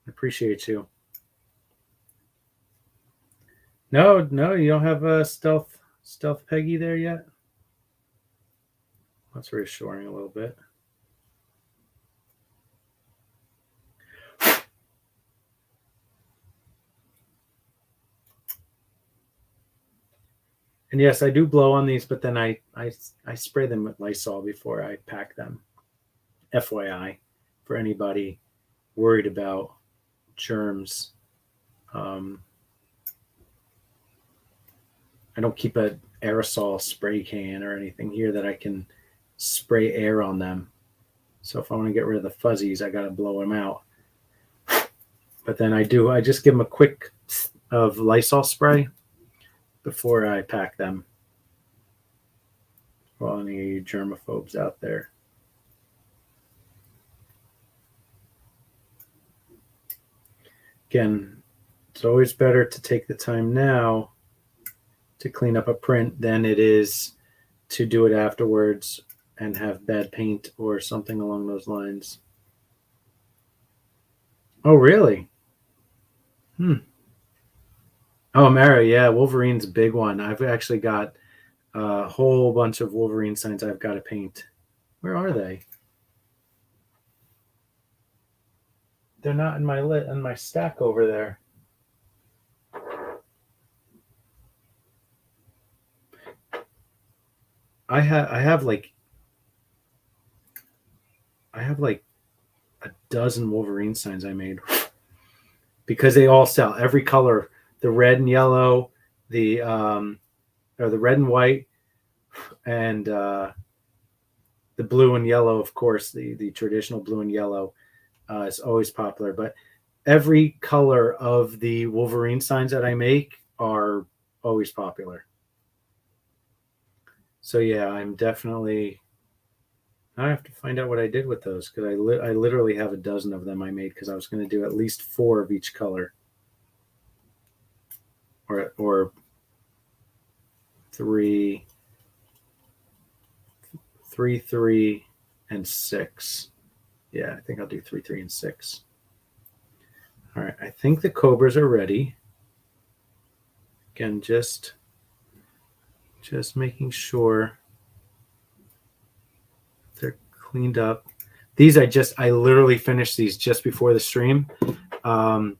I appreciate you. No, you don't have a stealth Peggy there yet. That's reassuring a little bit. And yes, I do blow on these, but then I spray them with Lysol before I pack them. FYI, for anybody worried about germs. I don't keep an aerosol spray can or anything here that I can spray air on them. So if I want to get rid of the fuzzies, I got to blow them out. But then I just give them a quick of Lysol spray before I pack them. For all any germaphobes out there. Again, it's always better to take the time now to clean up a print than it is to do it afterwards and have bad paint or something along those lines. Oh, really? Oh, Mara, yeah, Wolverine's a big one. I've actually got a whole bunch of Wolverine signs I've got to paint. Where are they? They're not in my stack over there. I have like a dozen Wolverine signs I made because they all sell every color, the red and yellow, the red and white, and the blue and yellow, of course, the traditional blue and yellow is always popular, but every color of the Wolverine signs that I make are always popular. So yeah, I have to find out what I did with those because I literally have a dozen of them I made because I was going to do at least 4 of each color, or 3, and 6. Yeah, I think I'll do 3, 3, and 6. All right, I think the Cobras are ready. Again, just making sure they're cleaned up. These I literally finished these just before the stream.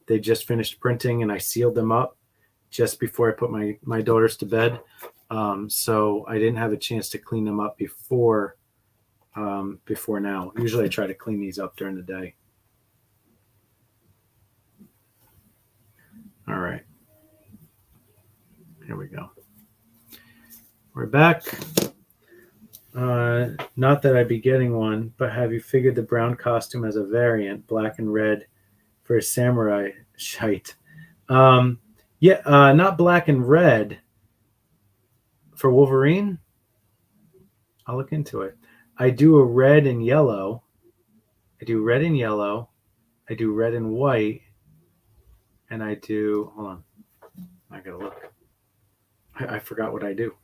They just finished printing and I sealed them up just before I put my daughters to bed. So I didn't have a chance to clean them up before now. Usually I try to clean these up during the day. All right. Here we go. We're back. Not that I'd be getting one, but have you figured the brown costume as a variant, black and red, for a samurai shite? Not black and red for Wolverine. I'll look into it. I do a red and yellow. I do red and yellow. I do red and white. And I do, hold on. I gotta look. I forgot what I do.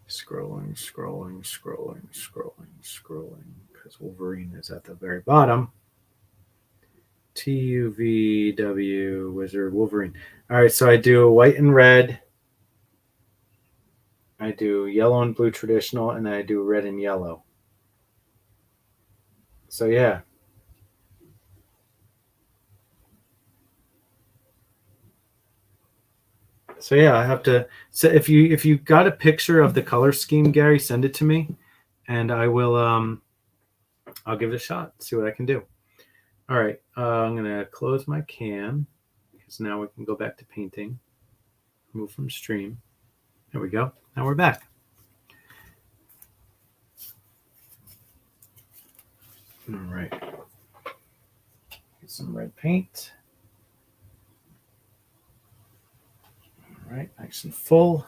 Scrolling, because Wolverine is at the very bottom. TUVW Wizard Wolverine. All right, so I do white and red. I do yellow and blue traditional, and then I do red and yellow. So yeah. So yeah, I have to. So if you got a picture of the color scheme, Gary, send it to me, and I will. I'll give it a shot. See what I can do. All right, I'm gonna close my cam because now we can go back to painting. Move from stream. There we go. Now we're back. All right. Get some red paint. All right, nice and full.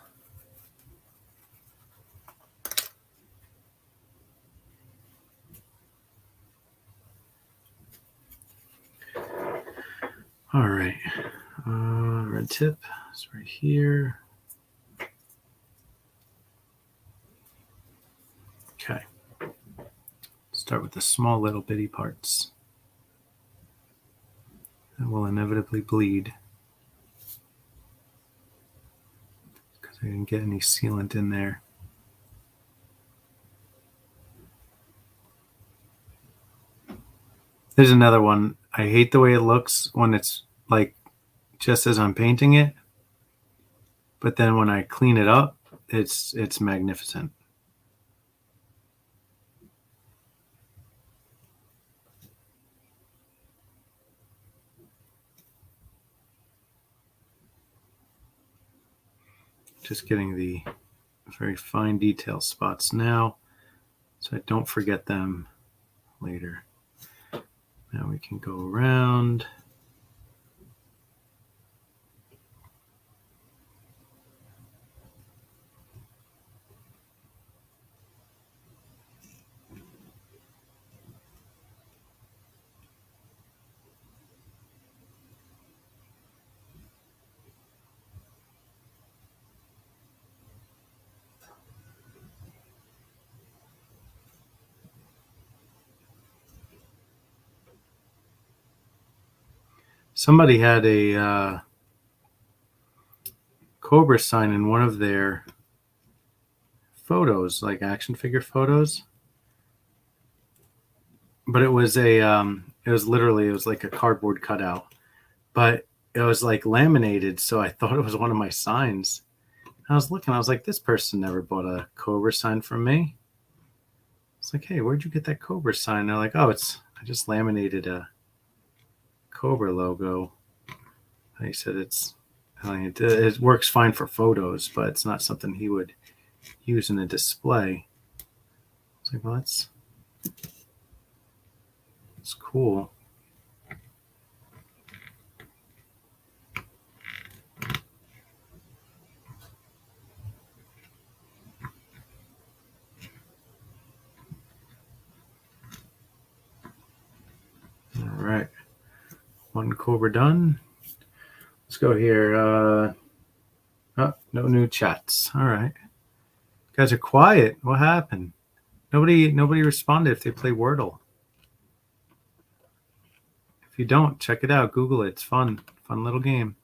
All right, red tip is right here. Okay, start with the small little bitty parts that will inevitably bleed because I didn't get any sealant in there. There's another one. I hate the way it looks when it's like just as I'm painting it, but then when I clean it up, it's magnificent. Just getting the very fine detail spots now so I don't forget them later. Now we can go around. Somebody had a Cobra sign in one of their photos, like action figure photos. But it was it was like a cardboard cutout, but it was like laminated. So I thought it was one of my signs. I was looking, I was like, this person never bought a Cobra sign from me. It's like, hey, where'd you get that Cobra sign? They're like, oh, I just laminated a Cobra logo. He said it works fine for photos, but it's not something he would use in a display. It's like, well, that's cool. All right, one Cobra done. Let's go here. Oh, no new chats. All right, you guys are quiet. What happened? Nobody responded if they play Wordle. If you don't, check it out. Google it. It's fun little game.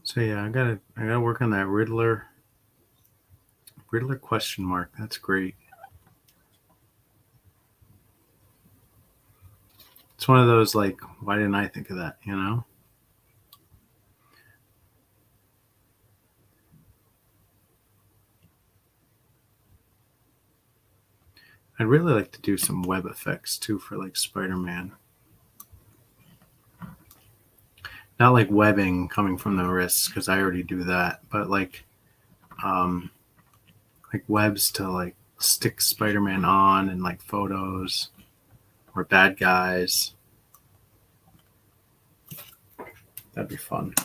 So yeah, I gotta work on that Riddler question mark. That's great. It's one of those like, why didn't I think of that? You know. I'd really like to do some web effects too for like Spider-Man. Not like webbing coming from the wrists because I already do that, but like webs to like stick Spider-Man on and like photos or bad guys. That'd be fun.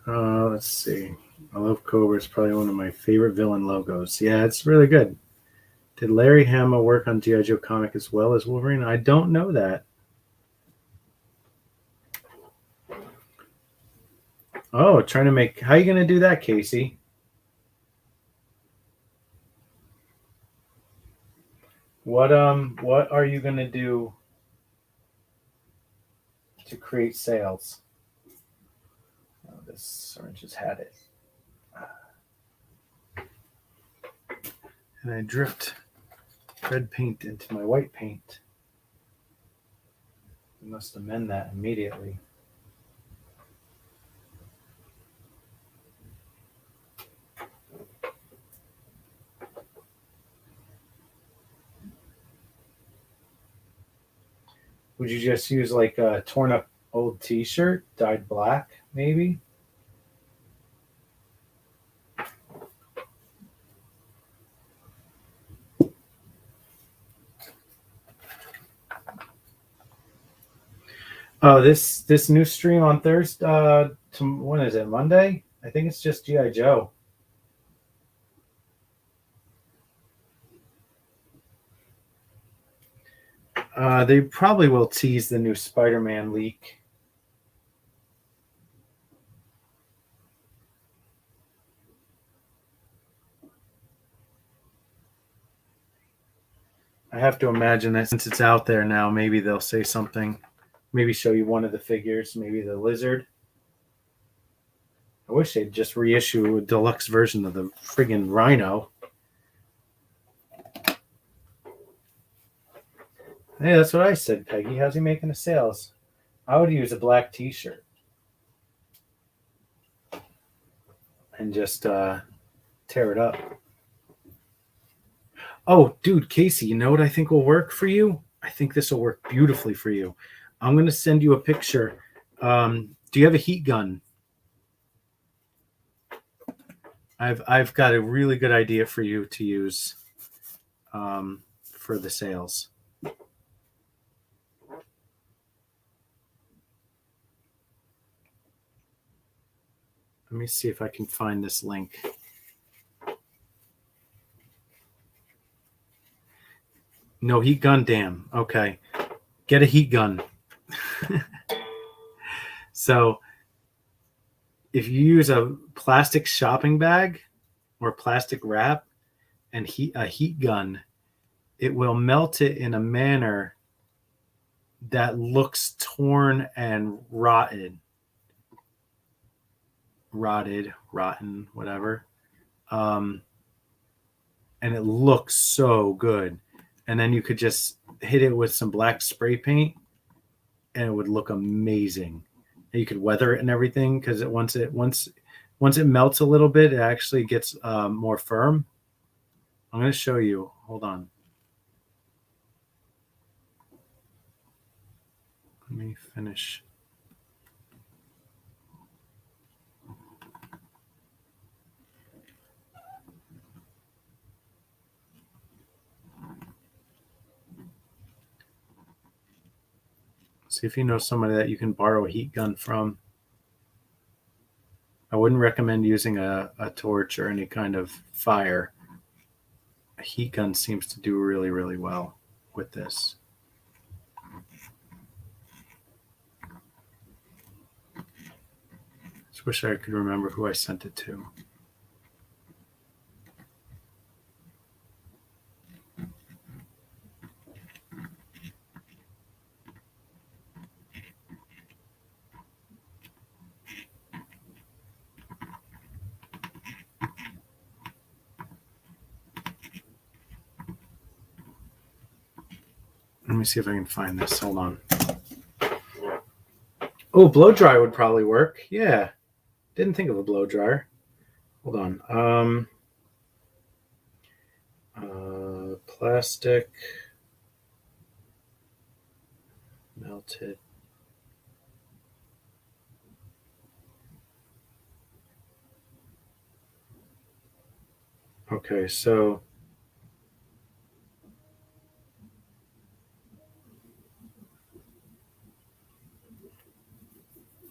Let's see. I love Cobra. It's probably one of my favorite villain logos. Yeah, it's really good. Did Larry Hama work on G.I. Joe comic as well as Wolverine? I don't know that. Oh, trying to make... How are you going to do that, Casey? What are you going to do to create sales? Oh, this orange has had it. And I dripped red paint into my white paint. I must amend that immediately. Would you just use like a torn up old t-shirt, dyed black, maybe? Oh, this new stream on Thursday, when is it, Monday? I think it's just G.I. Joe. They probably will tease the new Spider-Man leak. I have to imagine that since it's out there now, maybe they'll say something. Maybe show you one of the figures, maybe the lizard. I wish they'd just reissue a deluxe version of the friggin' Rhino. Hey, that's what I said, Peggy. How's he making the sales? I would use a black t-shirt. And just tear it up. Oh, dude, Casey, you know what I think will work for you? I think this will work beautifully for you. I'm going to send you a picture. Do you have a heat gun? I've got a really good idea for you to use for the sales. Let me see if I can find this link. No heat gun, damn. Okay. Get a heat gun. So if you use a plastic shopping bag or plastic wrap and a heat gun, it will melt it in a manner that looks torn and rotten, whatever. And it looks so good. And then you could just hit it with some black spray paint and it would look amazing. And you could weather it and everything because once it melts a little bit, it actually gets more firm. I'm going to show you. Hold on. Let me finish. See if you know somebody that you can borrow a heat gun from. I wouldn't recommend using a torch or any kind of fire. A heat gun seems to do really, really well with this. Just wish I could remember who I sent it to. Let me see if I can find this. Hold on. Oh, blow dryer would probably work. Yeah. Didn't think of a blow dryer. Hold on. Plastic. Melted. Okay, so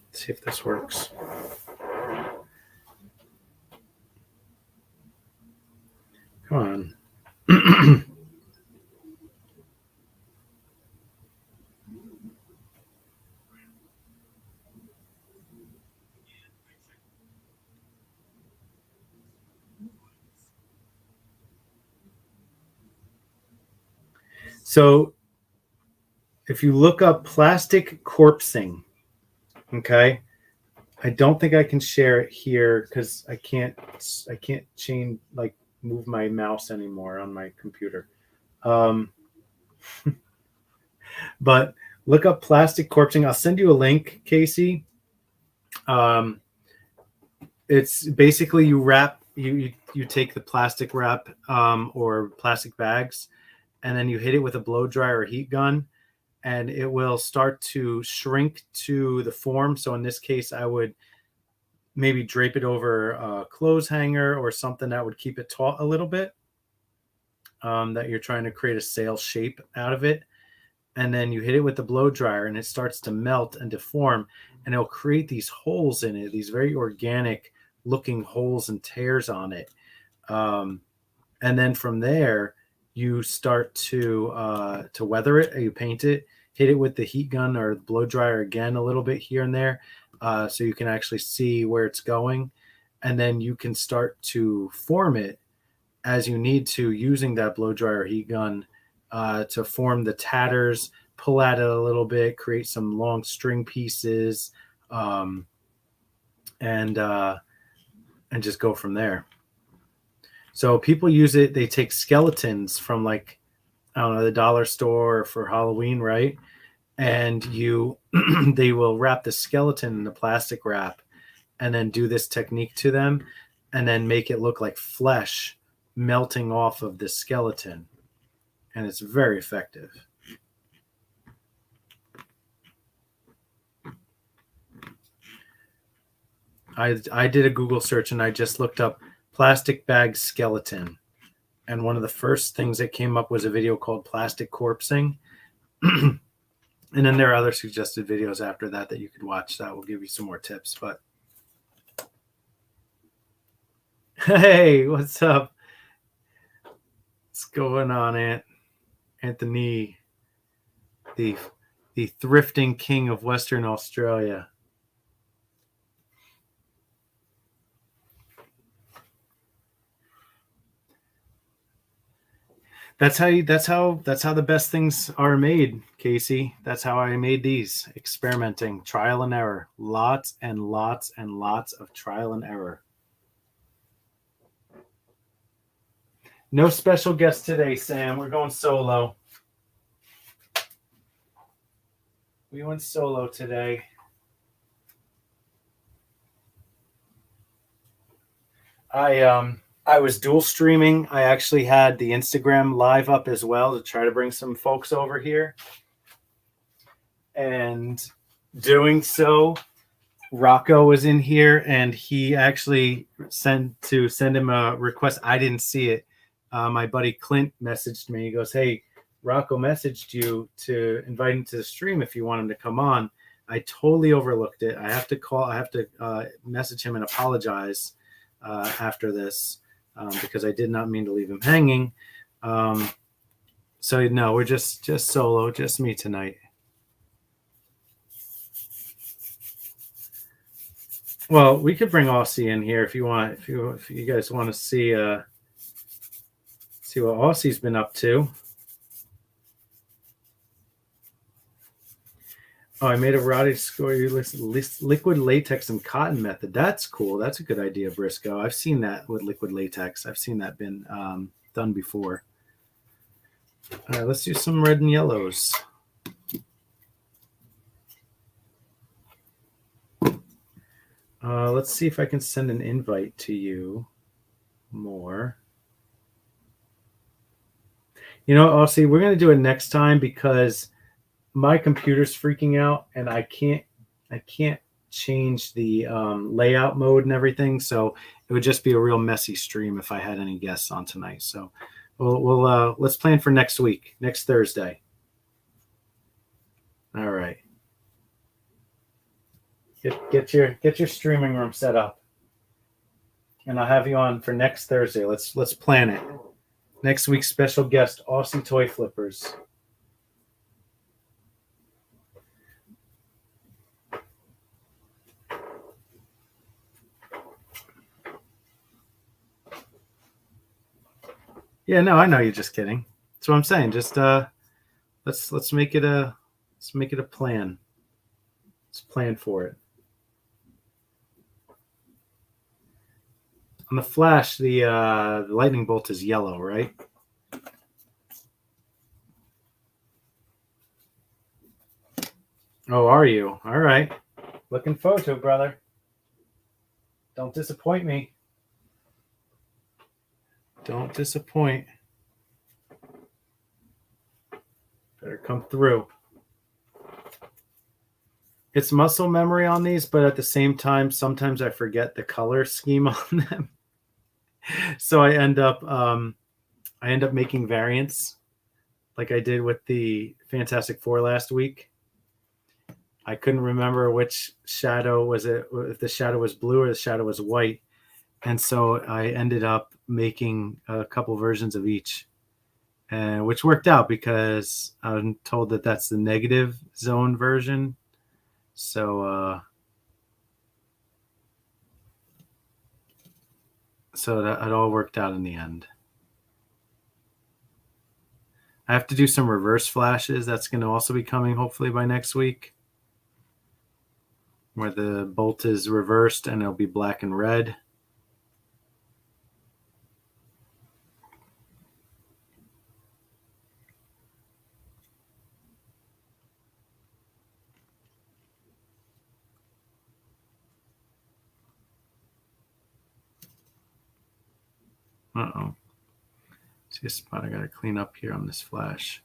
let's see if this works. Come on. So if you look up plastic corpsing, okay, I don't think I can share it here because I can't change, like move my mouse anymore on my computer. But look up plastic corpsing. I'll send you a link, Casey. It's basically you take the plastic wrap or plastic bags, and then you hit it with a blow dryer or heat gun, and it will start to shrink to the form. So in this case, I would maybe drape it over a clothes hanger or something that would keep it taut a little bit, that you're trying to create a sail shape out of it. And then you hit it with the blow dryer and it starts to melt and deform, and it'll create these holes in it, these very organic looking holes and tears on it. And then from there, you start to weather it. You paint it, hit it with the heat gun or the blow dryer again a little bit here and there, so you can actually see where it's going. And then you can start to form it as you need to, using that blow dryer heat gun to form the tatters, pull at it a little bit, create some long string pieces, and just go from there. So people use it. They take skeletons from, like, I don't know, the dollar store for Halloween, right? And they will wrap the skeleton in the plastic wrap and then do this technique to them and then make it look like flesh melting off of the skeleton. And it's very effective. I did a Google search and I just looked up plastic bag skeleton. And one of the first things that came up was a video called Plastic Corpsing. And then there are other suggested videos after that you could watch that will give you some more tips. But hey, what's up? What's going on, Anthony, the thrifting king of Western Australia? That's how the best things are made, Casey. That's how I made these. Experimenting, trial and error, lots and lots and lots of trial and error. No special guest today, Sam. We're going solo. We went solo today. I was dual streaming. I actually had the Instagram live up as well to try to bring some folks over here. And doing so, Rocco was in here and he actually sent him a request. I didn't see it. My buddy Clint messaged me. He goes, "Hey, Rocco messaged you to invite him to the stream if you want him to come on." I totally overlooked it. I have to message him and apologize after this. Because I did not mean to leave him hanging. So no, we're just solo, just me tonight. Well, we could bring Aussie in here if you want. If you guys want to see what Aussie's been up to. Oh, I made a rotted score. Liquid latex and cotton method. That's cool. That's a good idea, Briscoe. I've seen that with liquid latex. I've seen that been done before. All right, let's do some red and yellows. Let's see if I can send an invite to you more. You know, Aussie, we're going to do it next time because my computer's freaking out and I can't change the layout mode and everything. So it would just be a real messy stream if I had any guests on tonight. So we'll let's plan for next week, next Thursday. All right. Get your streaming room set up. And I'll have you on for next Thursday. Let's plan it. Next week's special guest, Aussie Toy Flippers. Yeah, no, I know you're just kidding. That's what I'm saying. Just let's make it a plan. Let's plan for it. On the flash, the lightning bolt is yellow, right? Oh, are you? All right. Looking forward to it, brother. Don't disappoint me. Don't disappoint. Better come through. It's muscle memory on these, but at the same time, sometimes I forget the color scheme on them. So I end up making variants like I did with the Fantastic Four last week. I couldn't remember which shadow was it, if the shadow was blue or the shadow was white. And so I ended up making a couple versions of each, which worked out because I'm told that that's the negative zone version. So that it all worked out in the end. I have to do some reverse flashes. That's going to also be coming hopefully by next week, where the bolt is reversed and it'll be black and red. Uh-oh. See a spot I got to clean up here on this flash.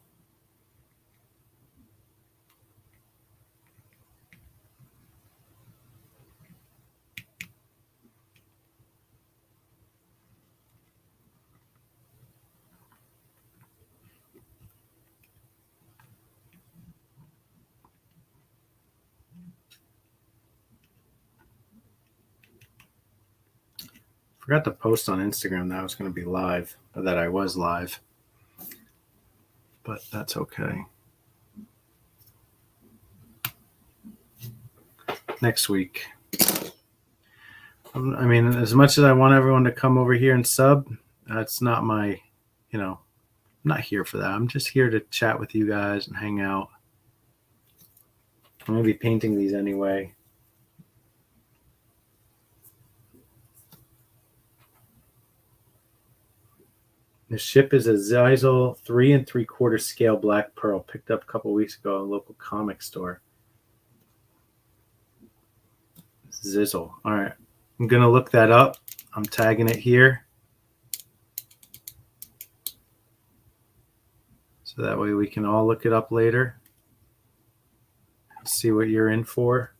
Forgot to post on Instagram that I was going to be live, or that I was live, but that's okay. Next week. I mean, as much as I want everyone to come over here and sub, that's not my, I'm not here for that. I'm just here to chat with you guys and hang out. I'm going to be painting these anyway. The ship is a Zeisel 3 3/4 scale black pearl, picked up a couple weeks ago at a local comic store. Zizzle. All right. I'm going to look that up. I'm tagging it here. So that way we can all look it up later. See what you're in for.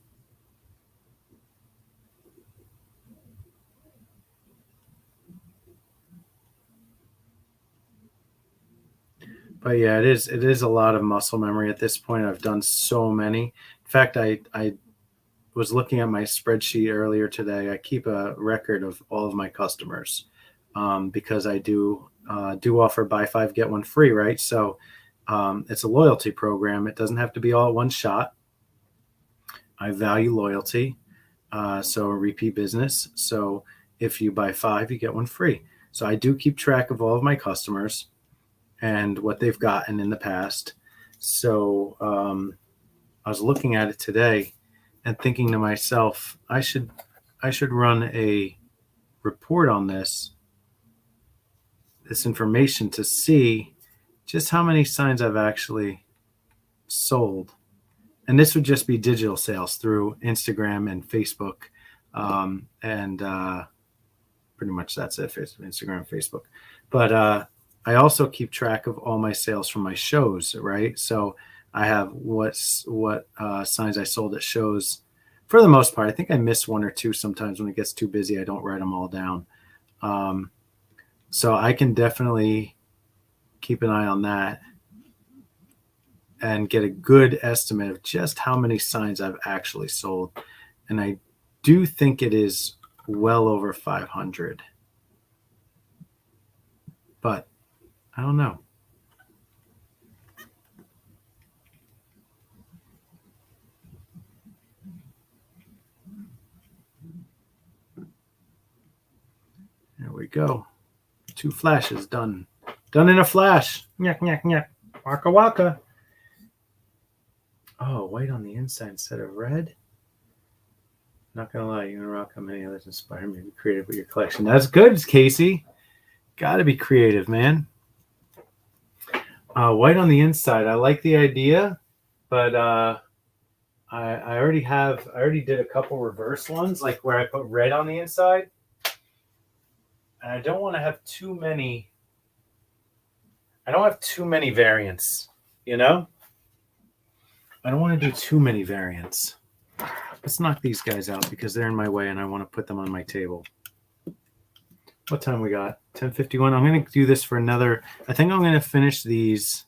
But yeah, it is a lot of muscle memory at this point. I've done so many. In fact, I was looking at my spreadsheet earlier today. I keep a record of all of my customers because I do offer buy 5 get 1 free, right? So it's a loyalty program. It doesn't have to be all at one shot. I value loyalty, so repeat business. So if you buy 5, you get 1 free. So I do keep track of all of my customers and what they've gotten in the past. So I was looking at it today and thinking to myself, I should run a report on this information to see just how many signs I've actually sold. And this would just be digital sales through Instagram and Facebook. And pretty much that's it, Instagram and Facebook. But I also keep track of all my sales from my shows, right? So I have what signs I sold at shows for the most part. I think I miss 1 or 2 sometimes when it gets too busy. I don't write them all down. So I can definitely keep an eye on that and get a good estimate of just how many signs I've actually sold. And I do think it is well over 500. But I don't know. There we go. 2 flashes done. Done in a flash. Nyak, nyak, nyak. Waka, waka. Oh, white on the inside instead of red. Not gonna lie, you're gonna rock how many others inspire me to be creative with your collection. That's good, Casey. Gotta be creative, man. White on the inside. I like the idea, but I already did a couple reverse ones, like where I put red on the inside. And I don't want to have too many. I don't have too many variants, you know? I don't want to do too many variants. Let's knock these guys out because they're in my way and I want to put them on my table. What time we got? 10:51. I'm going to do this for another. I think I'm going to finish these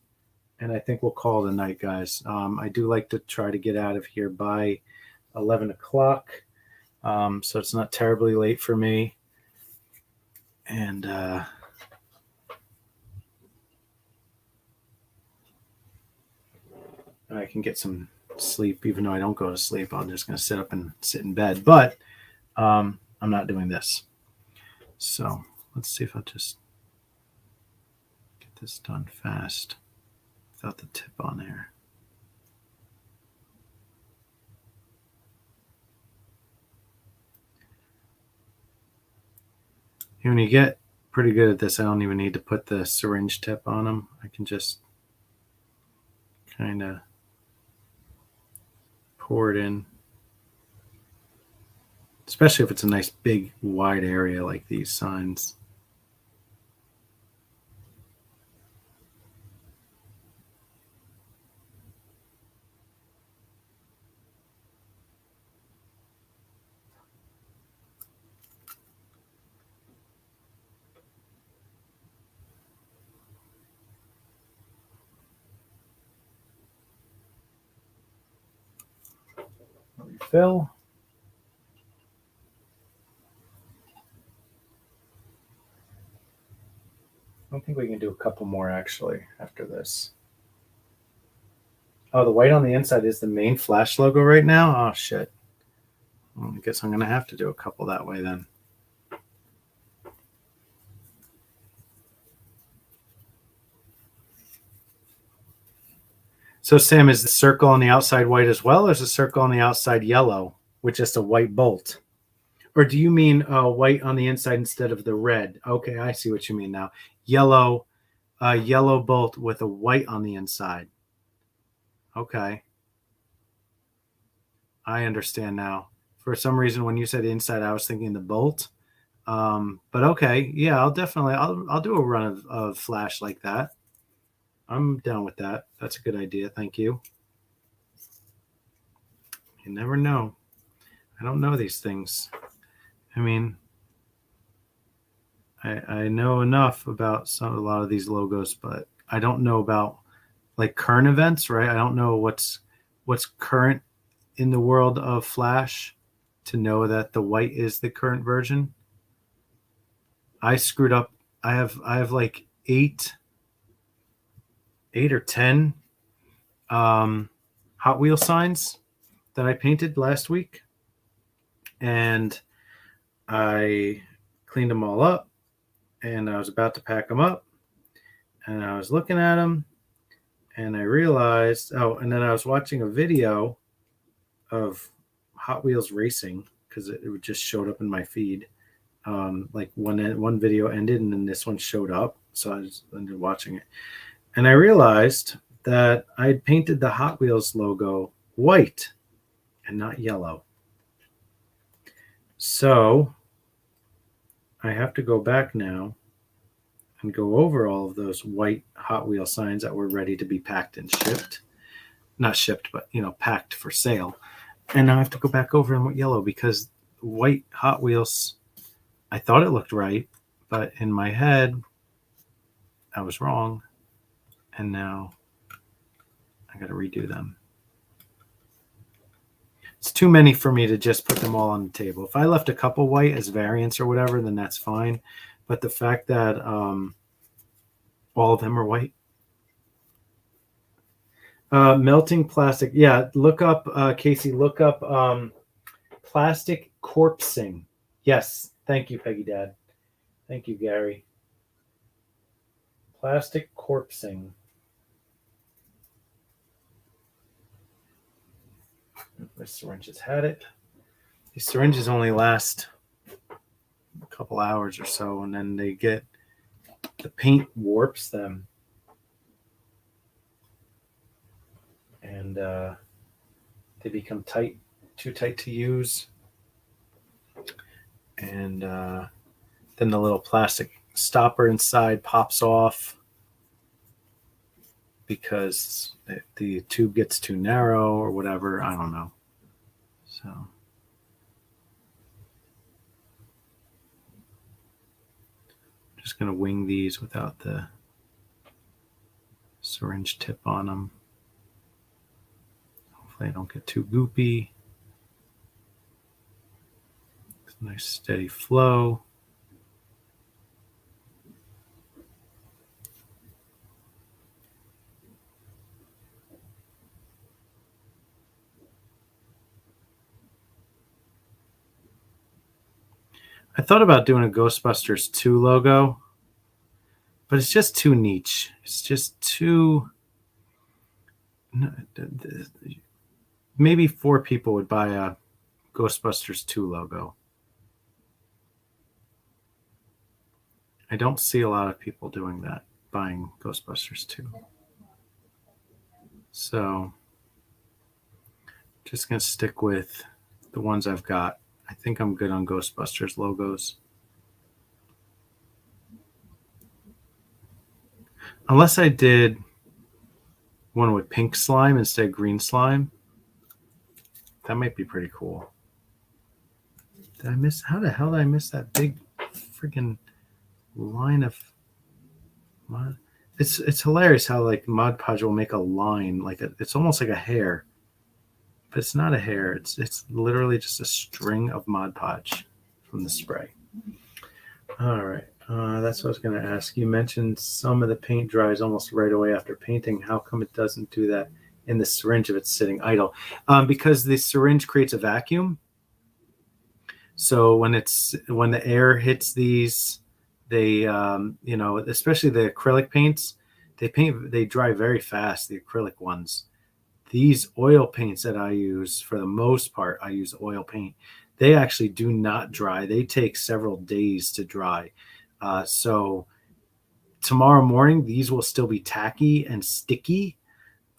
and I think we'll call it a night, guys. I do like to try to get out of here by 11 o'clock. So it's not terribly late for me. And I can get some sleep, even though I don't go to sleep. I'm just going to sit up and sit in bed. But I'm not doing this. So let's see if I'll just get this done fast without the tip on there. When you get pretty good at this, I don't even need to put the syringe tip on them. I can just kind of pour it in, especially if it's a nice big wide area like these signs. Refill. I don't think we can do a couple more actually after this. Oh, the white on the inside is the main Flash logo right now? Oh, shit. Well, I guess I'm going to have to do a couple that way then. So, Sam, is the circle on the outside white as well, or is the circle on the outside yellow with just a white bolt? Or do you mean white on the inside instead of the red? Okay, I see what you mean now. Yellow bolt with a white on the inside. Okay. I understand now. For some reason, when you said inside, I was thinking the bolt. But okay, yeah, I'll do a run of Flash like that. I'm down with that. That's a good idea. Thank you. You never know. I don't know these things. I mean, I know enough about a lot of these logos, but I don't know about like current events, right? I don't know what's current in the world of Flash to know that the white is the current version. I screwed up. I have like 8 or 10 Hot Wheel signs that I painted last week, and I cleaned them all up, and I was about to pack them up, and I was looking at them, and I realized, and then I was watching a video of Hot Wheels racing because it just showed up in my feed. Like one video ended and then this one showed up, so I just ended watching it, and I realized that I had painted the Hot Wheels logo white and not yellow. So I have to go back now and go over all of those white Hot Wheel signs that were ready to be packed and shipped. Not shipped, but packed for sale. And now I have to go back over them with yellow because white Hot Wheels, I thought it looked right, but in my head, I was wrong. And now I got to redo them. It's too many for me to just put them all on the table. If I left a couple white as variants or whatever, then that's fine. But the fact that all of them are white. Melting plastic. Yeah, look up, Casey, look up plastic corpsing. Yes, thank you, Peggy Dad. Thank you, Gary. Plastic corpsing. My syringe has had it. These syringes only last a couple hours or so, and then the paint warps them, and they become too tight to use, and then the little plastic stopper inside pops off because the tube gets too narrow or whatever. I don't know. So I'm just going to wing these without the syringe tip on them. Hopefully I don't get too goopy. It's a nice steady flow. I thought about doing a Ghostbusters 2 logo, but it's just too niche. It's just too... Maybe 4 people would buy a Ghostbusters 2 logo. I don't see a lot of people doing that, buying Ghostbusters 2. So, just going to stick with the ones I've got. I think I'm good on Ghostbusters logos. Unless I did one with pink slime instead of green slime. That might be pretty cool. How the hell did I miss that big freaking line of Mod? It's hilarious how like Mod Podge will make a line, it's almost like a hair. But it's not a hair. It's literally just a string of Mod Podge from the spray. All right. That's what I was going to ask. You mentioned some of the paint dries almost right away after painting. How come it doesn't do that in the syringe if it's sitting idle? Because the syringe creates a vacuum. So when the air hits these, they, especially the acrylic paints, they dry very fast, the acrylic ones. These oil paints that I use, for the most part, I use oil paint. They actually do not dry. They take several days to dry. So tomorrow morning, these will still be tacky and sticky.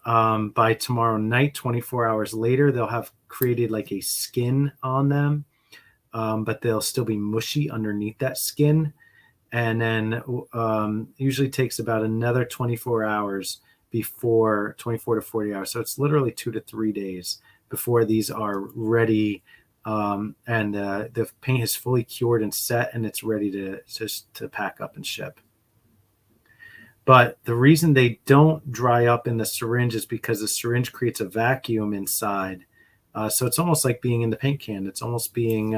By tomorrow night, 24 hours later, they'll have created like a skin on them, but they'll still be mushy underneath that skin. And then usually takes about another 24 hours before 24 to 40 hours. So it's literally 2 to 3 days before these are ready. And the paint is fully cured and set, and it's ready to pack up and ship. But the reason they don't dry up in the syringe is because the syringe creates a vacuum inside. So it's almost like being in the paint can. It's almost being,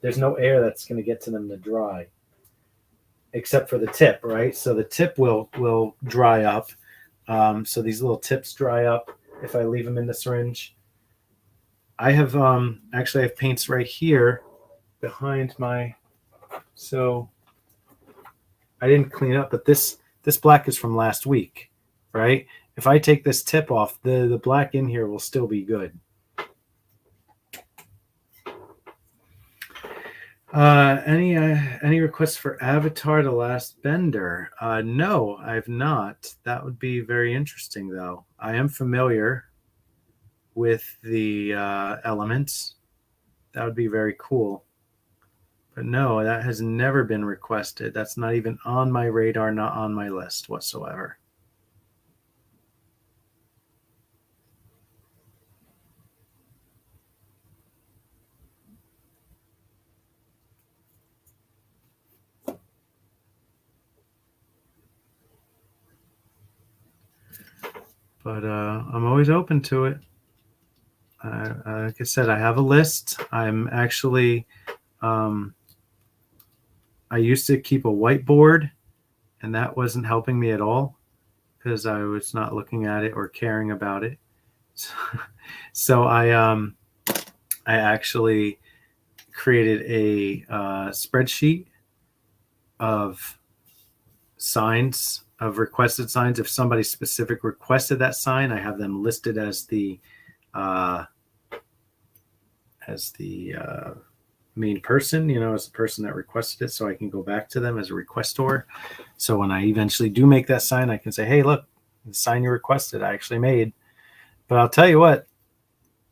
there's no air that's going to get to them to dry, except for the tip, right? So the tip will dry up. So these little tips dry up if I leave them in the syringe. I have actually I have paints right here behind my, so I didn't clean up, but this black is from last week, right? If I take this tip off, the black in here will still be good. Any requests for Avatar: The Last Bender? No, I've not. That would be very interesting, though. I am familiar with the elements. That would be very cool. But no, that has never been requested. That's not even on my radar, not on my list whatsoever. But I'm always open to it. Like I said, I have a list. I'm actually, I used to keep a whiteboard, and that wasn't helping me at all because I was not looking at it or caring about it. So I actually created a spreadsheet of signs, of requested signs. If somebody specific requested that sign, I have them listed as the as the main person, as the person that requested it, so I can go back to them as a requestor. So when I eventually do make that sign, I can say, hey, look, the sign you requested, I actually made. But I'll tell you what,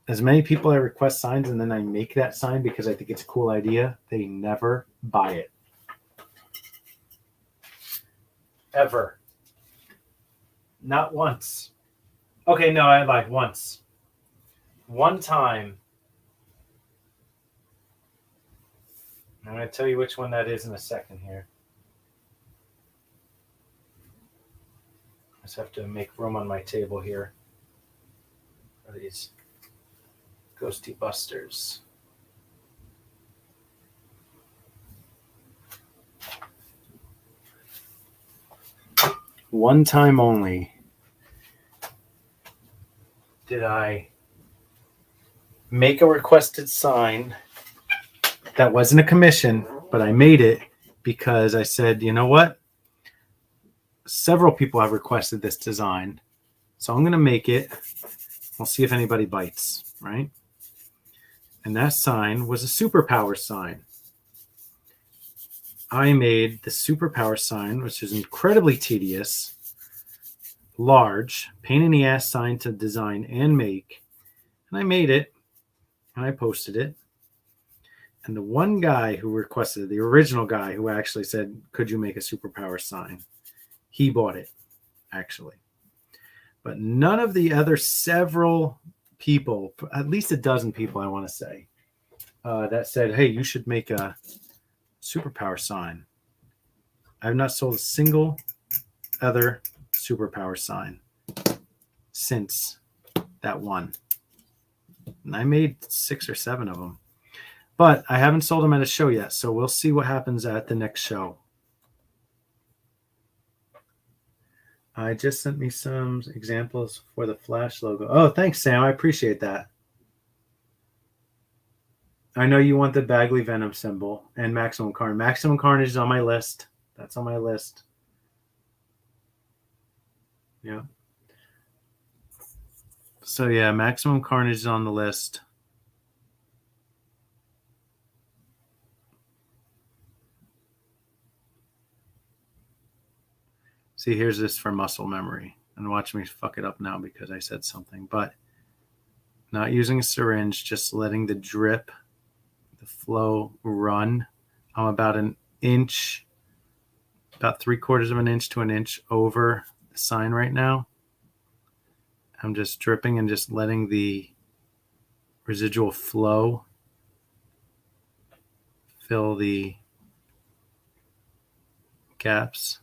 as many people that request signs and then I make that sign because I think it's a cool idea, they never buy it. Ever. Not once. Okay, no, I lied. Once. One time. I'm going to tell you which one that is in a second here. I just have to make room on my table here for these ghosty busters. One time only did I make a requested sign that wasn't a commission, but I made it because I said, you know what? Several people have requested this design, so I'm going to make it. We'll see if anybody bites, right? And that sign was a superpower sign. I made the superpower sign, which is incredibly tedious, large, pain in the ass sign to design and make. And I made it, and I posted it. And the one guy who requested it, the original guy who actually said, could you make a superpower sign? He bought it, actually. But none of the other several people, at least a dozen people, I want to say, that said, hey, you should make a superpower sign. I've not sold a single other superpower sign since that one. And I made 6 or 7 of them. But I haven't sold them at a show yet, so we'll see what happens at the next show. I just sent me some examples for the Flash logo. Oh, thanks, Sam. I appreciate that. I know you want the Bagley Venom symbol and Maximum Carnage. Maximum Carnage is on my list. That's on my list. Yeah. So, yeah, Maximum Carnage is on the list. See, here's this for muscle memory. And watch me fuck it up now because I said something. But not using a syringe, just letting the drip, the flow run. I'm about an inch, about 3/4 of an inch to an inch over the sign right now. I'm just dripping and just letting the residual flow fill the gaps.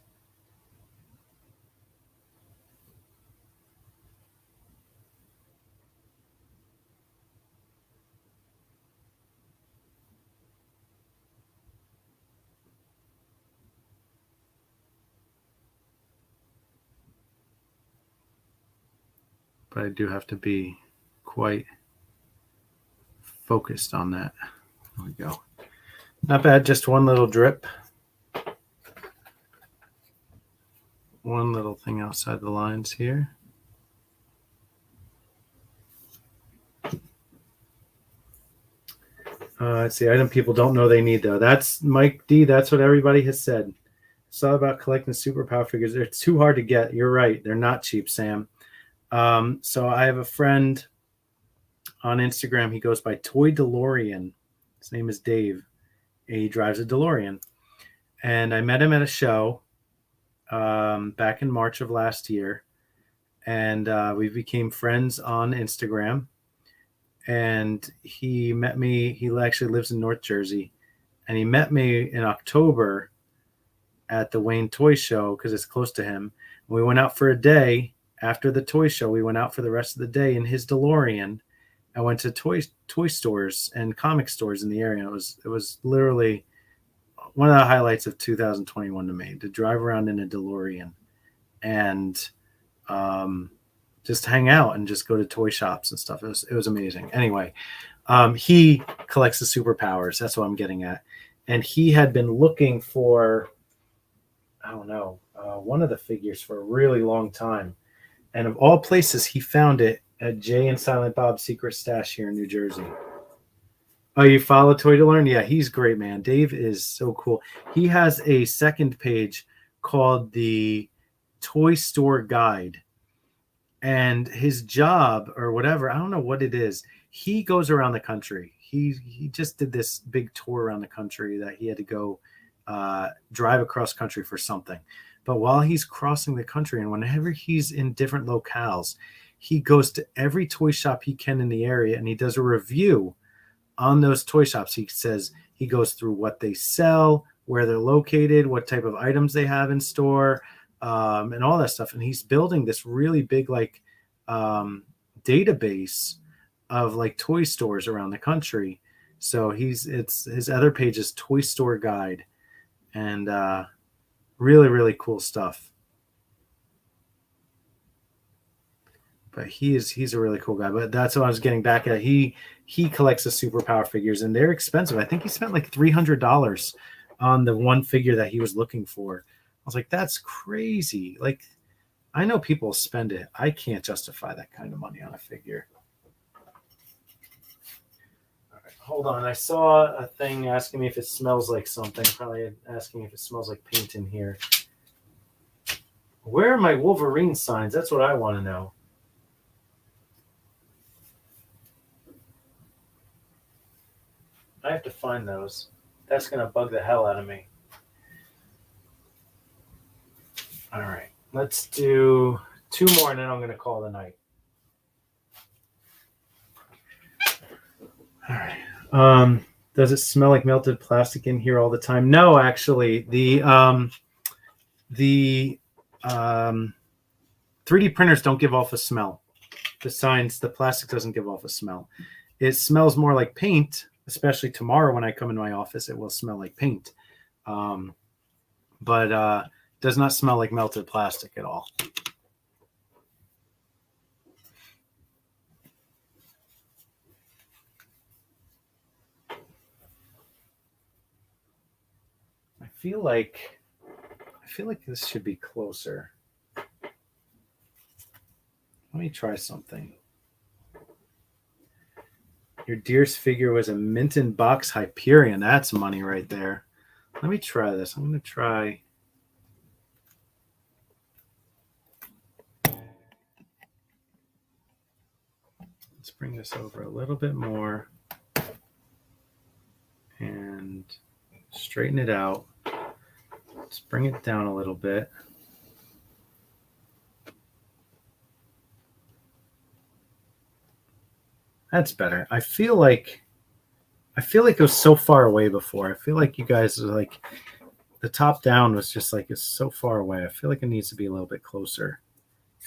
But I do have to be quite focused on that. There we go. Not bad, just one little drip. One little thing outside the lines here. It's the item people don't know they need, though. That's Mike D. That's what everybody has said. It's all about collecting superpower figures. They're too hard to get. You're right. They're not cheap, Sam. So I have a friend on Instagram. He goes by Toy DeLorean. His name is Dave. He drives a DeLorean. And I met him at a show back in March of last year. And we became friends on Instagram. And he met me. He actually lives in North Jersey. And he met me in October at the Wayne Toy Show because it's close to him. We went out for a day. After the toy show, we went out for the rest of the day in his DeLorean. I went to toy stores and comic stores in the area. It was literally one of the highlights of 2021 to me, to drive around in a DeLorean and just hang out and just go to toy shops and stuff. It was amazing. Anyway, he collects the superpowers. That's what I'm getting at. And he had been looking for, I don't know, one of the figures for a really long time. And of all places, he found it at Jay and Silent Bob's Secret Stash here in New Jersey. Oh, you follow Toy to Learn? Yeah, he's great, man. Dave is so cool. He has a second page called the Toy Store Guide. And his job or whatever, I don't know what it is. He goes around the country. He just did this big tour around the country that he had to go drive across country for something. But while he's crossing the country and whenever he's in different locales, he goes to every toy shop he can in the area and he does a review on those toy shops. He says he goes through what they sell, where they're located, what type of items they have in store, and all that stuff. And he's building this really big like database of like toy stores around the country. So it's his other page is Toy Store Guide, and really, really cool stuff. But he's a really cool guy. But that's what I was getting back at. He collects the superpower figures, and they're expensive. I think he spent like $300 on the one figure that he was looking for. I was like, that's crazy. Like, I know people spend it. I can't justify that kind of money on a figure. All right, hold on. I saw a thing asking me if it smells like something. Probably asking if it smells like paint in here. Where are my Wolverine signs? That's what I want to know. I have to find those. That's going to bug the hell out of me. All right. Let's do 2 more and then I'm going to call the night. All right. Does it smell like melted plastic in here all the time? No, actually. The 3D printers don't give off a smell. The plastic doesn't give off a smell. It smells more like paint. Especially tomorrow when I come in my office, it will smell like paint. But does not smell like melted plastic at all. I feel like this should be closer. Let me try something. Your Deer's figure was a Minton box Hyperion. That's money right there. Let me try this. I'm going to try. Let's bring this over a little bit more and straighten it out. Let's bring it down a little bit. That's better. I feel like it was so far away before. I feel like you guys are like the top down was just like it's so far away. I feel like it needs to be a little bit closer.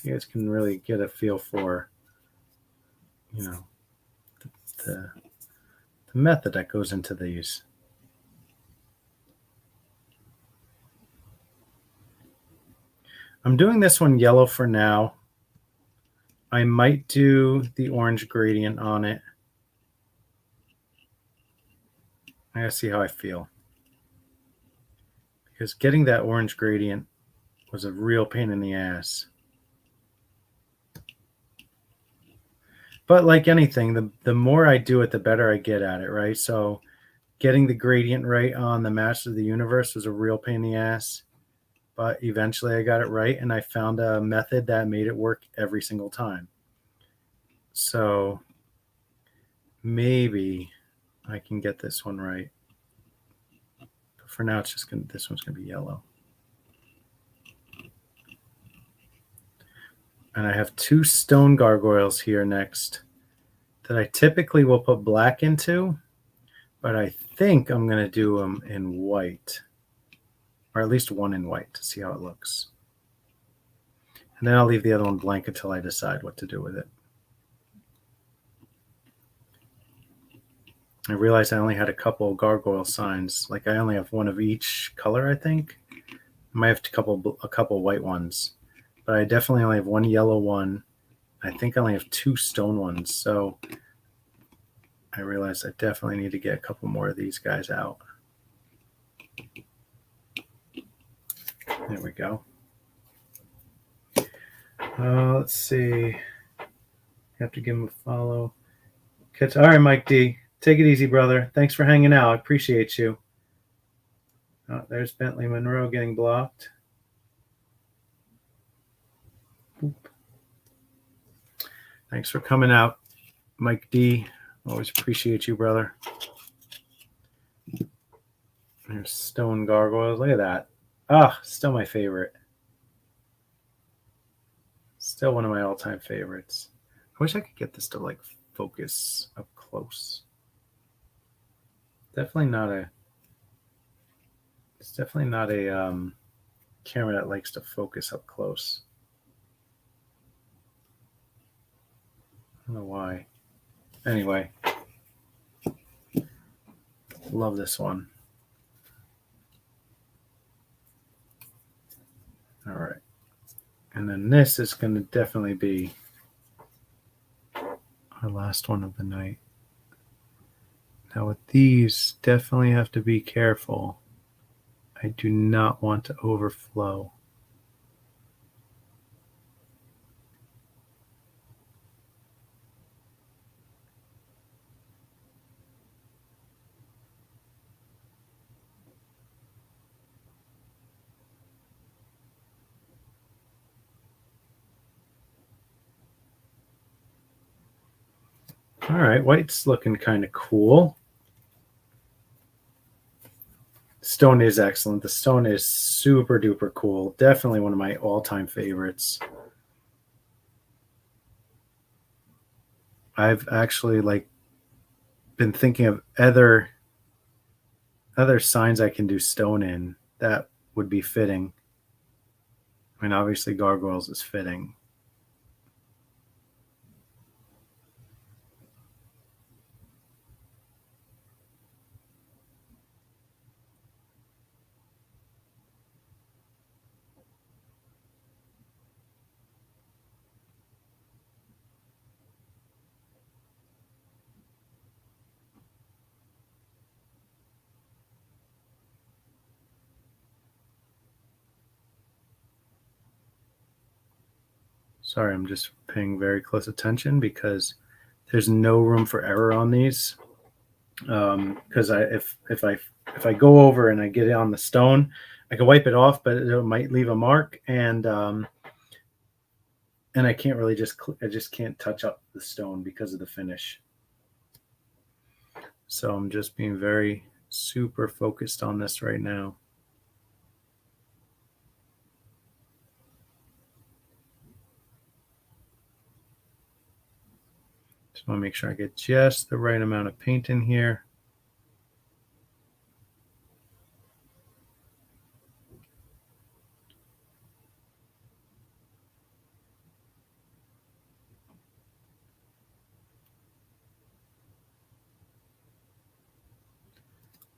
You guys can really get a feel for, you know, the method that goes into these. I'm doing this one yellow for now. I might do the orange gradient on it. I gotta see how I feel. Because getting that orange gradient was a real pain in the ass. But like anything, the more I do it, the better I get at it, right? So getting the gradient right on the Master of the Universe was a real pain in the ass. But eventually I got it right, and I found a method that made it work every single time. So maybe I can get this one right. But for now, it's just this one's gonna be yellow. And I have 2 stone gargoyles here next that I typically will put black into, but I think I'm gonna do them in white. Or at least one in white to see how it looks. And then I'll leave the other one blank until I decide what to do with it. I realized I only had a couple gargoyle signs. Like I only have one of each color, I think. I might have a couple white ones. But I definitely only have one yellow one. I think I only have 2 stone ones. So I realized I definitely need to get a couple more of these guys out. There we go. Let's see. You have to give him a follow. All right, Mike D. Take it easy, brother. Thanks for hanging out. I appreciate you. Oh, there's Bentley Monroe getting blocked. Boop. Thanks for coming out, Mike D. Always appreciate you, brother. There's Stone Gargoyles. Look at that. Ah, still my favorite. Still one of my all-time favorites. I wish I could get this to like focus up close. Definitely not a. It's definitely not a camera that likes to focus up close. I don't know why. Anyway, love this one. All right. And then this is going to definitely be our last one of the night. Now with these, definitely have to be careful. I do not want to overflow. All right, white's looking kind of cool. Stone is excellent. The stone is super duper cool. Definitely one of my all-time favorites. I've actually been thinking of other signs I can do stone in that would be fitting. I mean, obviously gargoyles is fitting. Sorry, I'm just paying very close attention because there's no room for error on these. Because if I go over and I get it on the stone, I can wipe it off, but it might leave a mark, and I can't really I just can't touch up the stone because of the finish. So I'm just being very super focused on this right now. Just want to make sure I get just the right amount of paint in here.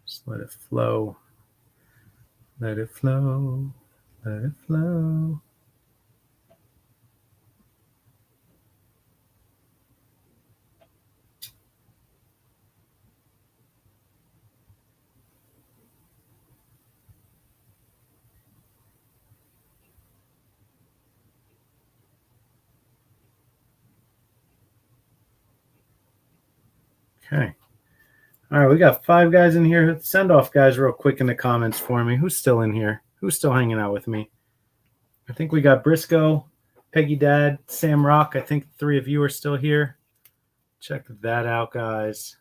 Just let it flow. Let it flow. Let it flow. Okay. All right, we got 5 guys in here. Send off guys real quick in the comments for me. Who's still in here? Who's still hanging out with me? I think we got Briscoe, Peggy Dad, Sam Rock. I think 3 of you are still here. Check that out, guys.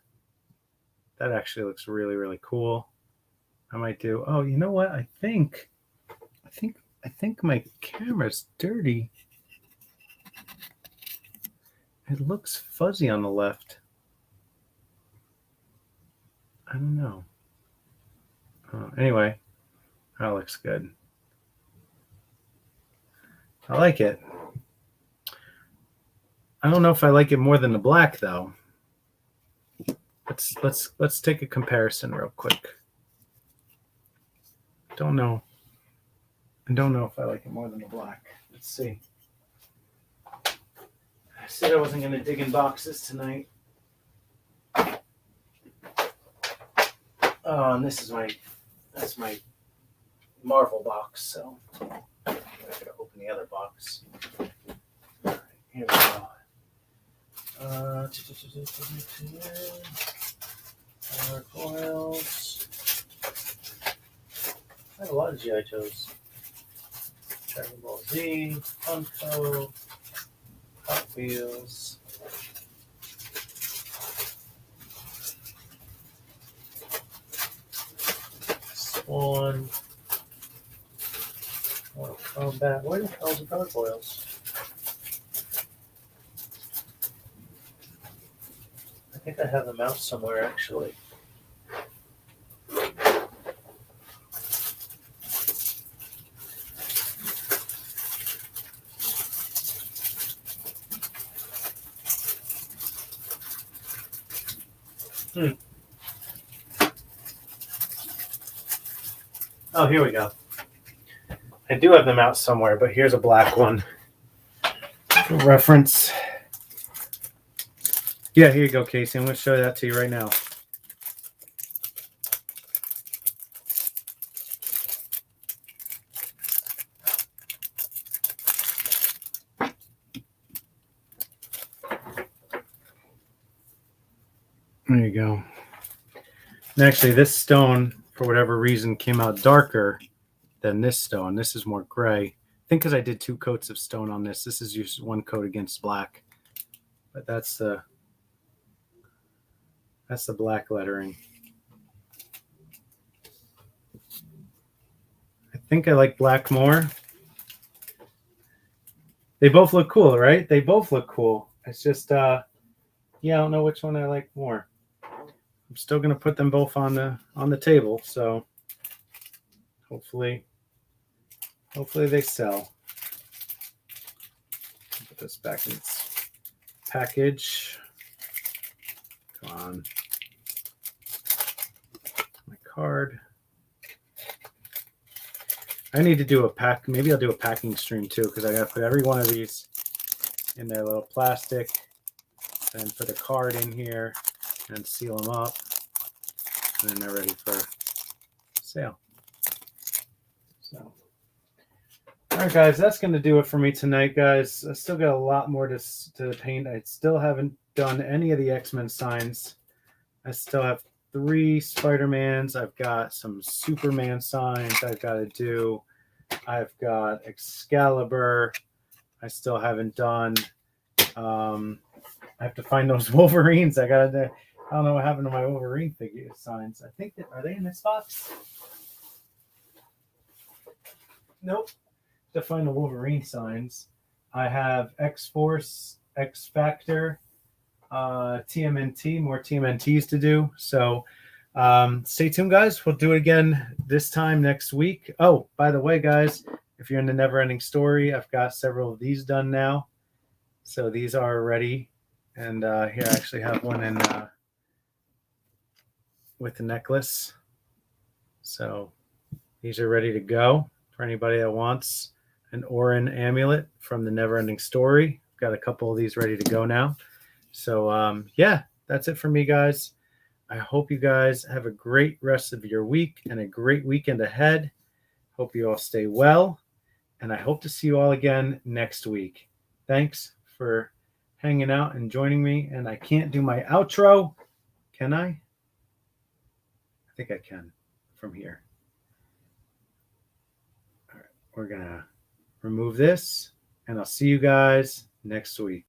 That actually looks really, really cool. I might do. Oh, you know what? I think my camera's dirty. It looks fuzzy on the left. I don't know. Anyway, that looks good. I like it. I don't know if I like it more than the black though. Let's take a comparison real quick. I don't know if I like it more than the black. Let's see. I said I wasn't going to dig in boxes tonight. Oh, and that's my Marvel box, so I gotta open the other box. All right, here we go. Gargoyles. I have a lot of G.I. Joes. Dragon Ball Z, Funko, Hot Wheels. Spawn. Mortal Kombat. Where the hell's the gargoyles? I think I have them out somewhere actually. Oh, here we go. I do have them out somewhere, but here's a black one. For reference. Yeah, here you go, Casey. I'm going to show that to you right now. There you go. And actually, this stone, for whatever reason, came out darker than this stone. This is more gray. I think because I did 2 coats of stone on this. This is just 1 coat against black. But that's the black lettering. I think I like black more. They both look cool, right? They both look cool. It's just, yeah, I don't know which one I like more. I'm still going to put them both on the table, so hopefully they sell. Put this back in its package. Come on. My card. I need to do a pack. Maybe I'll do a packing stream too, because I got to put every one of these in their little plastic and put a card in here and seal them up. And then they're ready for sale. So, all right, guys, that's going to do it for me tonight, guys. I still got a lot more to paint. I still haven't done any of the X-Men signs. I still have 3 Spider-Mans. I've got some Superman signs I've got to do. I've got Excalibur. I still haven't done. I have to find those Wolverines. I don't know what happened to my Wolverine figure signs. I think are they in this box? Nope. To find the Wolverine signs, I have X-Force, X-Factor, TMNT, more TMNTs to do. So stay tuned, guys. We'll do it again this time next week. Oh, by the way, guys, if you're in the Never Ending Story, I've got several of these done now. So these are ready. And here I actually have one in with the necklace. So these are ready to go for anybody that wants an Orin amulet from the Never Ending Story. Got a couple of these ready to go now. So yeah, that's it for me, guys. I hope you guys have a great rest of your week and a great weekend ahead. Hope you all stay well, and I hope to see you all again next week. Thanks for hanging out and joining me. And I can't do my outro. Can I? I think I can from here. All right, we're going to remove this, and I'll see you guys next week.